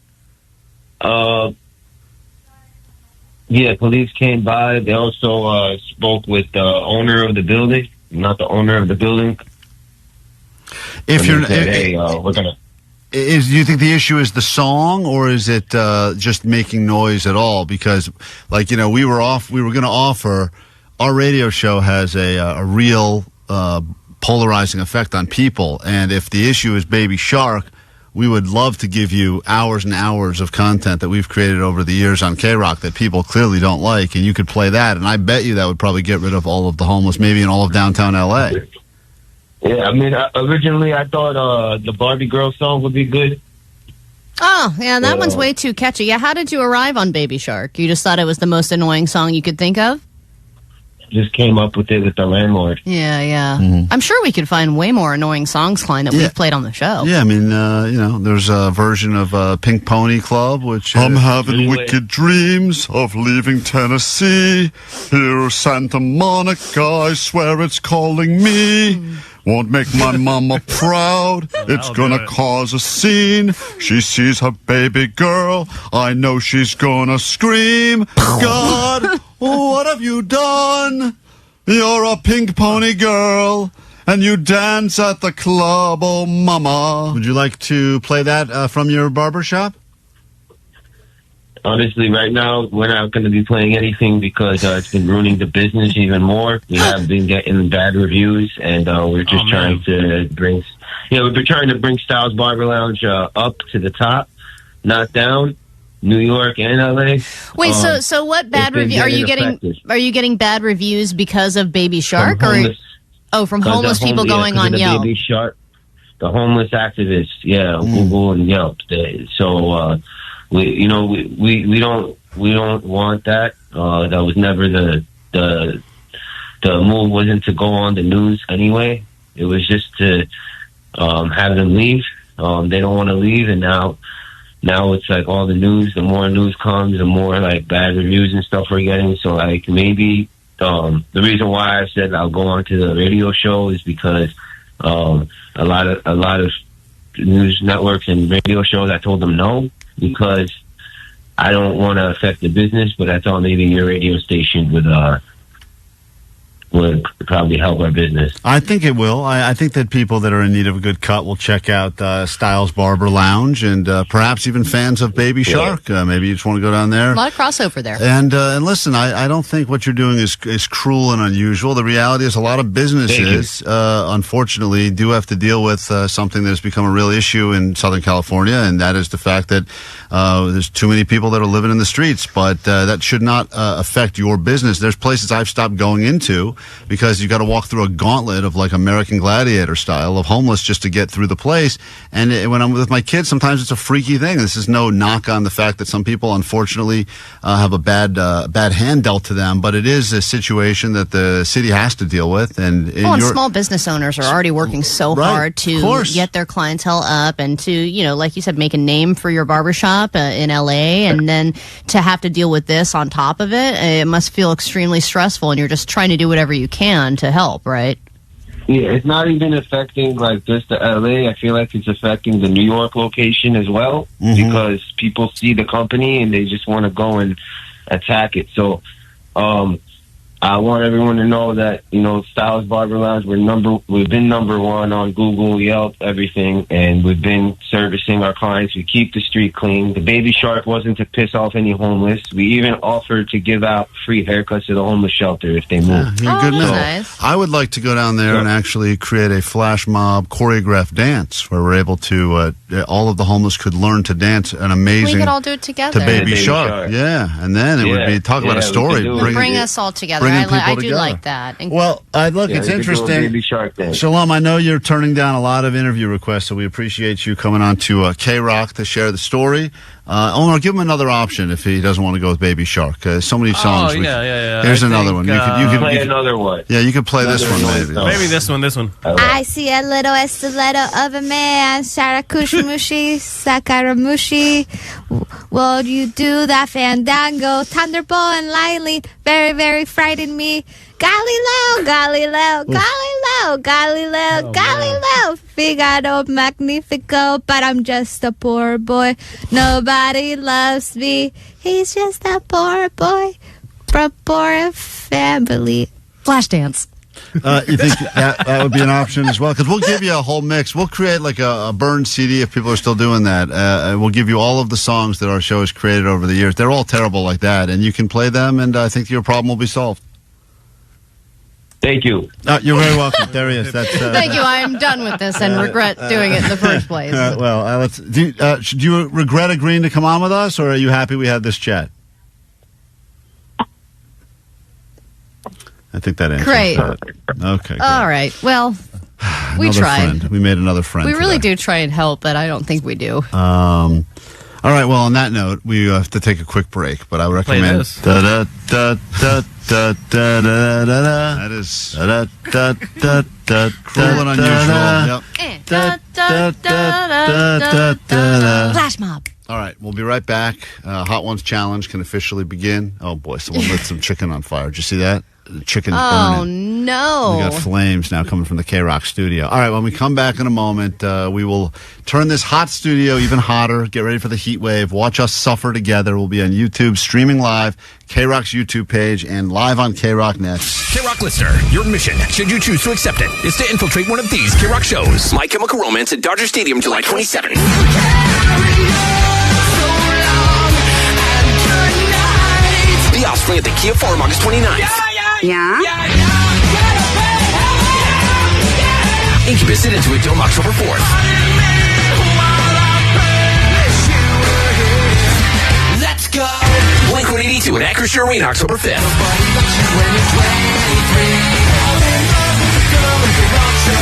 Yeah, police came by. They also spoke with the owner of the building, not the owner of the building. If you're, said, hey, we're gonna. Do you think the issue is the song, or is it just making noise at all? Because, we were going to offer, our radio show has a real polarizing effect on people, and if the issue is Baby Shark, we would love to give you hours and hours of content that we've created over the years on KROQ that people clearly don't like, and you could play that, and I bet you that would probably get rid of all of the homeless, maybe in all of downtown LA. Yeah, I mean, originally I thought the Barbie Girl song would be good. Oh, yeah, that one's way too catchy. Yeah, how did you arrive on Baby Shark? You just thought it was the most annoying song you could think of? Just came up with it with the landlord. Yeah. Mm-hmm. I'm sure we could find way more annoying songs, Klein, that we've played on the show. Yeah, I mean, there's a version of Pink Pony Club, which... I'm having wicked dreams of leaving Tennessee. Here, Santa Monica, I swear it's calling me. Won't make my mama proud. It's gonna cause a scene. She sees her baby girl. I know she's gonna scream. God, what have you done? You're a pink pony girl, and you dance at the club, oh mama. Would you like to play that from your barber shop? Honestly, right now, we're not going to be playing anything because it's been ruining the business even more. We have been getting bad reviews, and we're just trying to bring Styles Barber Lounge up to the top, not down. New York and LA. Wait, so what bad review are you getting? Are you getting bad reviews because of Baby Shark, from homeless people going on Yelp? Baby Shark, the homeless activists, Google and Yelp. We don't want that. That was never the move. Wasn't to go on the news anyway. It was just to have them leave. They don't want to leave, and now it's like all the news. The more news comes, the more like bad reviews and stuff we're getting. So like maybe the reason why I said I'll go on to the radio show is because a lot of news networks and radio shows, I told them no, because I don't want to affect the business, but I thought maybe your radio station would would probably help our business. I think it will. I think that people that are in need of a good cut will check out Styles Barber Lounge, and perhaps even fans of Baby Shark. Maybe you just want to go down there. A lot of crossover there. And listen, I don't think what you're doing is cruel and unusual. The reality is a lot of businesses, unfortunately, do have to deal with something that has become a real issue in Southern California, and that is the fact that there's too many people that are living in the streets. But that should not affect your business. There's places I've stopped going into because you got to walk through a gauntlet of like American Gladiator style of homeless just to get through the place. And when I'm with my kids, sometimes it's a freaky thing. This is no knock on the fact that some people, unfortunately, have a bad hand dealt to them, but it is a situation that the city has to deal with. And small business owners are already working so hard to get their clientele up and to, like you said, make a name for your barbershop in LA, and then to have to deal with this on top of it, it must feel extremely stressful, and you're just trying to do whatever you can to help, right? Yeah, it's not even affecting like just the LA. I feel like it's affecting the New York location as well, because people see the company and they just want to go and attack it. So I want everyone to know that, Styles Barber Lounge, we've been number one on Google, Yelp, everything, and we've been servicing our clients. We keep the street clean. The Baby Shark wasn't to piss off any homeless. We even offered to give out free haircuts to the homeless shelter if they move. Nice. I would like to go down there and actually create a flash mob choreographed dance where we're able to, all of the homeless could learn to dance an amazing... We could all do it together. To Baby Shark. Yeah, and then it would be, talk about a story. Bring us all together. I do like that. Well, it's interesting. Shalom, I know you're turning down a lot of interview requests, so we appreciate you coming on to KROQ to share the story. I'll give him another option if he doesn't want to go with Baby Shark. So many songs. Here's another one. You could play another one. Yeah, you could play this one, maybe. Maybe this one. I see a little stiletto of a man. Sharakushmushi, Sakaramushi. Will you do that fandango? Thunderbolt and lightly, very, very frightened me. Galileo, Galileo, Galileo, Galileo, Galileo, Figaro Magnifico, but I'm just a poor boy. Nobody loves me. He's just a poor boy from poor family. Flashdance. You think that would be an option as well? Because we'll give you a whole mix. We'll create like a burned CD if people are still doing that. We'll give you all of the songs that our show has created over the years. They're all terrible like that, and you can play them, and I think your problem will be solved. Thank you. You're very welcome. There he is. Thank you. I'm done with this and regret doing it in the first place. Do you regret agreeing to come on with us, or are you happy we had this chat? I think that answers. Great. Okay. All right. Well, we tried. Friend. We made another friend. We really do try and help, but I don't think we do. All right. Well, on that note, we have to take a quick break, but I would recommend. That is cruel and unusual. Flash mob. All right, we'll be right back. Hot Ones Challenge can officially begin. Oh boy, someone lit some chicken on fire. Did you see that? The chicken's burning. Oh no! We got flames now coming from the KROQ studio. All right, when we come back in a moment, we will turn this hot studio even hotter. Get ready for the heat wave. Watch us suffer together. We'll be on YouTube, streaming live, KROQ's YouTube page, and live on KROQ next. KROQ listener, your mission, should you choose to accept it, is to infiltrate one of these KROQ shows. My Chemical Romance at Dodger Stadium, July 27th. The Offspring at the Kia Forum, August 29th. Incubus at Into It Dome, October 4th. Let's go! Blink-182 at Acrisure Arena, October 5th.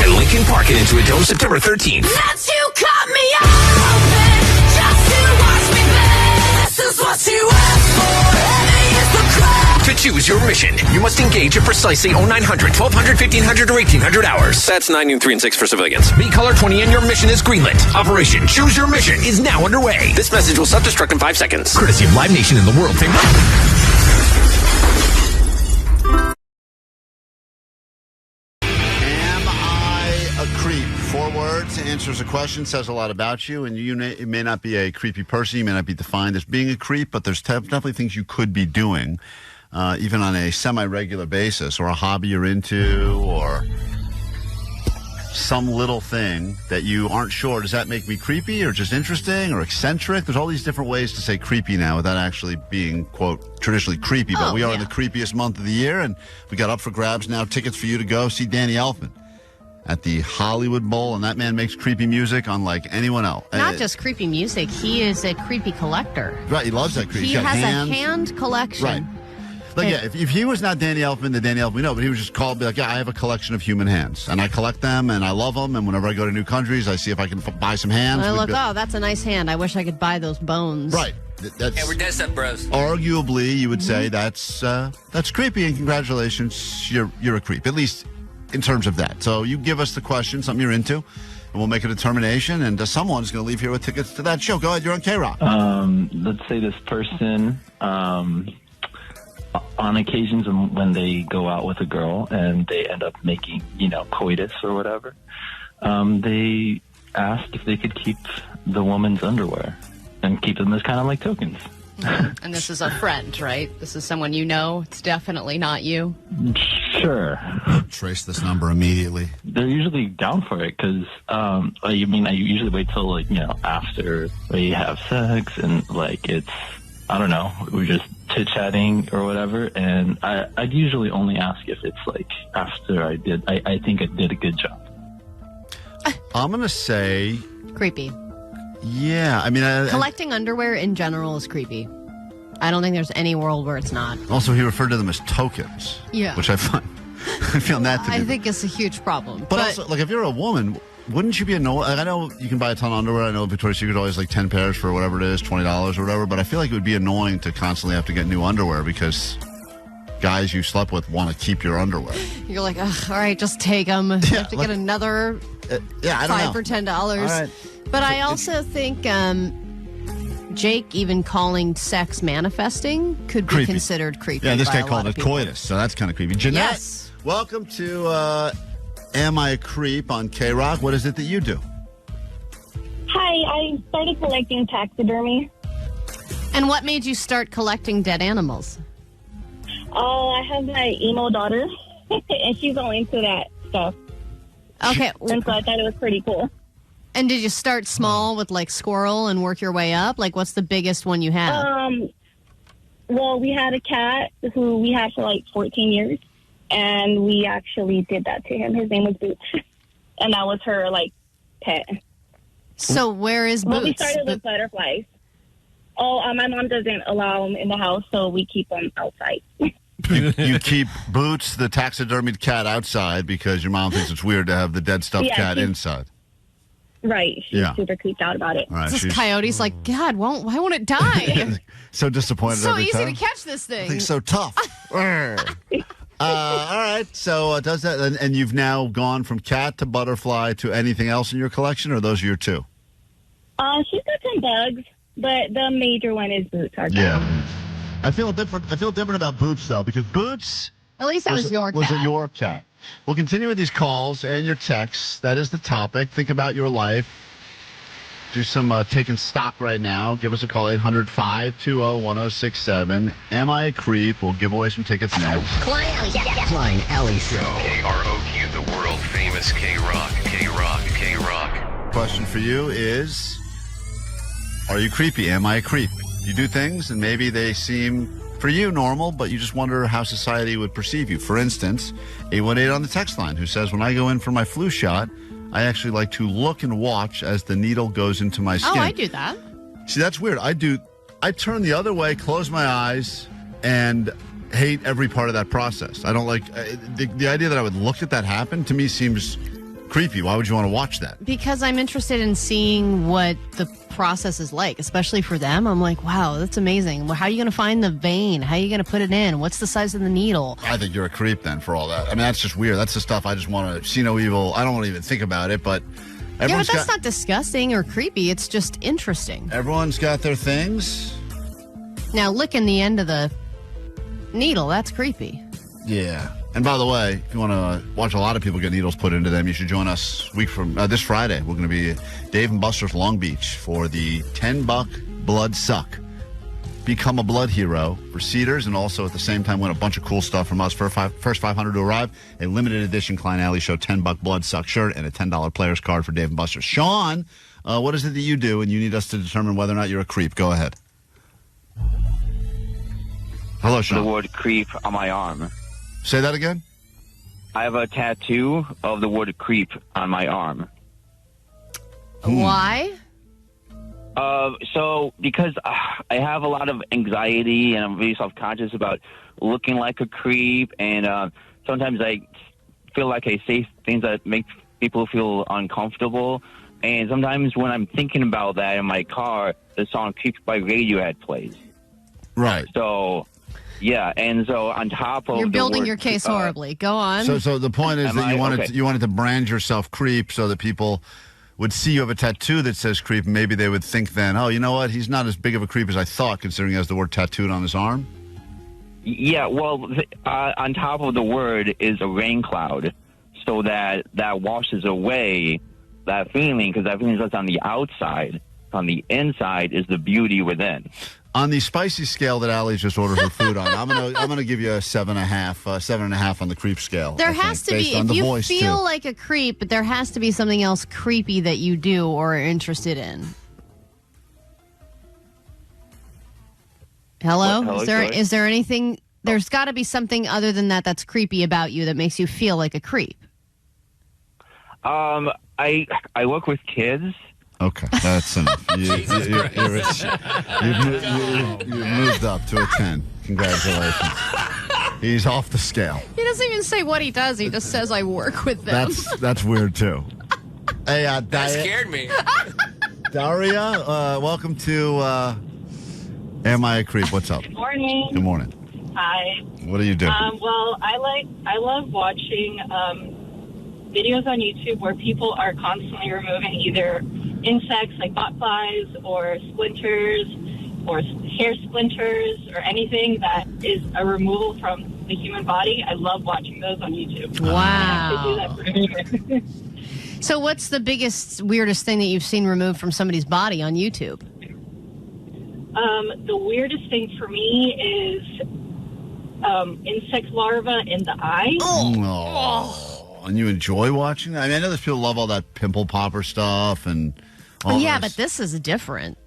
And Lincoln Park at Into It Dome, September 13th. That's you cut me open just to watch me burn. This is what you asked for. Heavy is the crowd. To choose your mission, you must engage at precisely 0900, 1200, 1500, or 1800 hours. That's 9 noon, 3 and 6 for civilians. Be color 20 and your mission is greenlit. Operation Choose Your Mission is now underway. This message will self-destruct in 5 seconds. Courtesy of Live Nation and the world famous. Am I a creep? 4 words, answers a question, says a lot about you, and you may not be a creepy person. You may not be defined as being a creep, but there's definitely things you could be doing. even on a semi-regular basis, or a hobby you're into, or some little thing that you aren't sure, does that make me creepy or just interesting or eccentric? There's all these different ways to say creepy now without actually being, quote, traditionally creepy. But we are in the creepiest month of the year, and we got up for grabs now tickets for you to go see Danny Elfman at the Hollywood Bowl, and that man makes creepy music unlike anyone else. Not just creepy music, he is a creepy collector. Right, he loves that creepy. He has a hand collection. Right. Like, yeah, if he was not Danny Elfman, the Danny Elfman we know, but he was just called, be like, yeah, I have a collection of human hands, and I collect them, and I love them, and whenever I go to new countries, I see if I can buy some hands. I look, that's a nice hand. I wish I could buy those bones. Right. Yeah, we're dead set bros. Arguably, you would say that's creepy, and congratulations, you're a creep, at least in terms of that. So you give us the question, something you're into, and we'll make a determination, and someone's going to leave here with tickets to that show. Go ahead, you're on KROQ. Let's say this person, on occasions when they go out with a girl and they end up making, coitus or whatever, they asked if they could keep the woman's underwear and keep them as kind of like tokens. And this is a friend, right? This is someone you know. It's definitely not you. Sure. Trace this number immediately. They're usually down for it because, I usually wait till, after we have sex and, it's, I don't know, we're just chit-chatting or whatever, and I'd usually only ask if it's, after I think I did a good job. I'm going to say... Creepy. Yeah, collecting underwear in general is creepy. I don't think there's any world where it's not. Also, he referred to them as tokens. Yeah. Which I find that to be... I think it's a huge problem. But also, if you're a woman, wouldn't you be annoyed? I know you can buy a ton of underwear. I know Victoria's Secret always 10 pairs for whatever it is, $20 or whatever, but I feel like it would be annoying to constantly have to get new underwear because guys you slept with want to keep your underwear. You're like, all right, just take them. You have to get another I don't $5 know. for $10. All right. But I also think Jake even calling sex manifesting could be considered creepy. Yeah, this by guy a lot called of it people. coitus, so that's kind of creepy. Jeanette, Yes. welcome to Am I a Creep on KROQ. What is it that you do? Hi, I started collecting taxidermy. And what made you start collecting dead animals? Oh, I have my emo daughter, and she's all into that stuff. Okay. And so I thought it was pretty cool. And did you start small with squirrel and work your way up? What's the biggest one you have? Well, we had a cat who we had for 14 years, and we actually did that to him. His name was Boots, and that was her pet. So where is Boots? Well, we started with butterflies. Oh, my mom doesn't allow them in the house, so we keep them outside. You keep Boots, the taxidermied cat, outside because your mom thinks it's weird to have the dead stuffed cat inside. Right. She's super creeped out about it. All right, This coyote's God, why won't it die? so disappointed So every easy time. to catch this thing. I think so tough. All right, so does that, and you've now gone from cat to butterfly to anything else in your collection, or those are your two? She's got some bugs, but the major one is Boots. Our cat. I feel different about Boots though, because Boots At least that was your cat. Was a your cat. We'll continue with these calls and your texts. That is the topic. Think about your life. Do some taking stock right now. Give us a call, 800-520-1067. Am I a creep? We'll give away some tickets next. Klein Alley Show. KROQ, the world famous KROQ. KROQ. Question for you is, are you creepy? Am I a creep? You do things and maybe they seem for you normal, but you just wonder how society would perceive you. For instance, 818 on the text line who says, when I go in for my flu shot, I actually like to look and watch as the needle goes into my skin. Oh, I do that. See, that's weird. I turn the other way, close my eyes, and hate every part of that process. I don't like the idea that I would look at that happen to me seems creepy. Why would you want to watch that? Because I'm interested in seeing what the process is like, especially for them. I'm like, wow, that's amazing. Well, how are you going to find the vein? How are you going to put it in? What's the size of the needle? I think you're a creep then for all that. I mean, that's just weird. That's the stuff I just want to see no evil. I don't want to even think about it, but Yeah, but that's not disgusting or creepy. It's just interesting. Everyone's got their things. Now, licking the end of the needle, that's creepy. Yeah. And by the way, if you want to watch a lot of people get needles put into them, you should join us this Friday. We're going to be Dave and Buster's Long Beach for the $10 blood suck. become a blood hero for Cedars, and also at the same time win a bunch of cool stuff from us. First 500 to arrive, a limited edition Klein Alley Show $10 blood suck shirt and a $10 player's card for Dave and Buster. Sean, what is it that you do, and you need us to determine whether or not you're a creep? Go ahead. Hello, Sean. The word creep on my arm. Say that again? I have a tattoo of the word creep on my arm. Why? So because I have a lot of anxiety and I'm very self-conscious about looking like a creep, and sometimes I feel like I say things that make people feel uncomfortable. And sometimes when I'm thinking about that in my car, the song "Creep" by Radiohead plays. Right. So, yeah, and so on top of You're building the word, your case horribly. Go on. So the point is that you wanted to brand yourself creep so that people would see you have a tattoo that says creep, and maybe they would think then, oh, you know what, he's not as big of a creep as I thought, considering he has the word tattooed on his arm? Yeah, well, on top of the word is a rain cloud, so that washes away that feeling, because that feeling is just on the outside. On the inside is the beauty within. On the spicy scale that Allie's just ordered her food on, I'm gonna give you a 7.5 on the creep scale. There has to be, if you feel like a creep, but there has to be something else creepy that you do or are interested in. Hello? Hello, Is there anything, there's got to be something other than that that's creepy about you that makes you feel like a creep. I work with kids. Okay, that's enough. You've moved up to a 10. Congratulations. He's off the scale. He doesn't even say what he does. He just says, I work with them. That's weird, too. Hey, That scared me. Daria, welcome to Am I a Creep? What's up? Good morning. Good morning. Hi. What do you do? Well, I love watching videos on YouTube where people are constantly removing either insects like botflies or splinters or hair splinters or anything that is a removal from the human body. I love watching those on YouTube. Wow. They do that for me. So what's the biggest, weirdest thing that you've seen removed from somebody's body on YouTube? The weirdest thing for me is insect larva in the eye. Oh. And you enjoy watching that? I mean, I know there's people who love all that pimple popper stuff and all Yeah, this. but this is different.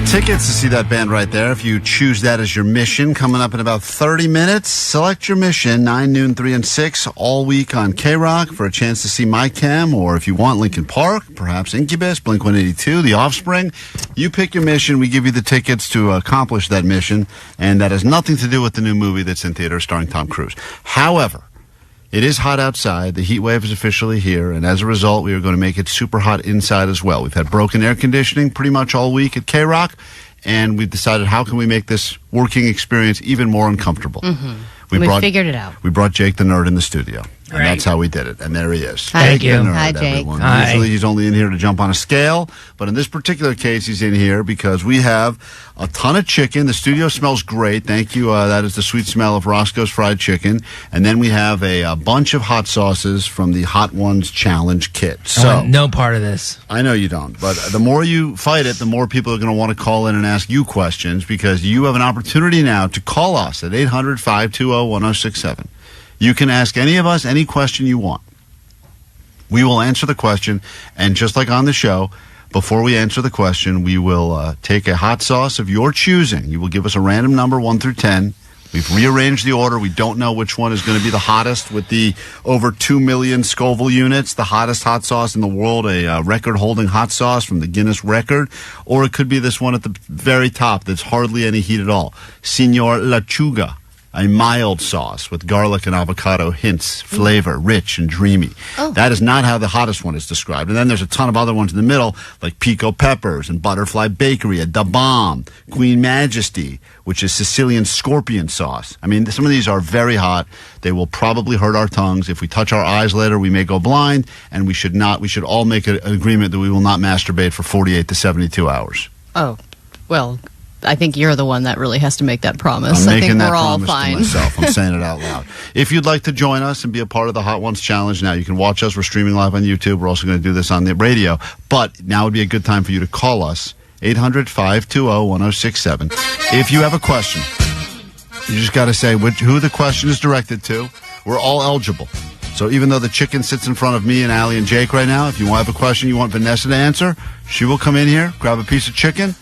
Tickets to see that band right there. If you choose that as your mission, coming up in about 30 minutes, select your mission, 9, noon, 3, and 6, all week on KROQ for a chance to see My Chem, or if you want Linkin Park, perhaps Incubus, Blink-182, The Offspring. You pick your mission. We give you the tickets to accomplish that mission, and that has nothing to do with the new movie that's in theaters starring Tom Cruise. However, It is hot outside. The heat wave is officially here, and as a result, we are going to make it super hot inside as well. We've had broken air conditioning pretty much all week at KROQ, and we've decided how can we make this working experience even more uncomfortable. Mm-hmm. We figured it out. We brought Jake the Nerd in the studio, and Right. that's how we did it. And there he is. Hi. Jake the Thank you. Nerd, Hi, Jake. everyone. Hi. Usually he's only in here to jump on a scale, but in this particular case, he's in here because we have a ton of chicken. The studio smells great. Thank you. That is the sweet smell of Roscoe's Fried Chicken. And then we have a bunch of hot sauces from the Hot Ones Challenge kit. I So want no part of this. I know you don't, but the more you fight it, the more people are going to want to call in and ask you questions because you have an opportunity now to call us at 800-520-1067. You can ask any of us any question you want. We will answer the question, and just like on the show, before we answer the question, we will take a hot sauce of your choosing. You will give us a random number 1 through 10. We've rearranged the order. We don't know which one is going to be the hottest with the over 2 million Scoville units, the hottest hot sauce in the world, a record-holding hot sauce from the Guinness record, or it could be this one at the very top that's hardly any heat at all, Señor Lechuga. A mild sauce with garlic and avocado hints, flavor, rich and dreamy. Oh. That is not how the hottest one is described. And then there's a ton of other ones in the middle, like Pico Peppers and Butterfly Bakery, a Da Bomb, Queen Majesty, which is Sicilian scorpion sauce. I mean, some of these are very hot. They will probably hurt our tongues. If we touch our eyes later, we may go blind, and we should not. We should all make an agreement that we will not masturbate for 48 to 72 hours. Oh, well, I think you're the one that really has to make that promise. I'm I making think that we're all promise fine. to myself. I'm saying it out loud. If you'd like to join us and be a part of the Hot Ones Challenge, now you can watch us. We're streaming live on YouTube. We're also going to do this on the radio. But now would be a good time for you to call us, 800-520-1067. If you have a question, you just got to say who the question is directed to. We're all eligible. So even though the chicken sits in front of me and Allie and Jake right now, if you have a question you want Vanessa to answer, she will come in here, grab a piece of chicken,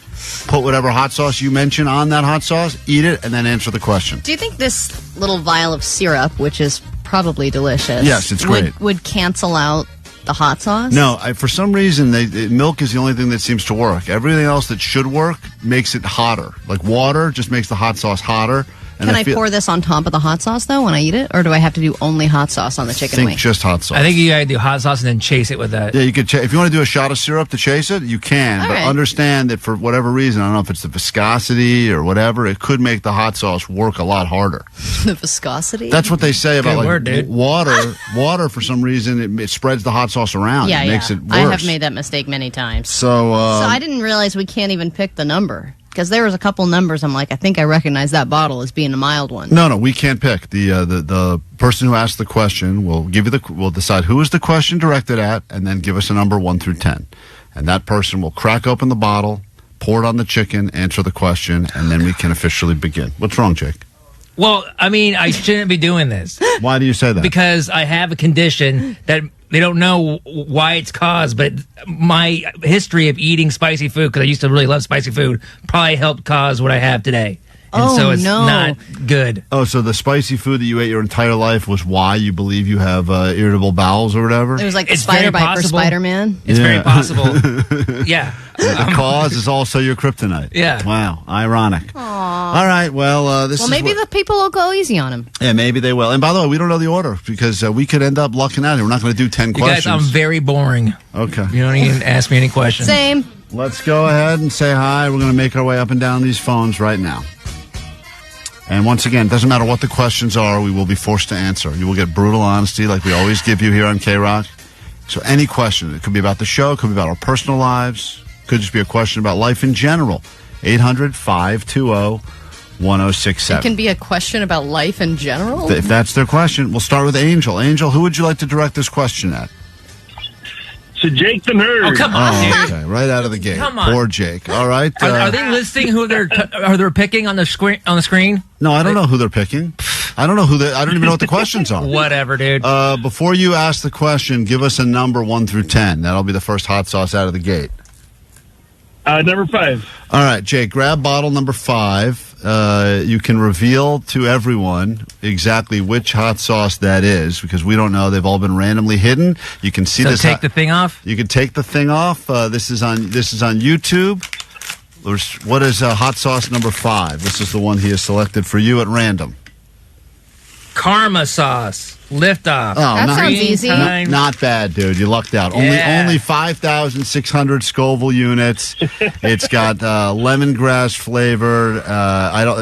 put whatever hot sauce you mention on that hot sauce, eat it, and then answer the question. Do you think this little vial of syrup, which is probably delicious, Yes, it's great. would cancel out the hot sauce? No, for some reason, milk is the only thing that seems to work. Everything else that should work makes it hotter. Like water just makes the hot sauce hotter. And Can I pour this on top of the hot sauce, though, when I eat it? Or do I have to do only hot sauce on the chicken wing? just hot sauce. I think you gotta do hot sauce and then chase it with that. Yeah, you could. If you want to do a shot of syrup to chase it, you can. All but right. understand that for whatever reason, I don't know if it's the viscosity or whatever, it could make the hot sauce work a lot harder. The viscosity? That's what they say about Good word, dude. water. Water, for some reason, it spreads the hot sauce around. Yeah, it makes it worse. I have made that mistake many times. So I didn't realize we can't even pick the number. Because there was a couple numbers, I'm like, I think I recognize that bottle as being a mild one. No, we can't pick. The person who asked the question will we'll decide who is the question directed at, and then give us a number 1 through 10, and that person will crack open the bottle, pour it on the chicken, answer the question, and then we can officially begin. What's wrong, Jake? Well, I mean, I shouldn't be doing this. Why do you say that? Because I have a condition that they don't know why it's caused, but my history of eating spicy food, because I used to really love spicy food, probably helped cause what I have today. And so it's not good. Oh, so the spicy food that you ate your entire life was why you believe you have irritable bowels or whatever? It was like the It's spider very bite for possible. Spider-Man. It's very Yeah. possible. Yeah. The cause is also your kryptonite. Yeah. Wow. Ironic. Aww. All right. Well, this Well, is maybe what- the people will go easy on him. Yeah, maybe they will. And by the way, we don't know the order because we could end up lucking out here. We're not going to do 10 You questions. guys, I'm very boring. Okay. You don't even ask me any questions. Same. Let's go ahead and say hi. We're going to make our way up and down these phones right now. And once again, it doesn't matter what the questions are, we will be forced to answer. You will get brutal honesty like we always give you here on KROQ. So any question, it could be about the show, it could be about our personal lives, could just be a question about life in general. 800-520-1067. It can be a question about life in general. If that's their question, we'll start with Angel. Angel, who would you like to direct this question at? To Jake the Nerd. Oh, come on, dude. Okay, right out of the gate. Come on. Poor Jake. All right. Are they listing who they're picking on the screen? No, I don't know who they're picking. I don't know I don't even know what the questions are. Whatever, dude. Before you ask the question, give us a number 1 through 10. That'll be the first hot sauce out of the gate. Number 5. All right, Jake, grab bottle number 5. You can reveal to everyone exactly which hot sauce that is because we don't know. They've all been randomly hidden. You can see So this. take the thing off? You can take the thing off. This is on YouTube. What is hot sauce number 5? This is the one he has selected for you at random. Karma sauce. Liftoff. Oh, That sounds easy. Not bad, dude. You lucked out. Yeah. Only 5,600 Scoville units. It's got lemongrass flavored,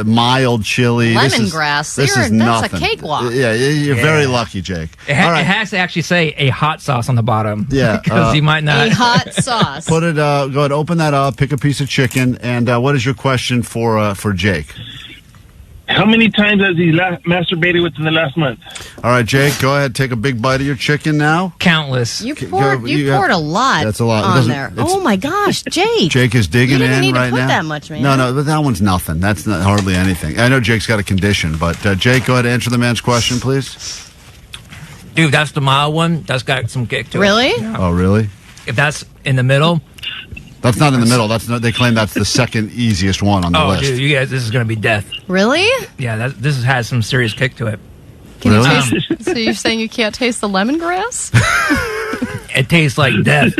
mild chili. Lemongrass. This is That's nothing. a cakewalk. Yeah, you're very lucky, Jake. It has to actually say a hot sauce on the bottom. Yeah, because you might not. A hot sauce. Put it. Go ahead. Open that up. Pick a piece of chicken. And what is your question for Jake? How many times has he masturbated within the last month? All right, Jake. Go ahead. Take a big bite of your chicken now. Countless. You poured a lot. That's a lot. on there. Oh my gosh, Jake! Jake is digging you didn't in need right to put now. That much, man. No, but that one's nothing. That's not hardly anything. I know Jake's got a condition, but Jake, go ahead and answer the man's question, please. Dude, that's the mild one. That's got some kick to it. Really? Yeah. Oh, really? If that's in the middle. That's not in the middle. That's not, they claim that's the second easiest one on the list. Dude, you guys, this is going to be death. Really? Yeah, this has some serious kick to it. Can you taste? So you're saying you can't taste the lemongrass? It tastes like death.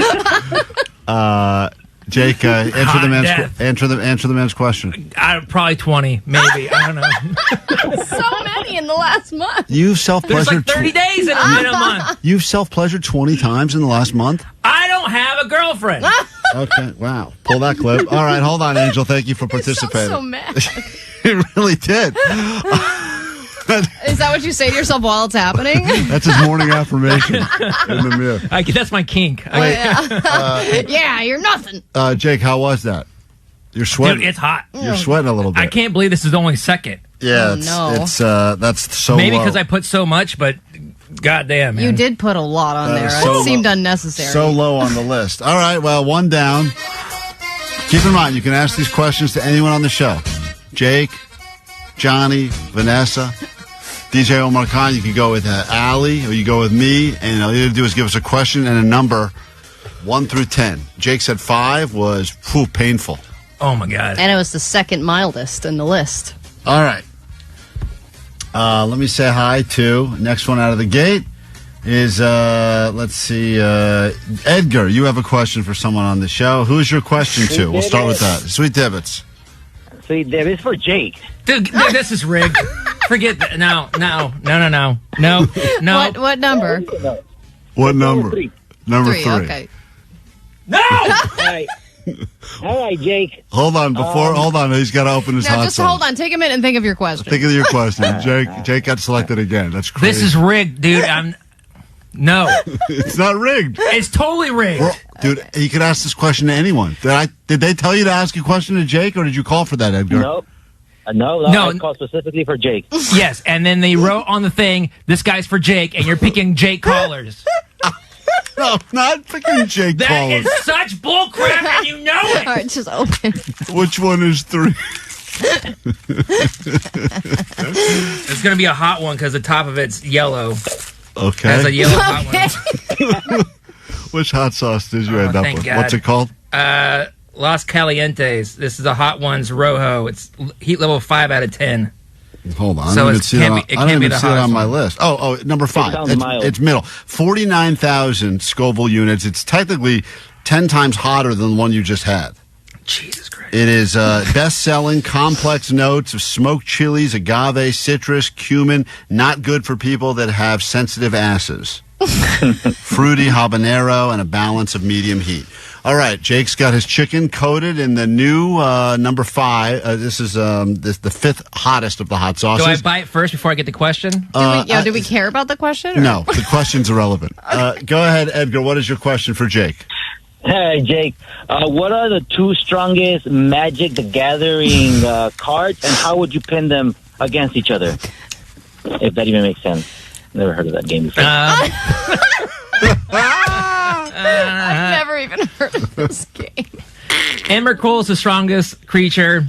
Jake, answer Hot the man's death. answer the man's question. Probably 20, maybe. I don't know. So many in the last month. You've self-pleasured. There's like 30 days in a month. You've self-pleasured 20 times in the last month. I don't have a girlfriend. Okay, wow. Pull that clip. All right, hold on, Angel. Thank you for participating. So mad. It really did. Is that what you say to yourself while it's happening? That's his morning affirmation in the mirror. That's my kink. Yeah, you're nothing. Jake, how was that? You're sweating. Dude, it's hot. You're sweating a little bit. I can't believe this is only second. Yeah, no. it's that's so Maybe low. because I put so much, but goddamn, man. You did put a lot on there. so It seemed low. unnecessary. So low on the list. All right, well, one down. Keep in mind, you can ask these questions to anyone on the show. Jake, Johnny, Vanessa, DJ Omar Khan. You can go with Allie, or you go with me, and all you have to do is give us a question and a number, 1 through 10. Jake said 5 was painful. Oh, my God. And it was the second mildest in the list. All right. Let me say hi to, next one out of the gate is, let's see, Edgar, you have a question for someone on the show. Who's your question to? We'll start with that. Sweet Divots. Sweet Divots for Jake. Dude, this is rigged. Forget that. No. What number? What number? Number 3. Okay. No! All right, Jake. Hold on, hold on. He's got to open his Now, hot just sauce. hold on. Take a minute and think of your question. Think of your question. Jake got selected again. That's crazy. This is rigged, dude. No. It's not rigged. It's totally rigged. Dude, you could ask this question to anyone. Did they tell you to ask a question to Jake, or did you call for that, Edgar? Nope. No, I called specifically for Jake. Yes, and then they wrote on the thing, this guy's for Jake, and you're picking Jake callers. No, not picking Jake That callers. is such bullcrap, and you know it. All right, just open. Which one is 3? It's going to be a hot one because the top of it's yellow. Okay. Has a yellow hot one. Which hot sauce did you end up thank with? God. What's it called? Los Calientes. This is the hot one's Rojo. It's heat level 5 out of 10. Hold on. So I it can't be don't even the see it hottest on my one. list. Oh, number 5. sounds mild. It's middle. 49,000 Scoville units. It's technically 10 times hotter than the one you just had. Jesus Christ. It is best-selling, complex notes of smoked chilies, agave, citrus, cumin. Not good for people that have sensitive asses. Fruity habanero and a balance of medium heat. All right, Jake's got his chicken coated in the new number 5. This is the 5th hottest of the hot sauces. Do I bite first before I get the question? Do we care about the question? or- No, the question's irrelevant. Go ahead, Edgar. What is your question for Jake? Hey, Jake. What are the 2 strongest Magic the Gathering cards, and how would you pin them against each other? If that even makes sense. Never heard of that game before. I've never even heard of this game. Emrakul is the strongest creature.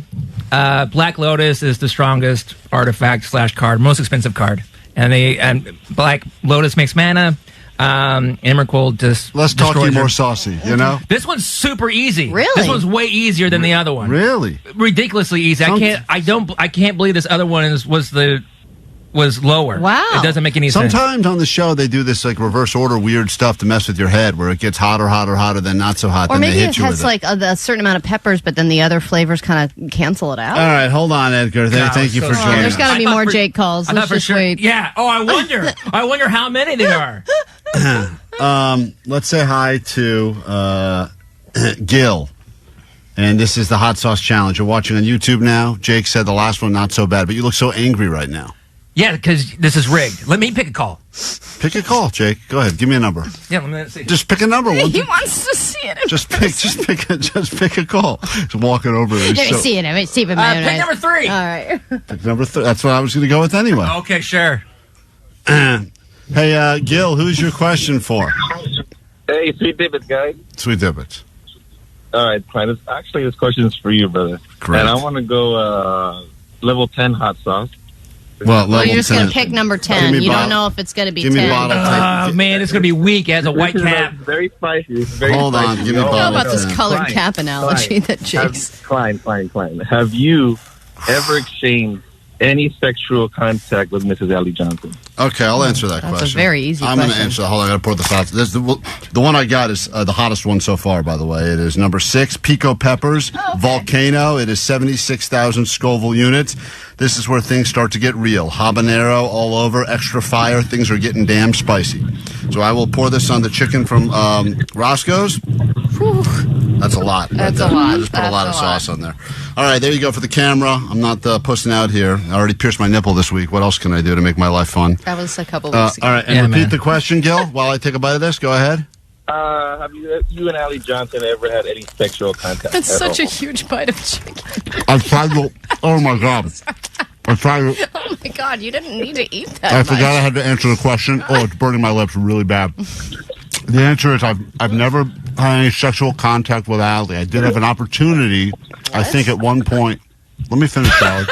Black Lotus is the strongest artifact / card, most expensive card. And Black Lotus makes mana. Emrakul just Let's talk you destroys more her. saucy, you know? This one's super easy. Really? This one's way easier than the other one. Really? Ridiculously easy. I can't believe this other one was the was lower. Wow. It doesn't make any sense. Sometimes on the show they do this like reverse order weird stuff to mess with your head, where it gets hotter, then not so hot, Or then maybe they hit it you with has it. like a certain amount of peppers, but then the other flavors kind of cancel it out. All right, hold on, Edgar. Thank you for joining There's us. got to be more Jake calls. I Let's thought for just sure. wait. Yeah. Oh, I wonder. I wonder how many there are. Let's say hi to Gil. And this is the hot sauce challenge. You're watching on YouTube now. Jake said the last one not so bad, but you look so angry right now. Yeah, because this is rigged. Let me pick a call. Pick a call, Jake. Go ahead. Give me a number. Yeah, let me see. Just pick a number. He wants to see it. Just pick a call. Just walking over there. Let me see it. Let me see it. Pick number 3. All right. Pick number 3. That's what I was going to go with anyway. Okay, sure. Hey, Gil, who's your question for? Hey, Sweet Dibbits, guys. Sweet Dibbits. All right, Klein. This question is for you, brother. Correct. And I want to go level 10 hot sauce. Well, Well, level you're just 10. going to pick number 10. You don't know if it's going to be 10. Oh, man, it's going to be weak. It has a white This is cap. Very spicy. It's very Hold on, spicy. give me I don't know bottle about this 10. colored Klein, cap analogy Klein. that Jake's. Klein. Have you ever exchanged any sexual contact with Mrs. Allie Johnson? Okay, I'll answer that That's question. a very easy I'm going to question. answer. Hold on, I got to pour this out. The one I got is the hottest one so far, by the way. It is number 6, Pico Peppers, Volcano. It is 76,000 Scoville units. This is where things start to get real. Habanero all over, extra fire. Things are getting damn spicy. So I will pour this on the chicken from Roscoe's. That's a lot. That's right a there. lot. I just put a That's lot of a lot. sauce on there. All right, there you go for the camera. I'm not pussing out here. I already pierced my nipple this week. What else can I do to make my life fun? That was a couple weeks ago. All right, and repeat the question, Gil, while I take a bite of this. Go ahead. Have you and Allie Johnson ever had any sexual contact? That's at such all? a huge bite of chicken. I tried to. Oh my god! I tried to. Oh my God, you didn't need to eat that I much. forgot I had to answer the question. Oh, it's burning my lips really bad. The answer is I've never had any sexual contact with Allie. I did have an opportunity. I think at one point. Let me finish, Allie.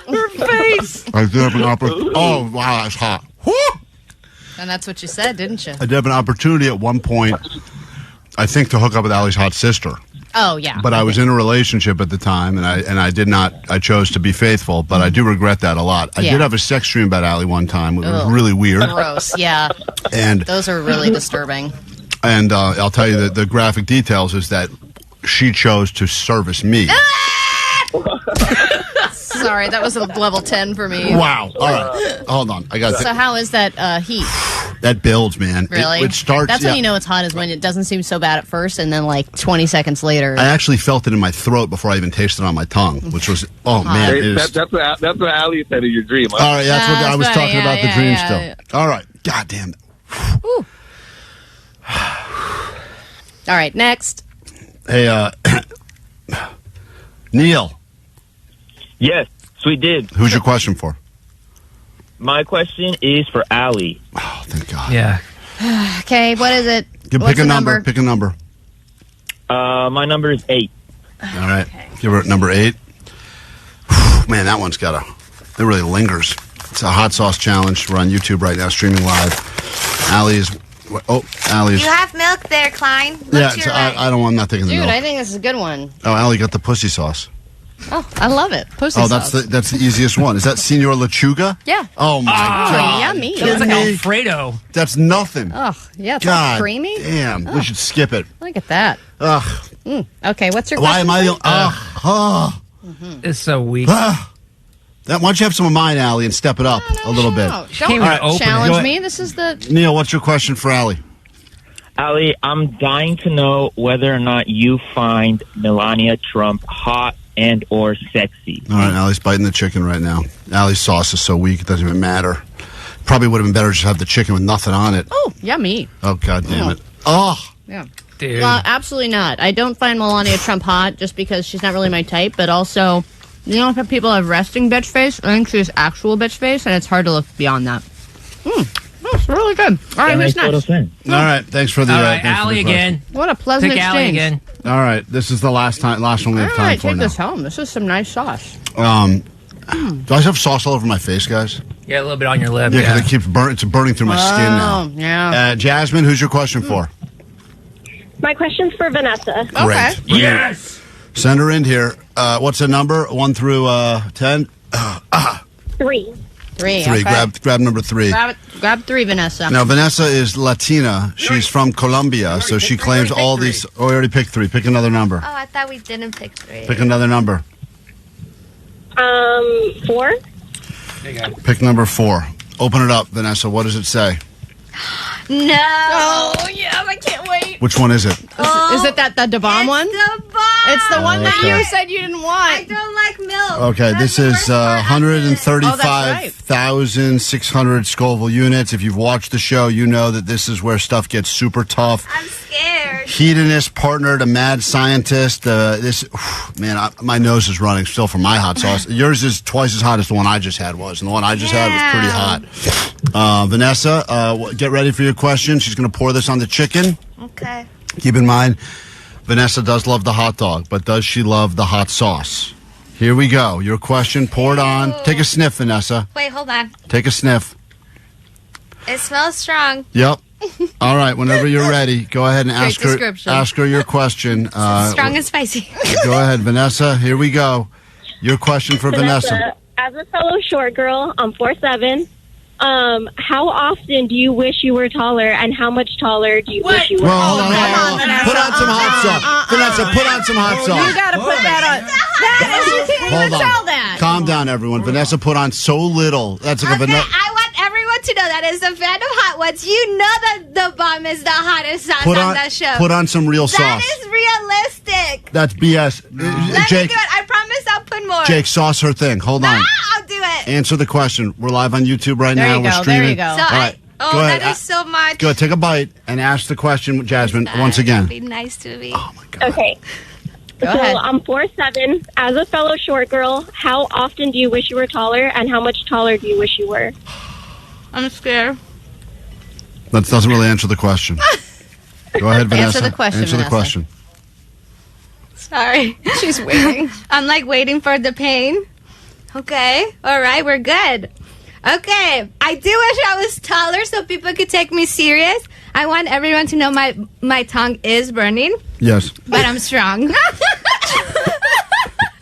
Her face. I did have an opportunity. Oh wow, that's hot. Woo! And that's what you said, didn't you? I did have an opportunity at one point. I think to hook up with Allie's hot sister. Oh, yeah. But I was in a relationship at the time, and I did not. I chose to be faithful, but I do regret that a lot. I Yeah. did have a sex dream about Allie one time. It was Ugh. really weird. Gross, yeah. And Those are really disturbing. And I'll tell you that the graphic details is that she chose to service me. Sorry, that was a level 10 for me. Wow. All right. Hold on. I got So how is that heat? that builds, man. Really? It starts. That's yeah. when you know it's hot, is when it doesn't seem so bad at first, and then like 20 seconds later. I actually felt it in my throat before I even tasted it on my tongue, which was man. It is, That's what Allie said in your dream. Huh? all right, that's what I was right, talking yeah, about. yeah, the dream yeah, still. yeah. All right. God damn. All right, next. Hey, Neil. Yes, Sweet Dibs. Who's your question for? My question is for Allie. Oh, thank God. Yeah. Okay, what is it? Pick What's a the number. Pick a number. My number is 8. All right. Give her number 8. Man, that one's got it really lingers. It's a hot sauce challenge. We're on YouTube right now, streaming live. Allie is. Oh, Allie is. You have milk there, Klein. Look Yeah, to it's, your right. I don't want. I'm not taking the Dude, milk. I think this is a good one. Oh, Allie got the pussy sauce. Oh, I love it. Pussy Oh, sauce. that's the easiest one. Is that Senor Lechuga? Yeah. Oh my God. Yummy. It's like Okay. Alfredo. That's nothing. Oh, yeah, it's all God creamy. damn. Oh, We should skip it. look at that. Ugh. Okay, what's your Why question? am I the? please? It's so weak. Why don't you have some of mine, Allie, and step it up a little bit? No, Can't don't even open it. Go challenge ahead. me. This is the... Neil, what's your question for Allie? Allie, I'm dying to know whether or not you find Melania Trump hot and or sexy. All right, Allie's biting the chicken right now. Allie's sauce is so weak, it doesn't even matter. Probably would have been better to just have the chicken with nothing on it. Oh, yummy. Oh, God damn it. Oh. Yeah. Dude. Well, absolutely not. I don't find Melania Trump hot just because she's not really my type, but also, you know, if people have resting bitch face, I think she has actual bitch face, and it's hard to look beyond that. That's really good. All right, who's next? All right, thanks for the. All right, thanks for the Allie question. again. What a pleasant Pick Allie exchange. again. All right, this is the last one we have All time right, for take now. this home. This is some nice sauce. Do I have sauce all over my face, guys? Yeah, a little bit on your lip. Yeah, because Yeah. it keeps it's burning through my skin now. Oh, yeah. Jasmine, who's your question for? My question's for Vanessa. Great. Yes. Send her in here. What's the number? 1 through 10? 3. Three. Three. Okay. Grab number 3. Grab 3, Vanessa. Now, Vanessa is Latina. She's from Colombia, so she claims all these. Oh, we already picked 3. Pick another number. Oh, I thought we didn't pick 3. Pick another number. 4. Pick number 4. Open it up, Vanessa. What does it say? No. Oh, yeah, I can't wait. Which one is it? Is it that the bomb one? The bomb. It's the one that okay. you said you didn't want. I don't like milk. Okay, this is Oh, that's right. 135,600 Scoville units. If you've watched the show, you know that this is where stuff gets super tough. I'm scared. Hedonist partner to mad scientist. My nose is running still from my hot sauce. Yours is twice as hot as the one I just had was, and the one I just had was pretty hot. Vanessa, get ready for your question. She's going to pour this on the chicken. Okay. Keep in mind, Vanessa does love the hot dog, but does she love the hot sauce? Here we go. Your question poured on. Take a sniff, Vanessa. Wait, hold on. Take a sniff. It smells strong. Yep. All right. Whenever you're ready, go ahead and ask her your question. Strong and spicy. Go ahead, Vanessa. Here we go. Your question for Vanessa. As a fellow short girl, I'm 4'7". How often do you wish you were taller, and how much taller do you wish you were? Well, hold on. Put on some hot sauce. Vanessa, put on some hot sauce. You gotta put that on. You can't even tell that. Calm down, everyone. Vanessa put on so little. That's like a vanilla. I want everyone to know that as a fan of Hot Ones, you know that the bomb is the hottest sauce on that show. Put on some real sauce. That is realistic. That's BS. Let me do it. I promise I'll put more. Jake, sauce her thing. Hold on. I'll do it. Answer the question. We're live on YouTube right now. We're streaming. There you go. So all right. go ahead. That is so much. Go ahead. Take a bite and ask the question, Jasmine, once again. Be nice to me. Oh, my God. Okay. Go ahead. I'm 4'7". As a fellow short girl, how often do you wish you were taller, and how much taller do you wish you were? I'm scared. That doesn't really answer the question. Go ahead, Vanessa. Answer the question, Answer the Vanessa. question. Sorry. She's waiting. I'm like waiting for the pain. Okay. All right. We're good. Okay. I do wish I was taller so people could take me serious. I want everyone to know my tongue is burning. Yes. But I'm strong.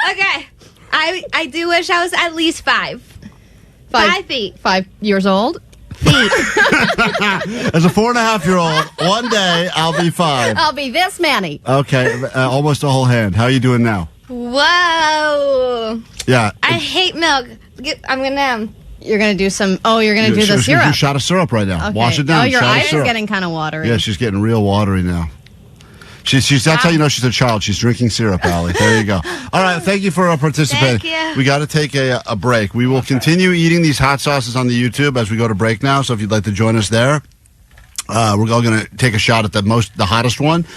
Okay. I do wish I was at least 5. 5 feet. 5 years old. As a 4.5-year-old, one day I'll be 5. I'll be this many. Okay, almost a whole hand. How are you doing now? Whoa. Yeah. I hate milk. I'm going to... You're going to do some... Oh, you're going to do the She's gonna syrup. do a shot of syrup right now. Okay. Wash it down. Oh, your shot of eyes are syrup. getting kind of watery. Yeah, she's getting real watery now. She's that's how you know she's a child. She's drinking syrup, Allie. There you go. All right, thank you for participating. Thank you. We got to take a break. We will continue eating these hot sauces on the YouTube as we go to break now. So if you'd like to join us there, we're all going to take a shot at the hottest one.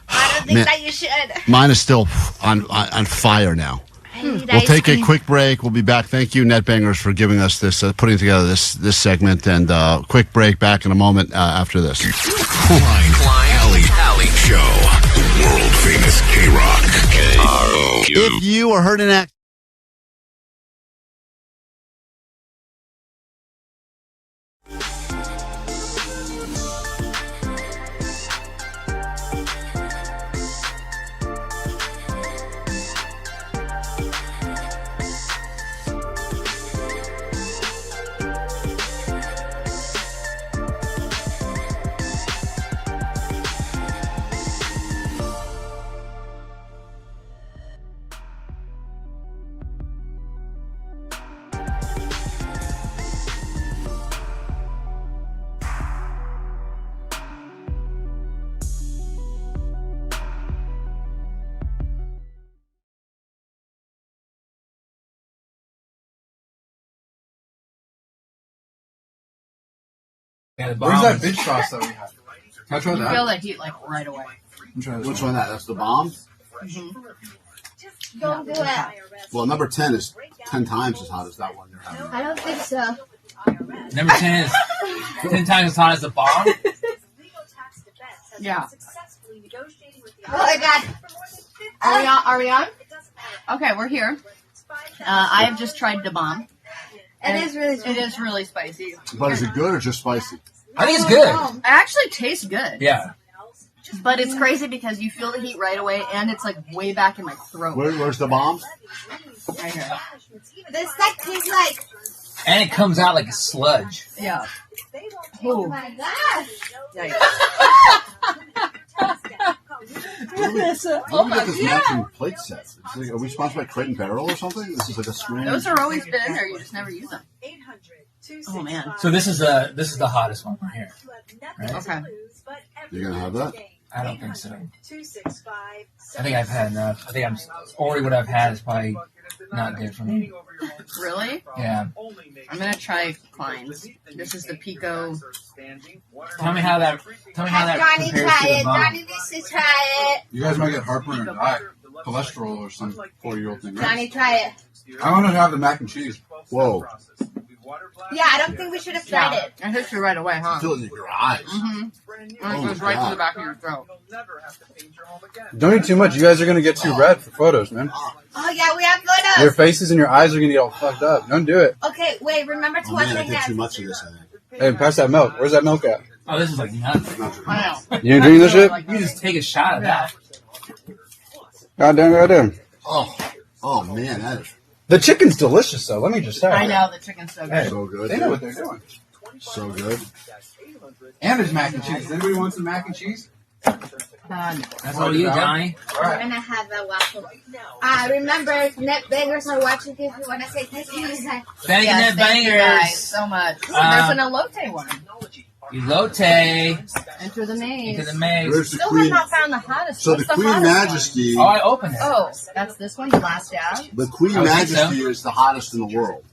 I don't think that you should. Mine is still on fire now. We'll take a quick break. We'll be back. Thank you, NetBangers, for giving us this, putting together this segment, and quick break. Back in a moment after this. Klein, Alley Show. World famous KROQ. KROQ. If you are heard an act. Where's that bitch sauce that we have? Can I try You that? feel that heat like right away. Which one? That's the bomb. Don't do it. Well, number 10 is 10 times as hot as that one you're having. I don't think so. Number 10 is 10 times as hot as the bomb. Yeah. Oh my God. Are we on? Okay, we're here. I have just tried the bomb. It is really spicy. It is really spicy. But is it good or just spicy? I think it's good. It actually tastes good. Yeah. But it's crazy because you feel the heat right away, and it's like way back in my throat. Where's the bombs? Right here. This like tastes like And it comes out like a sludge. Yeah. Oh my gosh. Where do we get this matching plate set? It's like, are we sponsored by Crate and Barrel or something? This is like a screen. Those are always been in there. You just never use them. Oh man. So this is the hottest one right here. Right? Okay. You're gonna have that? I don't think so. I think I've had enough. I think I'm already what I've had is probably not good for me. Really? Yeah. I'm gonna try Klein's. This is the Pico. Tell me how that. Johnny compares try to the it. bomb. Johnny needs to try it. You guys might get heartburn or die. Cholesterol or some 4-year-old thing, right? Johnny, try it. I want to have the mac and cheese. Whoa. Yeah, I don't think we should have tried it. It hits you right away, huh? Feel it in your eyes. Mm-hmm. Oh It goes my right to God. the back of your throat. Don't eat too much. You guys are gonna get too red for photos, man. Oh, yeah, we have Your photos. faces and your eyes are gonna get all fucked up. Don't do it. Okay, wait, remember to wash your hands. much of this, I think. Hey, pass that milk. Where's that milk at? Oh, this is like nothing. I know. You ain't drinking this shit? You just take a shot of that. Goddamn. Oh man, that is The chicken's delicious, though. Let me just say. I know the chicken's so Hey, good. so good. They know what they're doing. So good. And there's mac and cheese. Does anybody want some mac and cheese? That's all you, Johnny. All We're right. gonna have that waffle. Remember, net bangers are watching if you wanna say thank you. Thank you, Net Thank you Bangers. guys so much. Ooh, there's an elote one. Elote. Enter the maze. Into the maze. Where's the Still Queen? have not found the hottest. So What's the Queen hottest Majesty. Oh, I opened it. one? Oh, that's this one, the last dab. The Queen I would think Majesty is the hottest in the world.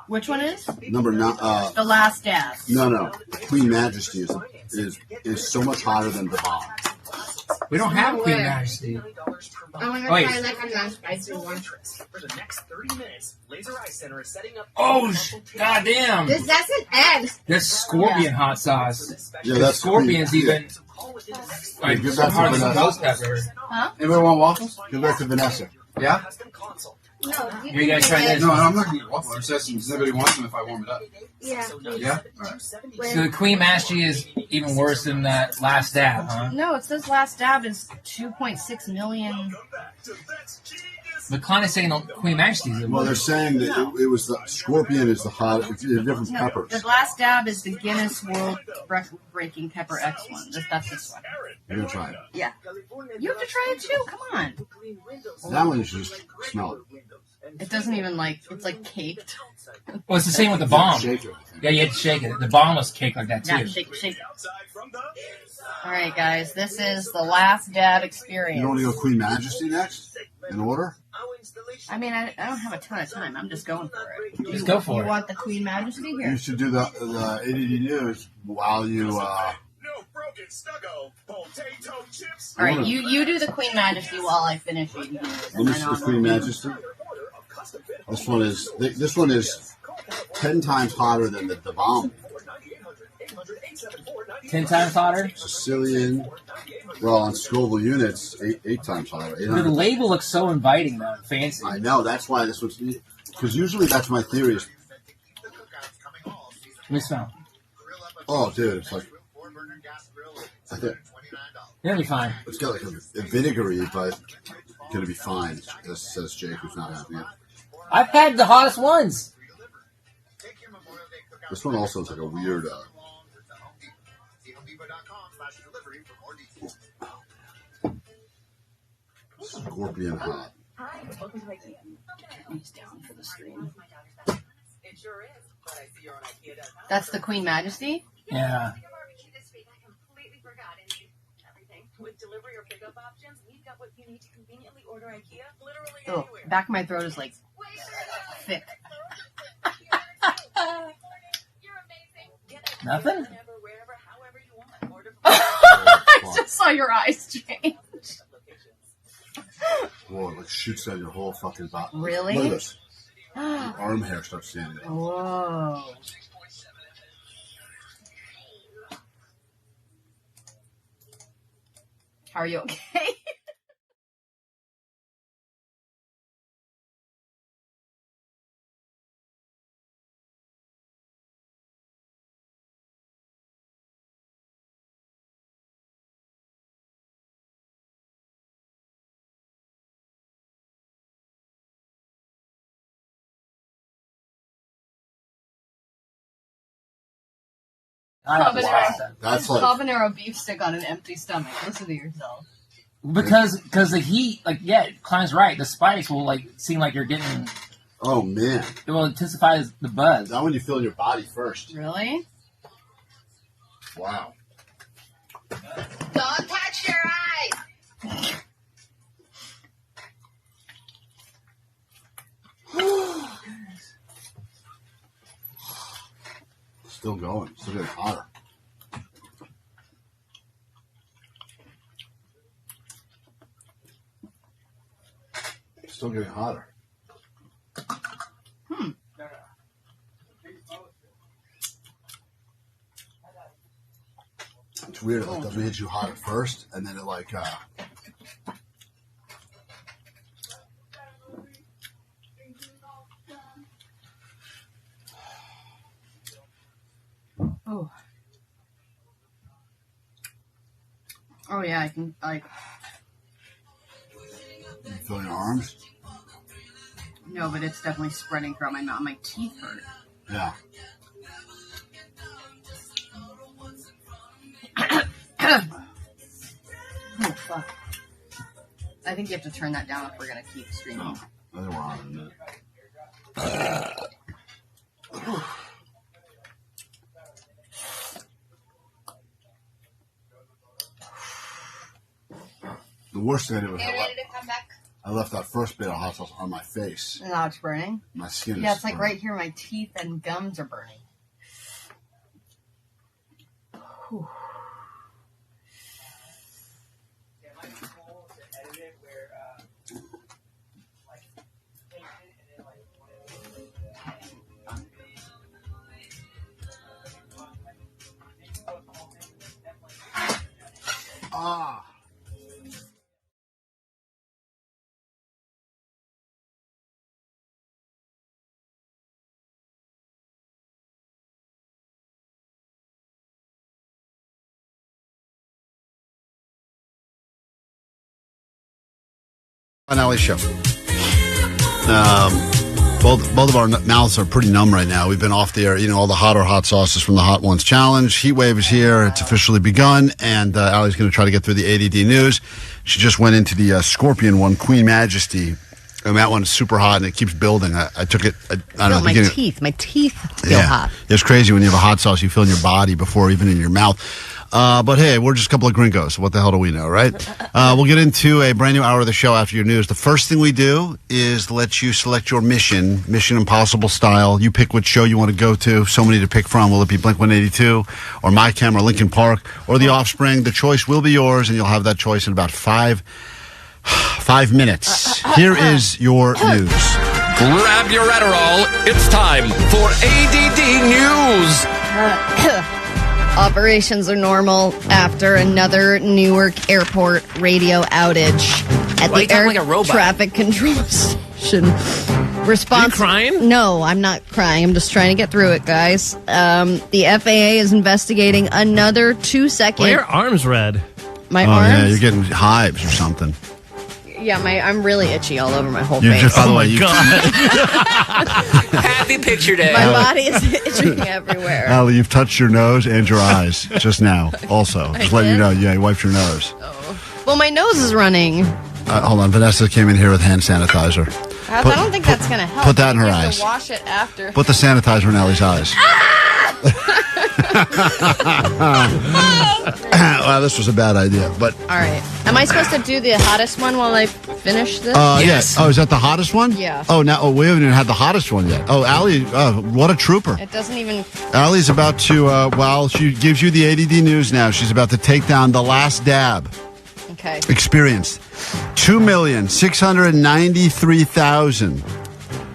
Which one is? Number 9. The last dab. No. Queen Majesty is so much hotter than the bomb. We don't have Queen Where? Majesty. I wanna Wait. try like a non-spicy one. Oh, goddamn. This doesn't end. This scorpion hot sauce. Yeah, The that's scorpion's Queen. even like Give that to hotter than Vanessa. ghost pepper. Huh? Anybody want waffles? Give that to Vanessa. Yeah? No, Here, you guys try this. No, I'm not gonna eat waffles. I'm just asking, does anybody want them if I warm it up? Yeah. Yeah? All right. So the Queen Majesty is even worse than that last dab, huh? No, it says last dab is 2.6 million. But Klein is saying the Queen Majesty is Well, they're saying that it was the Scorpion is the hot. It's different No, peppers. the last dab is the Guinness World Breaking Pepper X one. That's this one. You're gonna try it. Yeah. You have to try it too. Come on. That one you should just smell it. It doesn't even like, it's like caked. Well, it's the same with the bomb. Shake it. Yeah, you had to shake it. The bomb was caked like that Yeah, too. shake it. All right, guys. This is the last dab experience. You want to go Queen Majesty next in order? I mean, I don't have a ton of time. I'm just going for it. Just go for You it. want the Queen Majesty here? You should do the A.D.D news while you. All right, you do the Queen Majesty while I finish eating these. Let me see the Queen Majesty. This one is 10 times hotter than the bomb. 10 times hotter? Sicilian. Well, on Scoville units, eight times hotter. The label looks so inviting, though. Fancy. I know. That's why this was. Because usually that's my theory. Is, Let me smell. oh, dude, it's like. I think You're gonna be fine. it's got like a vinegary, but gonna be fine. This says Jake, who's not having it. I've had the hottest ones. This one also is like a weird. Scorpion hot. He's down for the stream. That's the Queen Majesty? Yeah. Oh, back of my throat is like thick. Nothing? I just saw your eyes change. Whoa, it like shoots out your whole fucking body. Really? Look at this. Your arm hair starts standing up. Whoa. Are you okay? That's like habanero beef stick on an empty stomach. Listen to yourself. Because the heat, Klein's right. The spice will seem like you're getting. Oh man! It will intensify the buzz. Not when you feel in your body first. Really? Wow. Don't touch your eyes. Still going. Still getting hotter. Still getting hotter. It's weird. It doesn't hit you hot at first, and then it Oh. Oh yeah, I can You feel your arms? No, but it's definitely spreading throughout my mouth. My teeth hurt. Yeah. Oh fuck! I think you have to turn that down if we're gonna keep streaming. I think we're on in a minute. The worst thing I did was I left that first bit of hot sauce on my face. And now it's burning? My skin Yeah, is it's like burning. right here. My teeth and gums are burning. Whew. Ah. Finale show. Both of our mouths are pretty numb right now. We've been off the air, all the hot sauces from the Hot Ones Challenge. Heat wave is here. It's officially begun, and Allie's going to try to get through the A.D.D news. She just went into the Scorpion one, Queen Majesty, and that one is super hot, and it keeps building. I took it, I don't know. My teeth feel hot. It's crazy when you have a hot sauce you feel in your body before even in your mouth. But hey, we're just a couple of gringos. So what the hell do we know, right? We'll get into a brand new hour of the show after your news. The first thing we do is let you select your Mission Impossible style. You pick which show you want to go to. So many to pick from. Will it be Blink-182 or My Chem or Linkin Park or The Offspring? The choice will be yours, and you'll have that choice in about 5 minutes. Here is your news. Grab your Adderall. It's time for A.D.D News. Operations are normal after another Newark airport radio outage at Why are you the air talking like a robot? traffic control station. Response. Are you crying? No, I'm not crying. I'm just trying to get through it, guys. The FAA is investigating another 2-second. Why are your arms red? My Oh, arms? yeah, you're getting hives or something. Yeah, I'm really itchy all over my whole You face. just, by the way, you Happy picture day. My body is itching everywhere. Allie, you've touched your nose and your eyes just now. Also, just letting you know, yeah, you wiped your nose. Well, my nose is running. Hold on, Vanessa came in here with hand sanitizer. I don't think that's going to help. put that in her You have eyes. to wash it after. Put the sanitizer in Allie's eyes. Wow, this was a bad idea, but All right. Am I supposed to do the hottest one while I finish this? yes. Oh, is that the hottest one? Yeah. Oh, we haven't even had the hottest one yet. Oh, Allie, what a trooper! It doesn't even. Allie's about to. While she gives you the A.D.D news now, she's about to take down the last dab. Okay. Experienced 2,693,000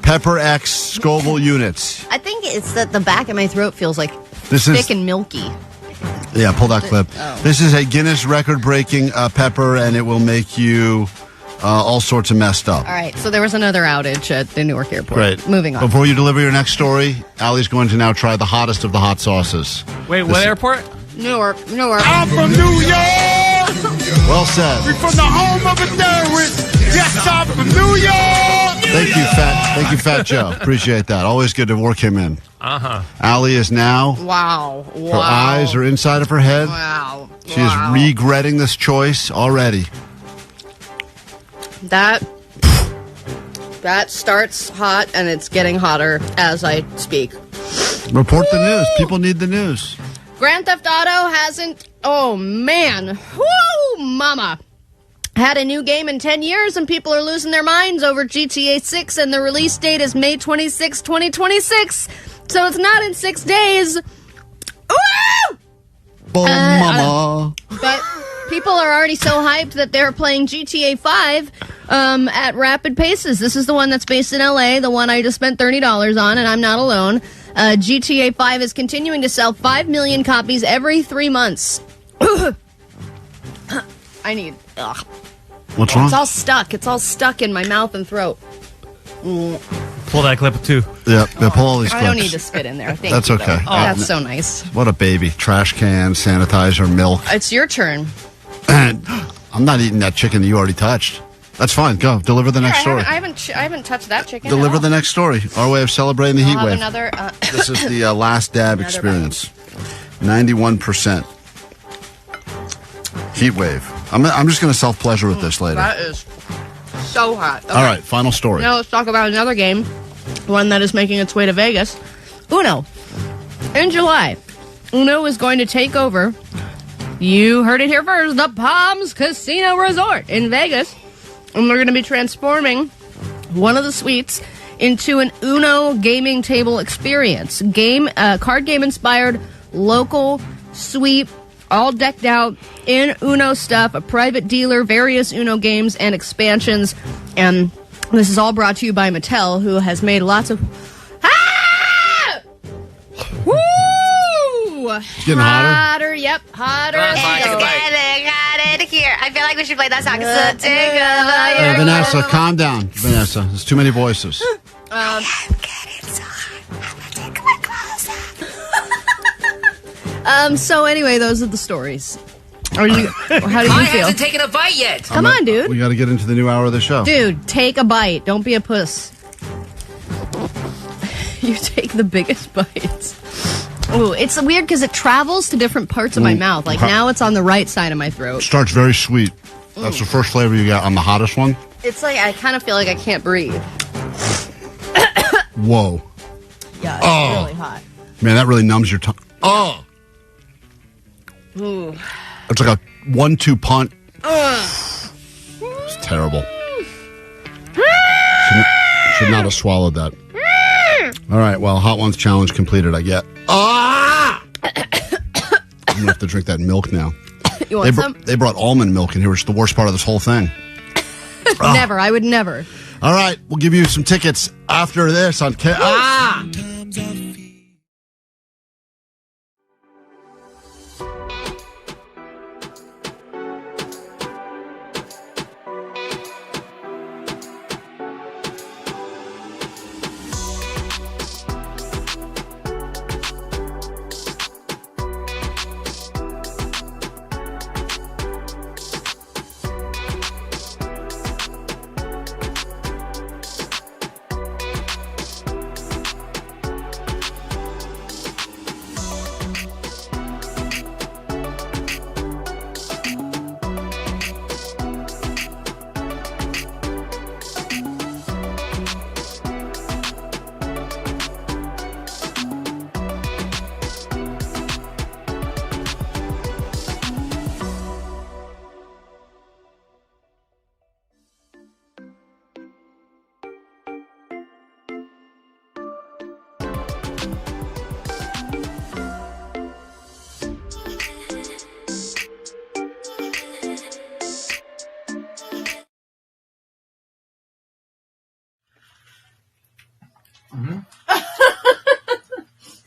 Pepper X Scoville units. I think it's that the back of my throat feels like This thick is- and milky. Yeah, pull that clip. Oh. This is a Guinness record-breaking pepper, and it will make you all sorts of messed up. All right. So there was another outage at the Newark airport. Great. Moving on. Before you deliver your next story, Allie's going to now try the hottest of the hot sauces. Wait, what airport? Newark. I'm from New York. Well said. We from the home of the terrorists. Yes, I'm from New York. Thank you, Fat Joe. Appreciate that. Always good to work him in. Allie is now. Wow. Her eyes are inside of her head. Wow. She is regretting this choice already. That starts hot, and it's getting hotter as I speak. Report the news. People need the news. Grand Theft Auto hasn't... Oh, man. Woo, mama. Had a new game in 10 years, and people are losing their minds over GTA 6, and the release date is May 26, 2026. So it's not in 6 days. Woo! Mama. But people are already so hyped that they're playing GTA 5 at rapid paces. This is the one that's based in LA, the one I just spent $30 on, and I'm not alone. GTA 5 is continuing to sell 5 million copies every 3 months. I need... Ugh. What's wrong? It's all stuck. It's all stuck in my mouth and throat. Pull that clip too. Yeah, pull all these clips. I don't need to spit in there. Thank That's you, okay. though. Oh, that's so nice. What a baby. Trash can, sanitizer, milk. It's your turn. I'm not eating that chicken that you already touched. That's fine. Go. Deliver the next story. I haven't touched that chicken. Deliver the next story. Our way of celebrating the heat I'll have wave. another, This is the last dab Another experience. 91%. Heat wave. I'm just going to self-pleasure with this later. That is so hot. Okay. All right, final story. Now let's talk about another game, one that is making its way to Vegas. Uno. In July, Uno is going to take over, you heard it here first, the Palms Casino Resort in Vegas. And they're going to be transforming one of the suites into an Uno gaming table experience. Card game inspired, local suite, all decked out in Uno stuff, a private dealer, various Uno games and expansions. And this is all brought to you by Mattel, who has made lots of... Woo! It's getting hotter? Yep, hotter. Got it here. I feel like we should play that song. Vanessa, calm down. Vanessa, there's too many voices. So anyway, those are the stories. How do you I feel? hasn't taken a bite yet. Come on, dude. We got to get into the new hour of the show. Dude, take a bite. Don't be a puss. You take the biggest bites. Ooh, it's weird because it travels to different parts of my mouth. Like now it's on the right side of my throat. Starts very sweet. That's the first flavor you got on the hottest one. It's like I kind of feel like I can't breathe. Whoa. Yeah, it's really hot. Man, that really numbs your tongue. Oh. Ooh. It's like a 1-2 punt. It's terrible. Should not have swallowed that. All right, well, Hot Ones challenge completed, I get. I'm going to have to drink that milk now. You want some? They brought almond milk in here, which is the worst part of this whole thing. Never. I would never. All right, we'll give you some tickets after this on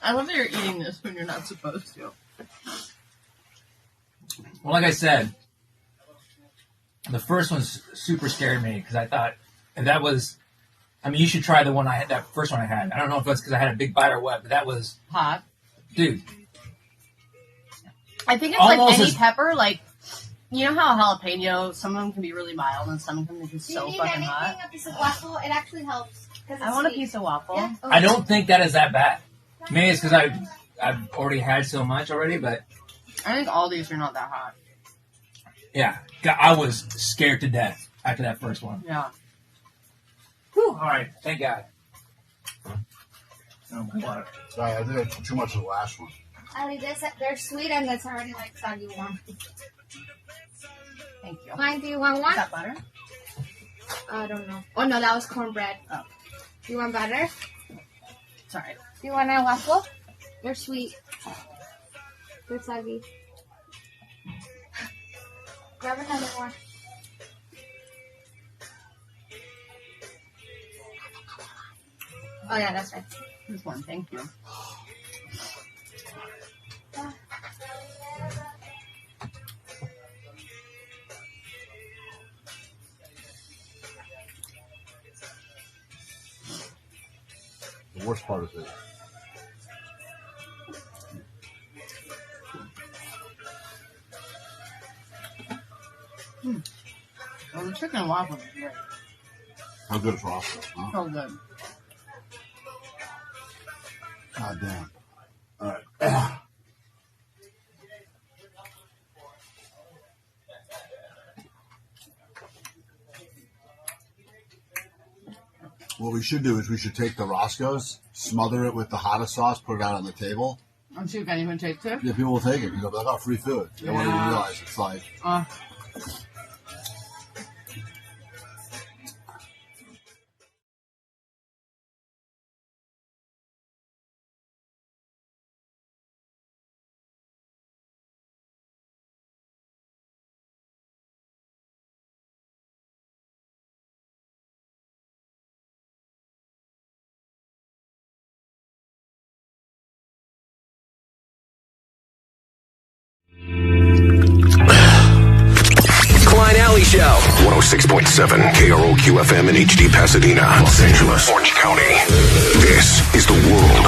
I love that you're eating this when you're not supposed to. Well, like I said, the first one super scared me because I thought that was. I mean, you should try the one I had. That first one I had. I don't know if it's because I had a big bite or what, but that was hot, dude. I think it's Almost like any pepper. Like you know how a jalapeno, some of them can be really mild and some of them can be so fucking hot. A piece of waffle, it actually helps. I want a piece of waffle. Yeah. I don't think that is that bad. Maybe it's because I've already had so much already, but I think all these are not that hot. yeah, I was scared to death after that first one. Yeah. Whew, all right, thank God. Oh my God. Sorry, I did too much of the last one. Ali, they're sweet and that's already like soggy warm. Thank you. Klein, do you want one? Is that butter? I don't know. Oh no, that was cornbread. Oh. Do you want butter? Sorry. Do you want a waffle? They're sweet. They're soggy. Grab another one. Oh yeah, that's right. Here's one. Thank you. The worst part is it. Well, the chicken and waffles is great. How good is Roscoe? Huh? So good. God damn. All right. What we should do is we should take the Roscoe's, smother it with the hottest sauce, put it out on the table. And see if anyone takes it. Yeah, people will take it. They'll be like, oh, free food. They won't even realize it's like... Klein Alley Show. 106.7 KROQ FM in HD Pasadena, Los Angeles, Orange County. This is the world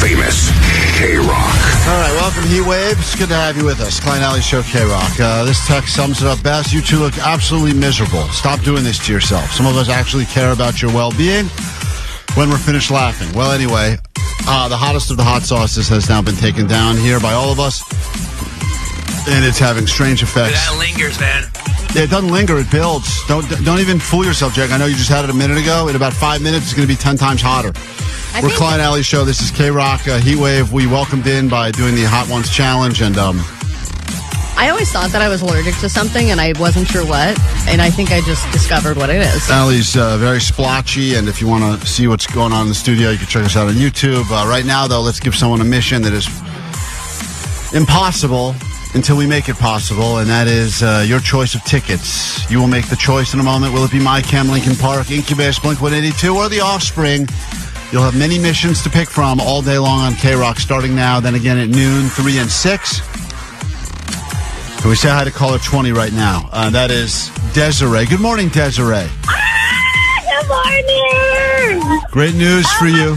famous KROQ. All right, welcome to Heat Wave. It's good to have you with us. Klein Alley Show, KROQ. This text sums it up best. You two look absolutely miserable. Stop doing this to yourself. Some of us actually care about your well-being when we're finished laughing. Well, anyway, the hottest of the hot sauces has now been taken down here by all of us, and it's having strange effects. That lingers, man. Yeah, it doesn't linger. It builds. Don't even fool yourself, Jack. I know you just had it a minute ago. In about 5 minutes, it's going to be 10 times hotter. We're Klein Alley Show. This is KROQ Heat Wave. We welcomed in by doing the Hot Ones Challenge, and I always thought that I was allergic to something, and I wasn't sure what, and I think I just discovered what it is. Allie's very splotchy, and if you want to see what's going on in the studio, you can check us out on YouTube. Right now, though, let's give someone a mission that is impossible until we make it possible, and that is your choice of tickets. You will make the choice in a moment. Will it be My Chem, Lincoln Park, Incubus, Blink-182, or The Offspring? You'll have many missions to pick from all day long on KROQ, starting now, then again at noon, 3 and 6. Can we say hi to caller 20 right now? That is Desiree. Good morning, Desiree. Good morning. Great news for you.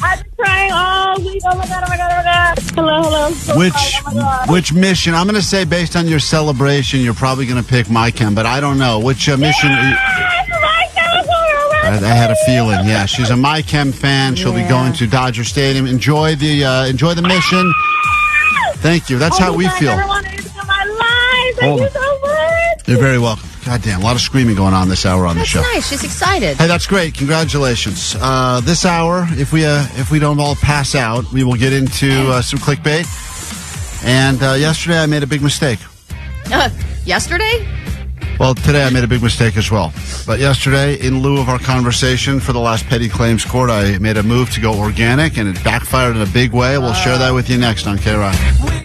I've been crying all week. Oh my god, oh my god, oh my god. Hello. So Which sorry. Oh my God. which mission? I'm going to say based on your celebration, you're probably going to pick My Chem, but I don't know. Which mission? I had a feeling. Yeah, she's a My Chem fan. She'll be going to Dodger Stadium. Enjoy the mission. Thank you. That's how we feel. Thank you so much. You're very welcome. God damn, a lot of screaming going on this hour on the show. Nice. She's excited. Hey, that's great. Congratulations. This hour, if we don't all pass out, we will get into some clickbait. And yesterday, I made a big mistake. Yesterday? Well, today I made a big mistake as well. But yesterday, in lieu of our conversation for the last petty claims court, I made a move to go organic, and it backfired in a big way. We'll share that with you next on KROQ.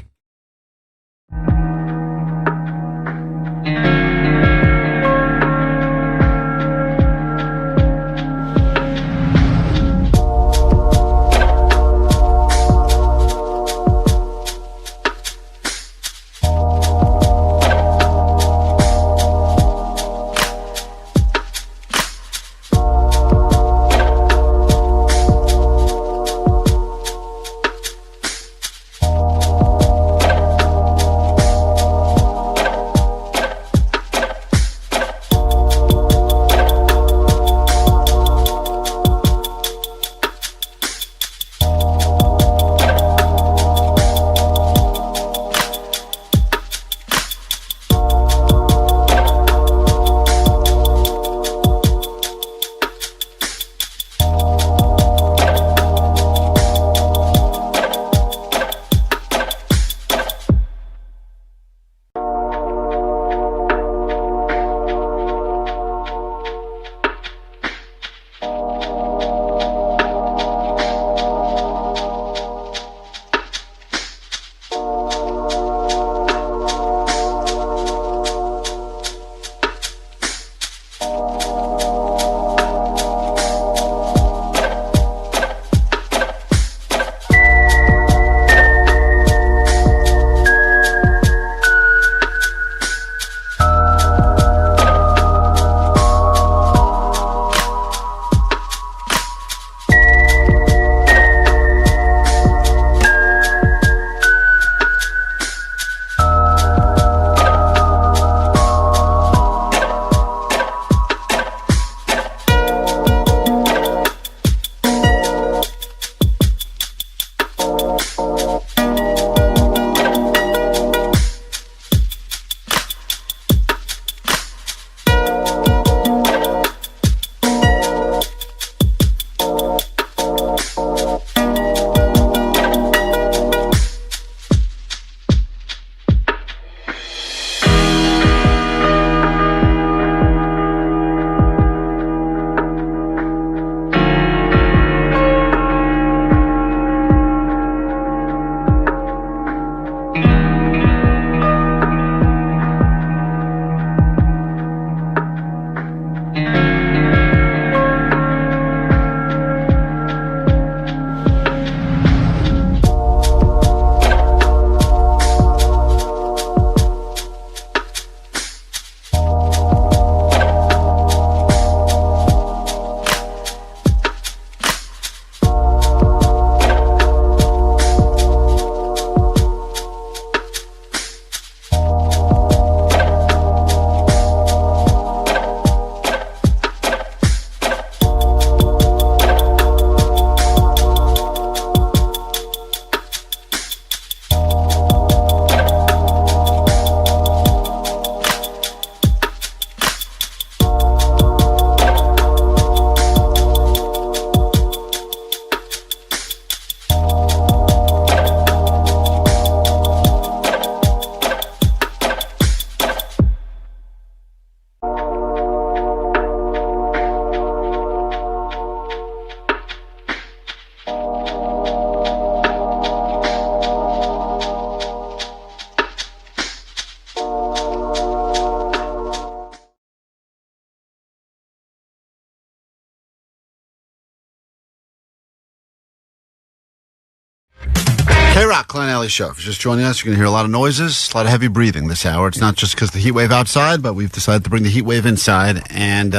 KROQ, Klein Alley Show. If you're just joining us, you're going to hear a lot of noises, a lot of heavy breathing this hour. It's not just because the heat wave outside, but we've decided to bring the heat wave inside and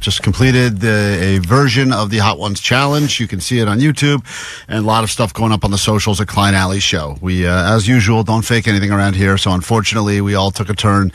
just completed a version of the Hot Ones Challenge. You can see it on YouTube and a lot of stuff going up on the socials at Klein Alley Show. We, as usual, don't fake anything around here, so unfortunately, we all took a turn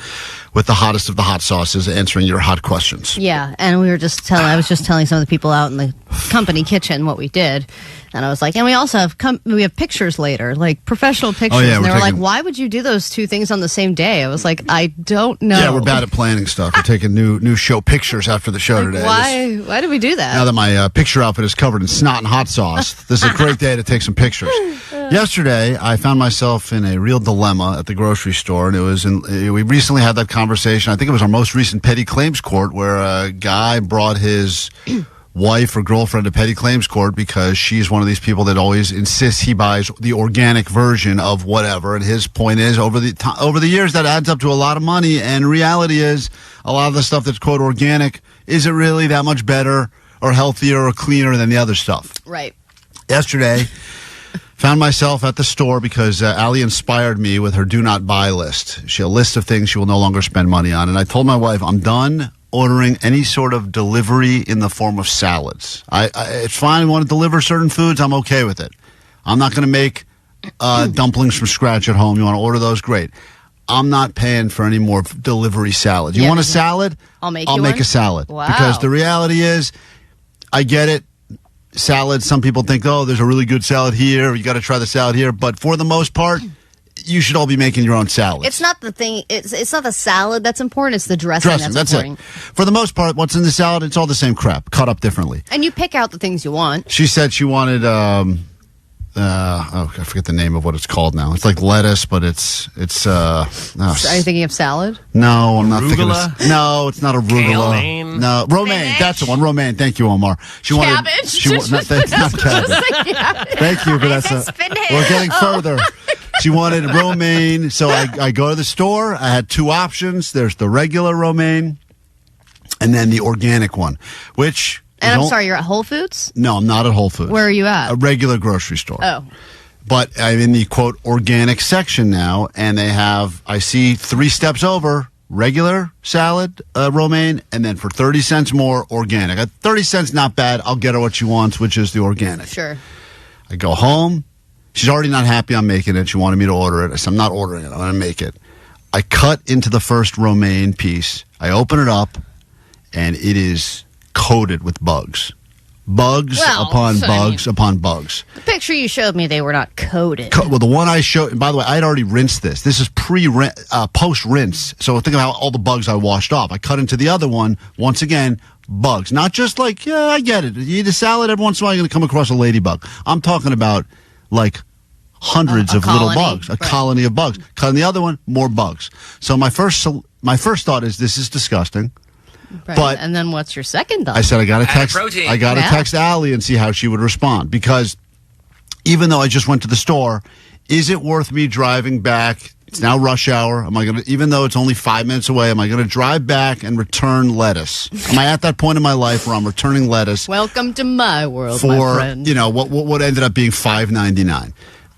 with the hottest of the hot sauces answering your hot questions. Yeah, and I was just telling some of the people out in the company kitchen what we did. And I was like, and we also have we have pictures later, like professional pictures. yeah, and they we're were like, taking- why would you do those two things on the same day? I was like, I don't know. Yeah, we're bad at planning stuff. We're taking new show pictures after the show today. Why did we do that? Now that my picture outfit is covered in snot and hot sauce, this is a great day to take some pictures. Yesterday, I found myself in a real dilemma at the grocery store, and we recently had that conversation. I think it was our most recent petty claims court, where a guy brought his wife or girlfriend to petty claims court because she's one of these people that always insists he buys the organic version of whatever. And his point is, over the years, that adds up to a lot of money. And reality is, a lot of the stuff that's quote organic isn't really that much better or healthier or cleaner than the other stuff. Right. Yesterday, found myself at the store because Allie inspired me with her do not buy list. She had a list of things she will no longer spend money on. And I told my wife, I'm done ordering any sort of delivery in the form of salads. It's fine. We want to deliver certain foods. I'm okay with it. I'm not going to make dumplings from scratch at home. You want to order those? Great. I'm not paying for any more delivery salads. You want a salad? I'll make a salad. Wow. Because the reality is, I get it. Salad, some people think, oh, there's a really good salad here. You got to try the salad here. But for the most part, you should all be making your own salad. It's not the thing. It's not the salad that's important. It's the dressing that's important. it. For the most part, what's in the salad, it's all the same crap, cut up differently. And you pick out the things you want. She said she wanted, I forget the name of what it's called now. It's like lettuce, but it's. Are you thinking of salad? No, I'm not thinking of. No, it's not arugula. Romaine? No, romaine. That's the one. Romaine. Thank you, Omar. She wanted Cabbage. That's not cabbage. Thank you, but we're getting further. She wanted romaine, so I go to the store. I had two options. There's the regular romaine, and then the organic one, which. And I'm sorry, you're at Whole Foods? No, I'm not at Whole Foods. Where are you at? A regular grocery store. Oh. But I'm in the, quote, organic section now, and they have, I see 3 steps over, regular salad, romaine, and then for 30 cents more, organic. At 30 cents, not bad. I'll get her what she wants, which is the organic. Sure. I go home. She's already not happy I'm making it. She wanted me to order it. I said, I'm not ordering it. I'm going to make it. I cut into the first romaine piece. I open it up, and it is coated with bugs. Bugs upon bugs upon bugs. The picture you showed me, they were not coated. Well, the one I showed, and by the way, I had already rinsed this. This is post-rinse. So think about all the bugs I washed off. I cut into the other one, once again, bugs. Not just like, yeah, I get it. You eat a salad, every once in a while you're going to come across a ladybug. I'm talking about like hundreds of little bugs, a colony of bugs. Cut in the other one, more bugs. So my first thought is, this is disgusting. Right. But and then what's your second thought? I said I got to text. protein. I got to text Allie and see how she would respond, because even though I just went to the store, is it worth me driving back? It's now rush hour. Am I going to, even though it's only 5 minutes away, am I going to drive back and return lettuce? Am I at that point in my life where I'm returning lettuce? Welcome to my world, my for friend. what ended up being $5.99?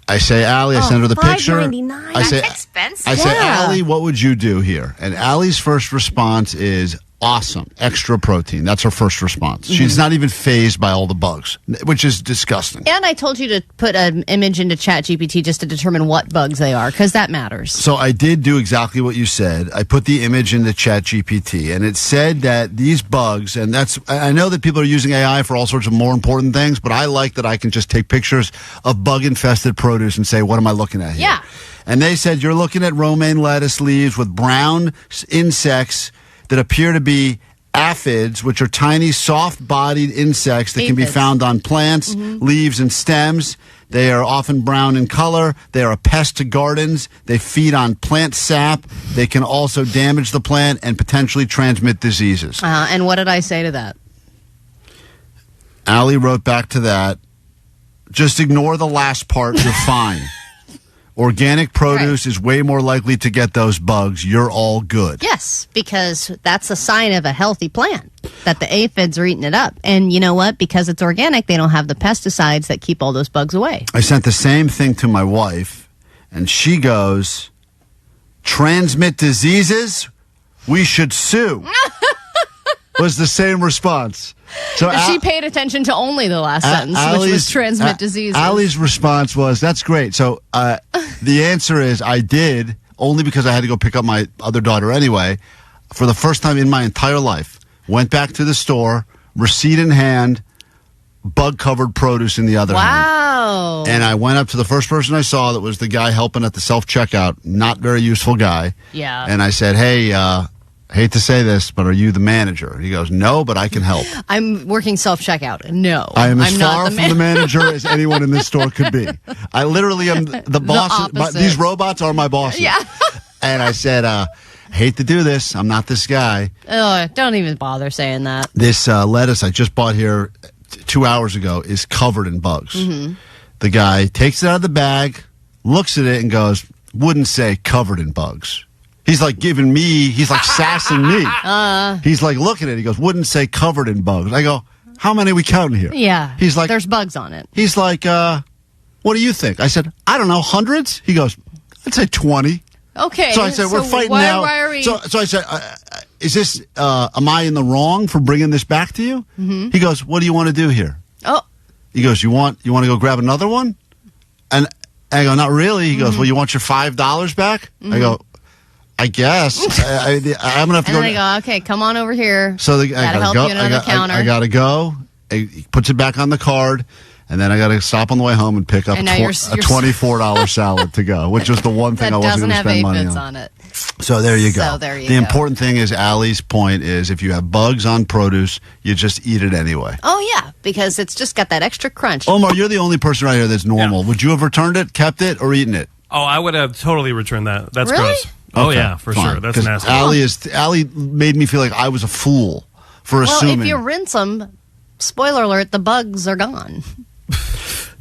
I say, Allie, I send her the picture. $5.99. I say, That's expensive. I say, Yeah. Allie, what would you do here? And Allie's first response is, awesome, extra protein. That's her first response. She's not even fazed by all the bugs, which is disgusting. And I told you to put an image into ChatGPT just to determine what bugs they are, because that matters. So I did do exactly what you said. I put the image into ChatGPT, and it said that these bugs, and I know that people are using AI for all sorts of more important things, but I like that I can just take pictures of bug-infested produce and say, what am I looking at here? Yeah. And they said, you're looking at romaine lettuce leaves with brown insects that appear to be aphids, which are tiny, soft-bodied insects that can be found on plants, leaves, and stems. They are often brown in color. They are a pest to gardens. They feed on plant sap. They can also damage the plant and potentially transmit diseases. And what did I say to that? Allie wrote back to that, just ignore the last part, you're fine. Organic produce is way more likely to get those bugs. You're all good. Yes, because that's a sign of a healthy plant, that the aphids are eating it up. And you know what? Because it's organic, they don't have the pesticides that keep all those bugs away. I sent the same thing to my wife, and she goes, transmit diseases? We should sue. Was the same response. So she paid attention to only the last sentence, which was transmit diseases. Allie's response was, that's great. So the answer is I did, only because I had to go pick up my other daughter anyway, for the first time in my entire life. Went back to the store, receipt in hand, bug-covered produce in the other hand. Wow. And I went up to the first person I saw that was the guy helping at the self-checkout, not very useful guy. Yeah. And I said, hey, hate to say this, but are you the manager? He goes, no, but I can help. I'm working self-checkout. No, I am as I'm far not from the manager as anyone in this store could be. I literally am the boss. These robots are my bosses. Yeah. And I said, hate to do this. I'm not this guy. Oh, don't even bother saying that. This lettuce I just bought here 2 hours ago is covered in bugs. Mm-hmm. The guy takes it out of the bag, looks at it, and goes, wouldn't say covered in bugs. He's like he's like sassing me. He's like looking at it. He goes, wouldn't say covered in bugs. I go, how many are we counting here? Yeah. He's like, there's bugs on it. He's like, what do you think? I said, I don't know, hundreds? He goes, I'd say 20. Okay. So I said, we're fighting now. Why are we? So I said, is this, am I in the wrong for bringing this back to you? Mm-hmm. He goes, what do you want to do here? Oh. He goes, you want to go grab another one? And I go, not really. He goes, well, you want your $5 back? Mm-hmm. I go, I guess. I'm going to have to and go. then I go, okay, come on over here. So I gotta help you at another counter. I got to go. He puts it back on the card. And then I got to stop on the way home and pick up a $24 salad to go, which was the one thing I wasn't going to spend money on. It. So there you go. So there you the go. important thing is Allie's point is if you have bugs on produce, you just eat it anyway. Oh, yeah, because it's just got that extra crunch. Omar, you're the only person right here that's normal. Would you have returned it, kept it, or eaten it? Oh, I would have totally returned that. That's Really? gross. Oh, Okay, yeah, for fine. sure. That's 'Cause nasty. Allie made me feel like I was a fool for Well, assuming. if you rinse them, spoiler alert, the bugs are gone.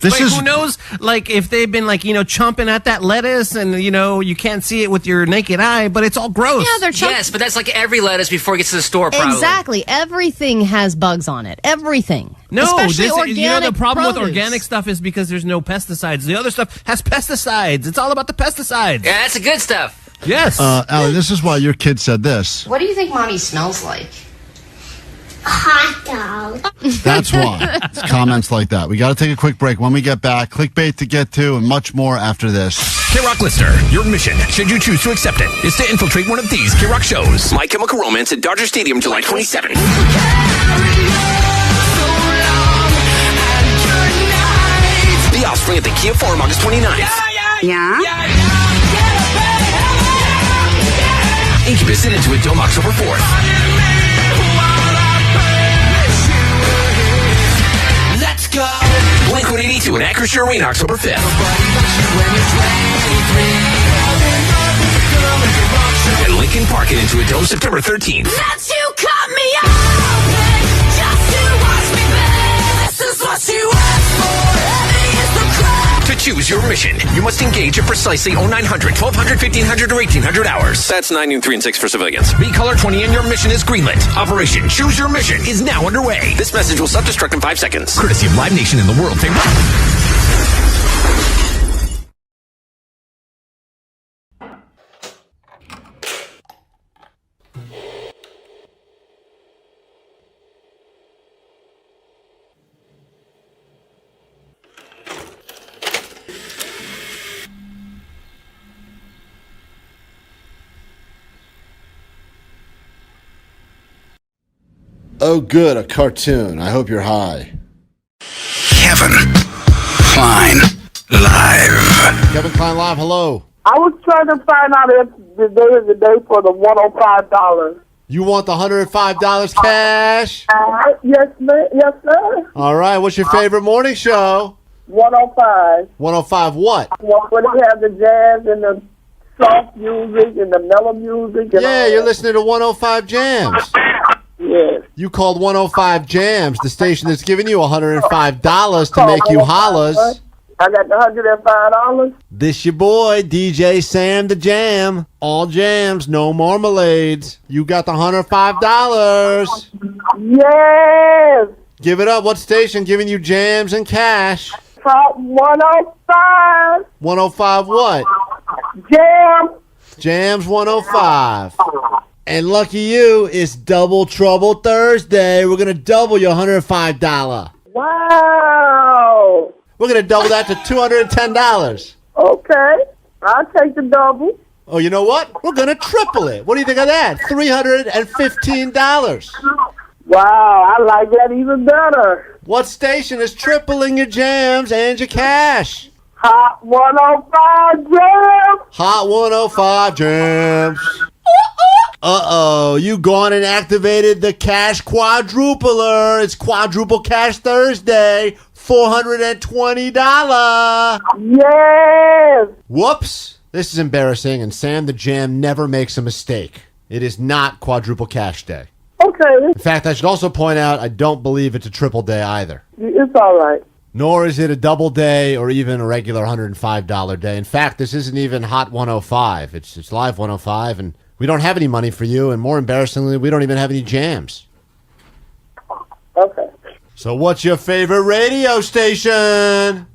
Who knows, like, if they've been, like, chomping at that lettuce and, you can't see it with your naked eye, but it's all gross. Yeah, they're chomping. Yes, but that's like every lettuce before it gets to the store, probably. Exactly. Everything has bugs on it. Everything. No, Especially organic the problem with produce. organic stuff is because there's no pesticides. The other stuff has pesticides. It's all about the pesticides. Yeah, that's the good stuff. Yes. Allie, this is why your kid said this. What do you think Mommy smells like? Hot dog. That's why. It's comments like that. We got to take a quick break. When we get back, clickbait to get to and much more after this. KROQ listener, your mission, should you choose to accept it, is to infiltrate one of these KROQ shows. My Chemical Romance at Dodger Stadium, July 27th. The Offspring at the Kia Forum, August 29th. Incubus and Into It Dome, October 4th. Let's go! Blink-182 in Acrisure Arena, October 5th. And Lincoln Park at Into It Dome, September 13th. That you cut me open just to watch me burn. This is what you asked for. Heavy is the crowd. To choose your mission, you must engage at precisely 0900, 1200, 1500, or 1800 hours. That's 9 noon, 3 and 6 for civilians. Be color 20 and your mission is greenlit. Operation Choose Your Mission is now underway. This message will self-destruct in 5 seconds. Courtesy of Live Nation and the world famous. Oh, good, a cartoon. I hope you're high. Kevin Klein live. Kevin Klein live, hello. I was trying to find out if today is the day for the $105. You want the $105 cash? Yes, ma'am. Yes, sir. All right, what's your favorite morning show? 105. 105 what? Where they have the jazz and the soft music and the mellow music. And Yeah, you're listening to 105 Jams. Yes. You called 105 Jams, the station that's giving you $105 to make you hollers. I got the $105. This your boy, DJ Sam the Jam. All jams, no marmalades. You got the $105. Yes. Give it up. What station giving you jams and cash? Top 105. 105 what? Jam. Jams 105. And lucky you, it's Double Trouble Thursday. We're going to double your $105. Wow. We're going to double that to $210. Okay. I'll take the double. Oh, you know what? We're going to triple it. What do you think of that? $315. Wow, I like that even better. What station is tripling your jams and your cash? Hot 105 Jam. Hot 105 Jams. Uh-oh, you gone and activated the cash quadrupler. It's Quadruple Cash Thursday. $420. Yes. Whoops. This is embarrassing, and Sam the Jam never makes a mistake. It is not Quadruple Cash Day. Okay. In fact, I should also point out I don't believe it's a triple day either. It's all right. Nor is it a double day or even a regular $105 day. In fact, this isn't even Hot 105. It's Live 105, and we don't have any money for you, and more embarrassingly, we don't even have any jams. Okay. So what's your favorite radio station?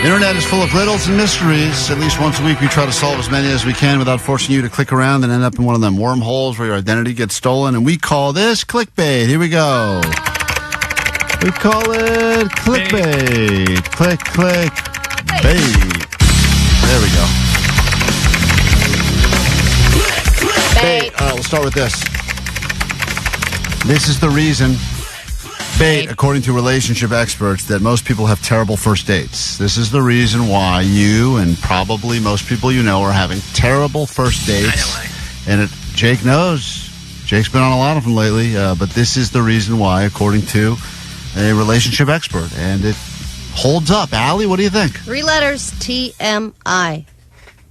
Internet is full of riddles and mysteries. At least once a week, we try to solve as many as we can without forcing you to click around and end up in one of them wormholes where your identity gets stolen. And we call this clickbait. Here we go. We call it clickbait. Click, click, bait. There we go. Bait. All right, we'll start with this. This is the reason, bait, according to relationship experts, that most people have terrible first dates. This is the reason why you and probably most people you know are having terrible first dates. And Jake knows. Jake's been on a lot of them lately. But this is the reason why, according to a relationship expert. And it holds up. Allie, what do you think? 3 letters, TMI.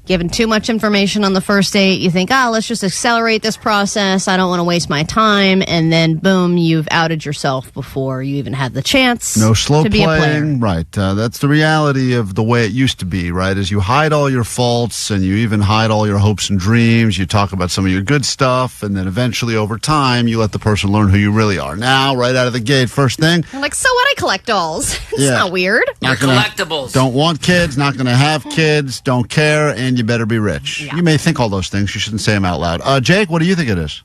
Given too much information on the first date, you think, let's just accelerate this process. I don't want to waste my time. And then, boom, you've outed yourself before you even had the chance No slow to be a player. playing. Right. That's the reality of the way it used to be, right? Is you hide all your faults and you even hide all your hopes and dreams. You talk about some of your good stuff. And then eventually, over time, you let the person learn who you really are. Now, right out of the gate, first thing. I'm like, so what? I collect dolls. It's Yeah. not weird. Collectibles. Don't want kids, not going to have kids, don't care, and you better be rich. Yeah. You may think all those things. You shouldn't say them out loud. Jake, what do you think it is?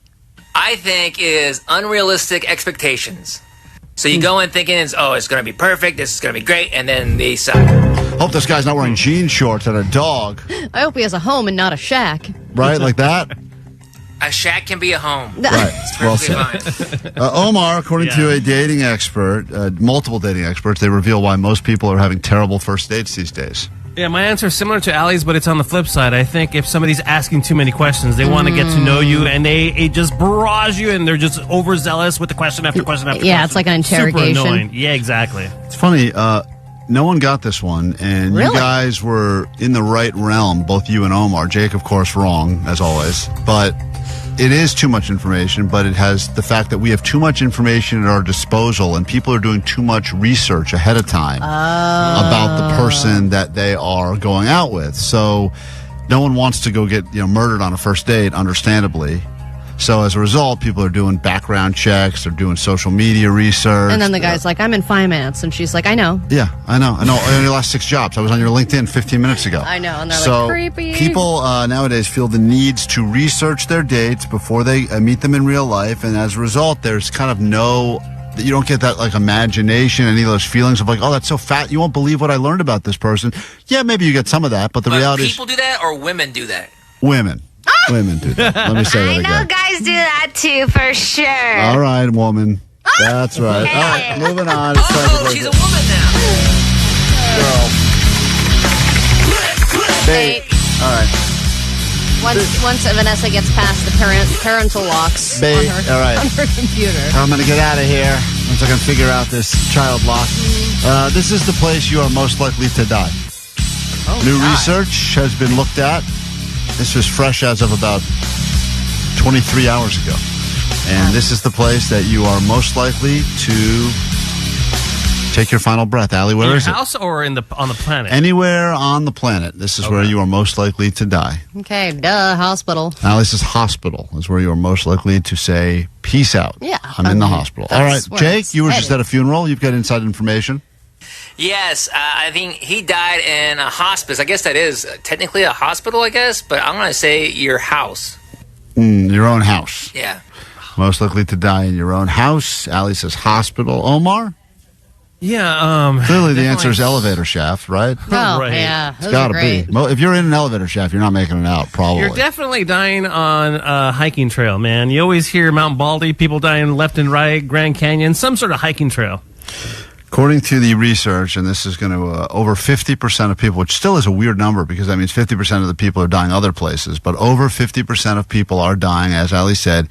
I think is unrealistic expectations. So you go in thinking, it's going to be perfect, this is going to be great, and then they suck. Hope this guy's not wearing jean shorts and a dog. I hope he has a home and not a shack. Right, like that? A shack can be a home. Right. It's Well perfectly said. fine. Omar, according to a dating expert, multiple dating experts, they reveal why most people are having terrible first dates these days. Yeah, my answer is similar to Allie's, but it's on the flip side. I think if somebody's asking too many questions, they want to get to know you, and they just barrage you, and they're just overzealous with the question after question after question. Yeah, it's like an interrogation. Super annoying. Yeah, exactly. It's funny, no one got this one, and Really? you guys were in the right realm, both you and Omar. Jake, of course, wrong, as always. But it is too much information, but it has the fact that we have too much information at our disposal, and people are doing too much research ahead of time about the person that they are going out with. So no one wants to go get murdered on a first date, understandably. So as a result, people are doing background checks, they're doing social media research. And then the guy's like, I'm in finance. And she's like, I know. Yeah, I know. On your last 6 jobs. I was on your LinkedIn 15 minutes ago. I know. And they're So like, creepy. people nowadays feel the needs to research their dates before they meet them in real life. And as a result, there's kind of you don't get that like imagination, any of those feelings of like, oh, that's so fat. You won't believe what I learned about this person. Yeah, maybe you get some of that. But the reality People do that or women do that? is women. Women do that. Let me say that I know again. guys do that too, for sure. All right, woman. That's right. All right, moving on. It's time to She's a break it. woman now. Girl. Bait. All right. Once Vanessa gets past the parental locks Bait. on her, All right. on her computer. I'm going to get out of here once I can figure out this child lock. This is the place you are most likely to die. New research has been looked at. This was fresh as of about 23 hours ago. And this is the place that you are most likely to take your final breath. Allie, where in is your it? house or on the planet? Anywhere on the planet. This is where you are most likely to die. Okay, hospital. Allie says hospital is where you are most likely to say, peace out. Yeah. I'm in the hospital. All right, that's where Jake, it's you were just headed. at a funeral. You've got inside information. Yes, I think he died in a hospice. I guess that is technically a hospital, I guess, but I'm going to say your house. Your own house. Yeah. Most likely to die in your own house. Allie says hospital. Omar? Yeah, Clearly the answer is elevator shaft, right? Oh, Right. yeah. It's Those got are to great. be. Well, if you're in an elevator shaft, you're not making it out, probably. You're definitely dying on a hiking trail, man. You always hear Mount Baldy, people dying left and right, Grand Canyon, some sort of hiking trail. According to the research, and this is going to over 50% of people, which still is a weird number because that means 50% of the people are dying other places, but over 50% of people are dying, as Ali said,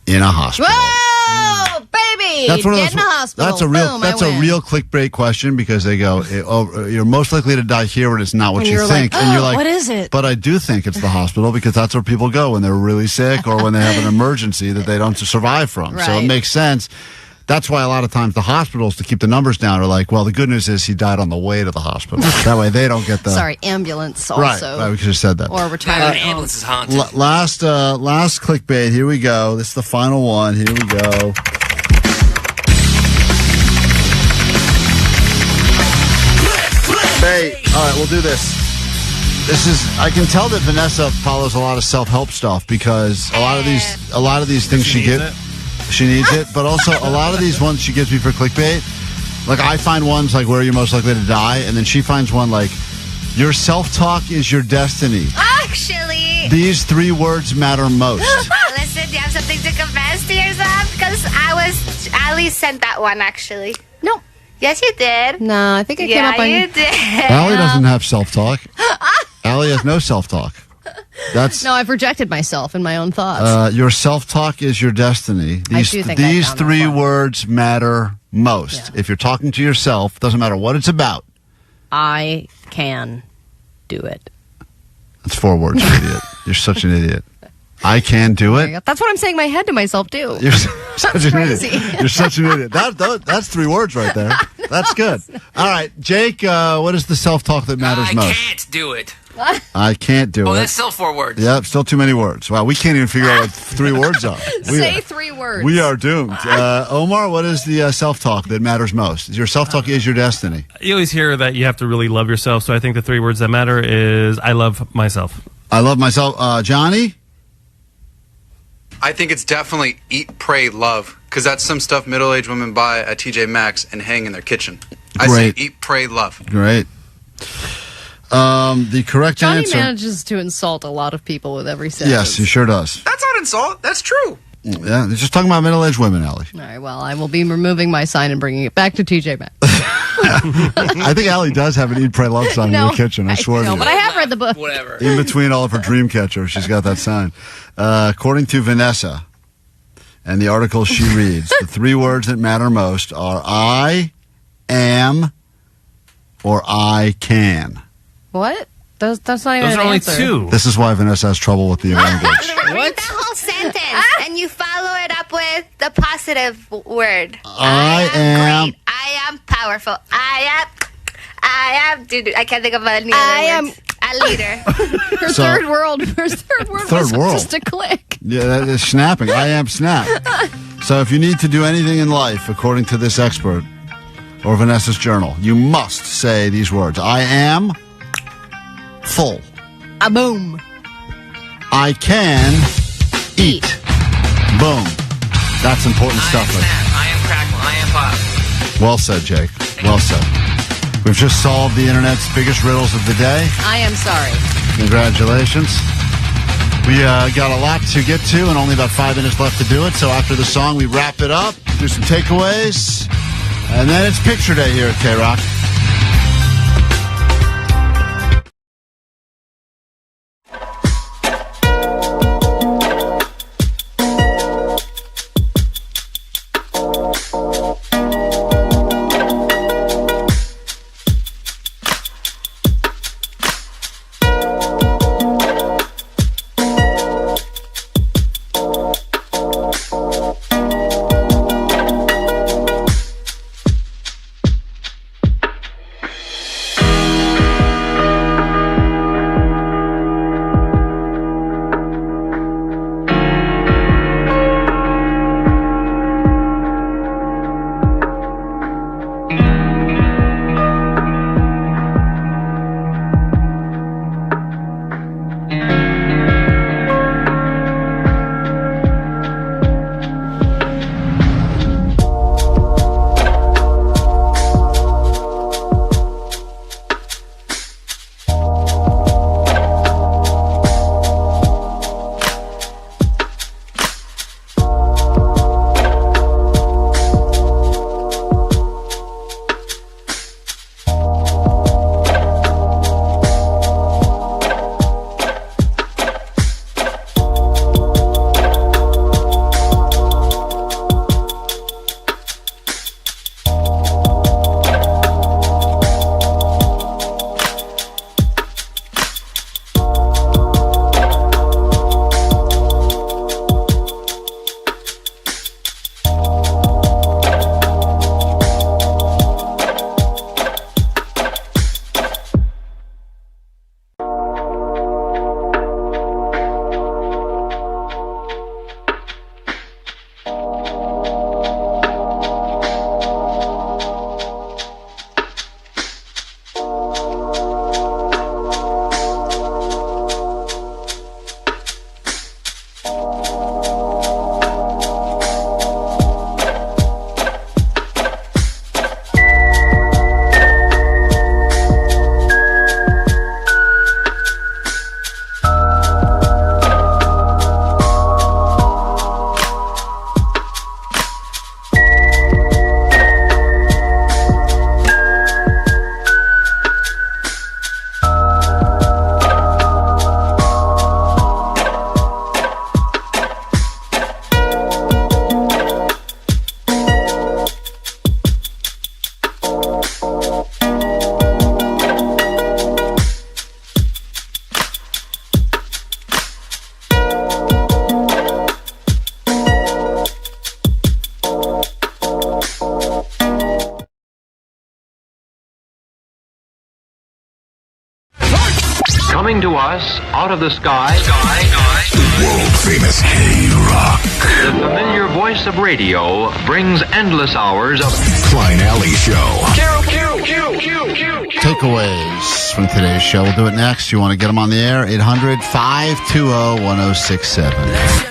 in a hospital. Whoa, baby! That's one of Get those. in the hospital. That's a real. Boom, that's I a win. real clickbait question because they go, "You're most likely to die here," and it's not what And you you're think. like, and you're "Oh, like, what is it?" But I do think it's the hospital because that's where people go when they're really sick or when they have an emergency that they don't survive from. So it Right. makes sense. That's why a lot of times the hospitals, to keep the numbers down, are like, well, the good news is he died on the way to the hospital. That way they don't get the Sorry, ambulance Right, also. right, we could have said that. Or retirement An home. ambulance is haunted. Last clickbait. Here we go. This is the final one. Here we go. Bait. All right, we'll do this. I can tell that Vanessa follows a lot of self-help stuff because a lot of these things she needs it, but also a lot of these ones she gives me for clickbait. Like I find ones like where you're most likely to die, and then she finds one like your self-talk is your destiny. Actually, These 3 words matter most. Listen, do you have something to confess to yourself? Because Ali sent that one actually. No. Yes, you did. No, I think it came up on you did. Allie doesn't have self-talk. Allie has no self-talk. No, I've rejected myself in my own thoughts. Your self-talk is your destiny. I do think these I found 3 words matter most. If you're talking to yourself, doesn't matter what it's about. I can do it. That's 4 words, you idiot. You're such an idiot. I can do it. That's what I'm saying in my head to myself, too. You're such an idiot. You're such an idiot. That's 3 words right there. That's good. All right, Jake, what is the self-talk that matters most? I can't do it. I can't do it. Oh, that's still 4 words. Yep, still too many words. Wow, we can't even figure out what 3 words are. Say 3 words. We are doomed. Omar, what is the self-talk that matters most? Your self-talk is your destiny. You always hear that you have to really love yourself, so I think the 3 words that matter is I love myself. I love myself. Johnny? I think it's definitely eat, pray, love, because that's some stuff middle-aged women buy at TJ Maxx and hang in their kitchen. I say eat, pray, love. Great. The correct Johnny answer. manages to insult a lot of people with every sentence. Yes, he sure does. That's not insult. That's true. Yeah, he's just talking about middle-aged women, Allie. All right, well, I will be removing my sign and bringing it back to TJ Maxx. I think Allie does have an eat, pray, love sign in the kitchen. I swear to you. But I have read the book. Whatever. In between all of her dream catchers, she's got that sign. According to Vanessa and the article she reads, the 3 words that matter most are I am or I can. What? That's not even Those an are only answer. 2. This is why Vanessa has trouble with the language. Read the whole sentence and you follow it up with the positive word. I am. Great. I am powerful. I am. Dude, I can't think of any other I am words. A leader. Her So- third word was world. just a click. Yeah, that is snapping. I am snap. So if you need to do anything in life, according to this expert or Vanessa's journal, you must say these words. I am full. A boom. I can eat. Boom. That's important stuff. I am crackle. I am pop. Well said, Jake. Well said. We've just solved the internet's biggest riddles of the day. I am sorry. Congratulations. We got a lot to get to and only about 5 minutes left to do it. So after the song, we wrap it up, do some takeaways, and then it's picture day here at KROQ. coming to us out of the sky. The world famous K-Rock. The familiar voice of radio brings endless hours of Klein Alley Show. Takeaways from today's show. We'll do it next. You want to get them on the air? 800-520-1067.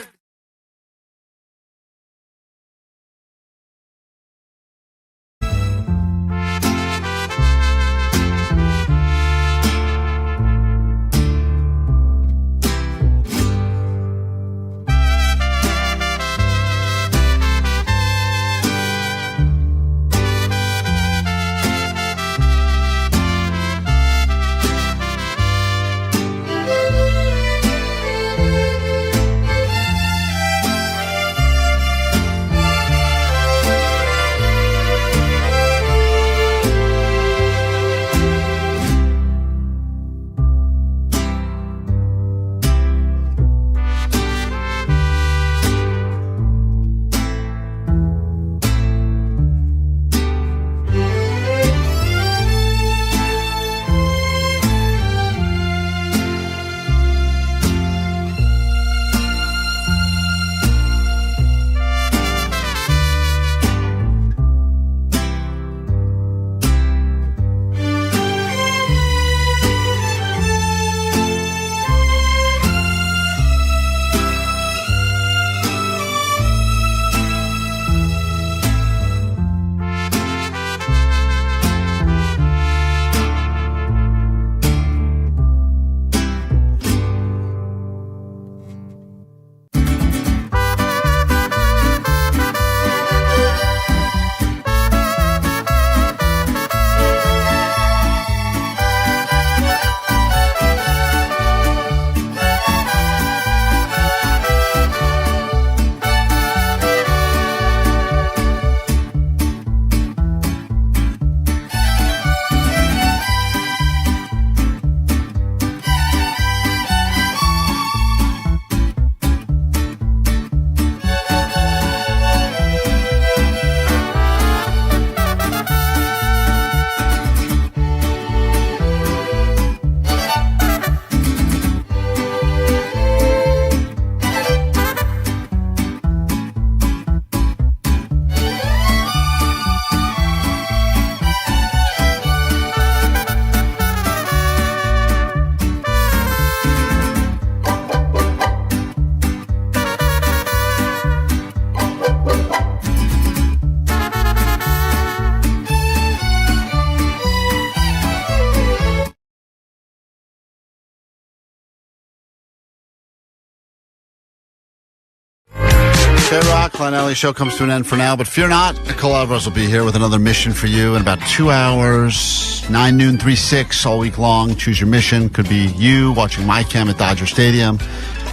K-Rock, Klein Alley Show comes to an end for now, but fear not, Nicole Alvarez will be here with another mission for you in about 2 hours, 9, noon, 3, 6, all week long. Choose your mission. Could be you watching my cam at Dodger Stadium,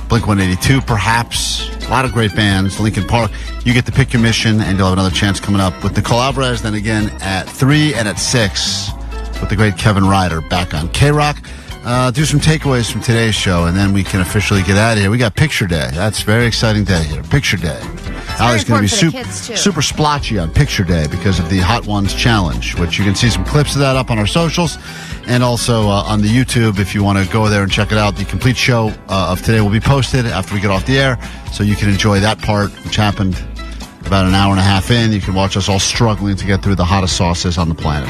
Blink-182 perhaps, a lot of great bands, Linkin Park. You get to pick your mission, and you'll have another chance coming up with Nicole Alvarez, then again at 3 and at 6 with the great Kevin Ryder back on K-Rock. Do some takeaways from today's show, and then we can officially get out of here. We got Picture Day. That's a very exciting day here. Picture Day. Allie's going to be super splotchy on Picture Day because of the Hot Ones Challenge, which you can see some clips of that up on our socials and also on the YouTube. If you want to go there and check it out, the complete show of today will be posted after we get off the air, so you can enjoy that part, which happened about an hour and a half in. You can watch us all struggling to get through the hottest sauces on the planet.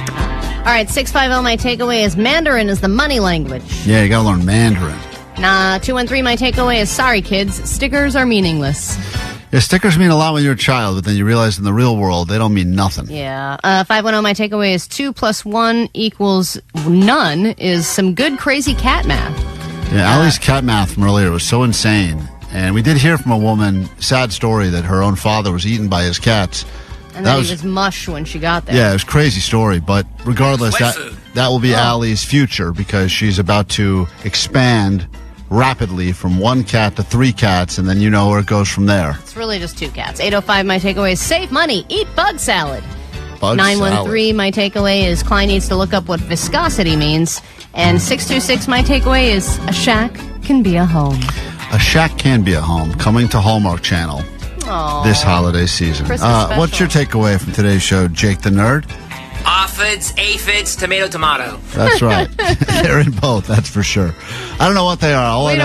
All right, 650, my takeaway is Mandarin is the money language. Yeah, you got to learn Mandarin. 213, my takeaway is sorry, kids, stickers are meaningless. Yeah, stickers mean a lot when you're a child, but then you realize in the real world they don't mean nothing. Yeah. 510, my takeaway is 2 + 1 = none is some good crazy cat math. Yeah, Allie's cat math from earlier was so insane. And we did hear from a woman, sad story, that her own father was eaten by his cats. And then he was mush when she got there. Yeah, it was a crazy story. But regardless, that will be Allie's future because she's about to expand rapidly from 1 cat to 3 cats, and then you know where it goes from there. It's really just 2 cats. 805, my takeaway is save money, eat bug salad. Bug 913, salad. my takeaway is Klein needs to look up what viscosity means. And 626, my takeaway is a shack can be a home. A shack can be a home. Coming to Hallmark Channel this holiday season. What's your takeaway from today's show, Jake the Nerd? Aphids, aphids, tomato. That's right. They're in both, that's for sure. I don't know what they are. All I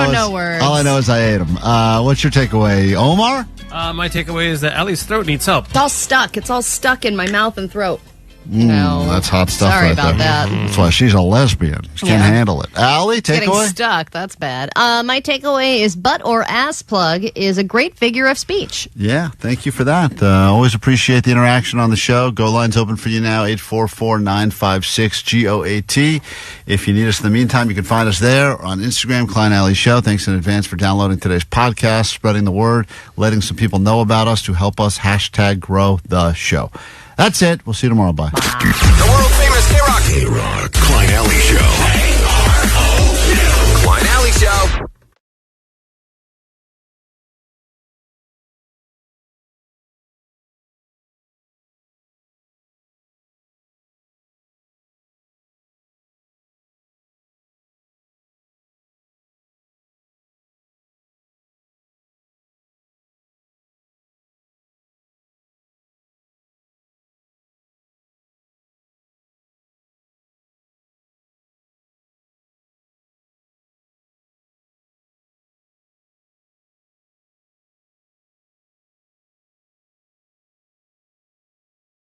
know is I ate them. What's your takeaway, Omar? My takeaway is that Ellie's throat needs help. It's all stuck. It's all stuck in my mouth and throat. That's hot stuff. Sorry right about there. that. That's why she's a lesbian. She can't handle it. Allie, Getting takeaway? stuck. That's bad. My takeaway is butt or ass plug is a great figure of speech. Yeah, thank you for that. Always appreciate the interaction on the show. Go line's open for you now, 844-956-GOAT. If you need us in the meantime, you can find us there or on Instagram, Klein Alley Show. Thanks in advance for downloading today's podcast, spreading the word, letting some people know about us to help us #grow the show. That's it. We'll see you tomorrow. Bye. The world famous KROQ. Klein Alley Show.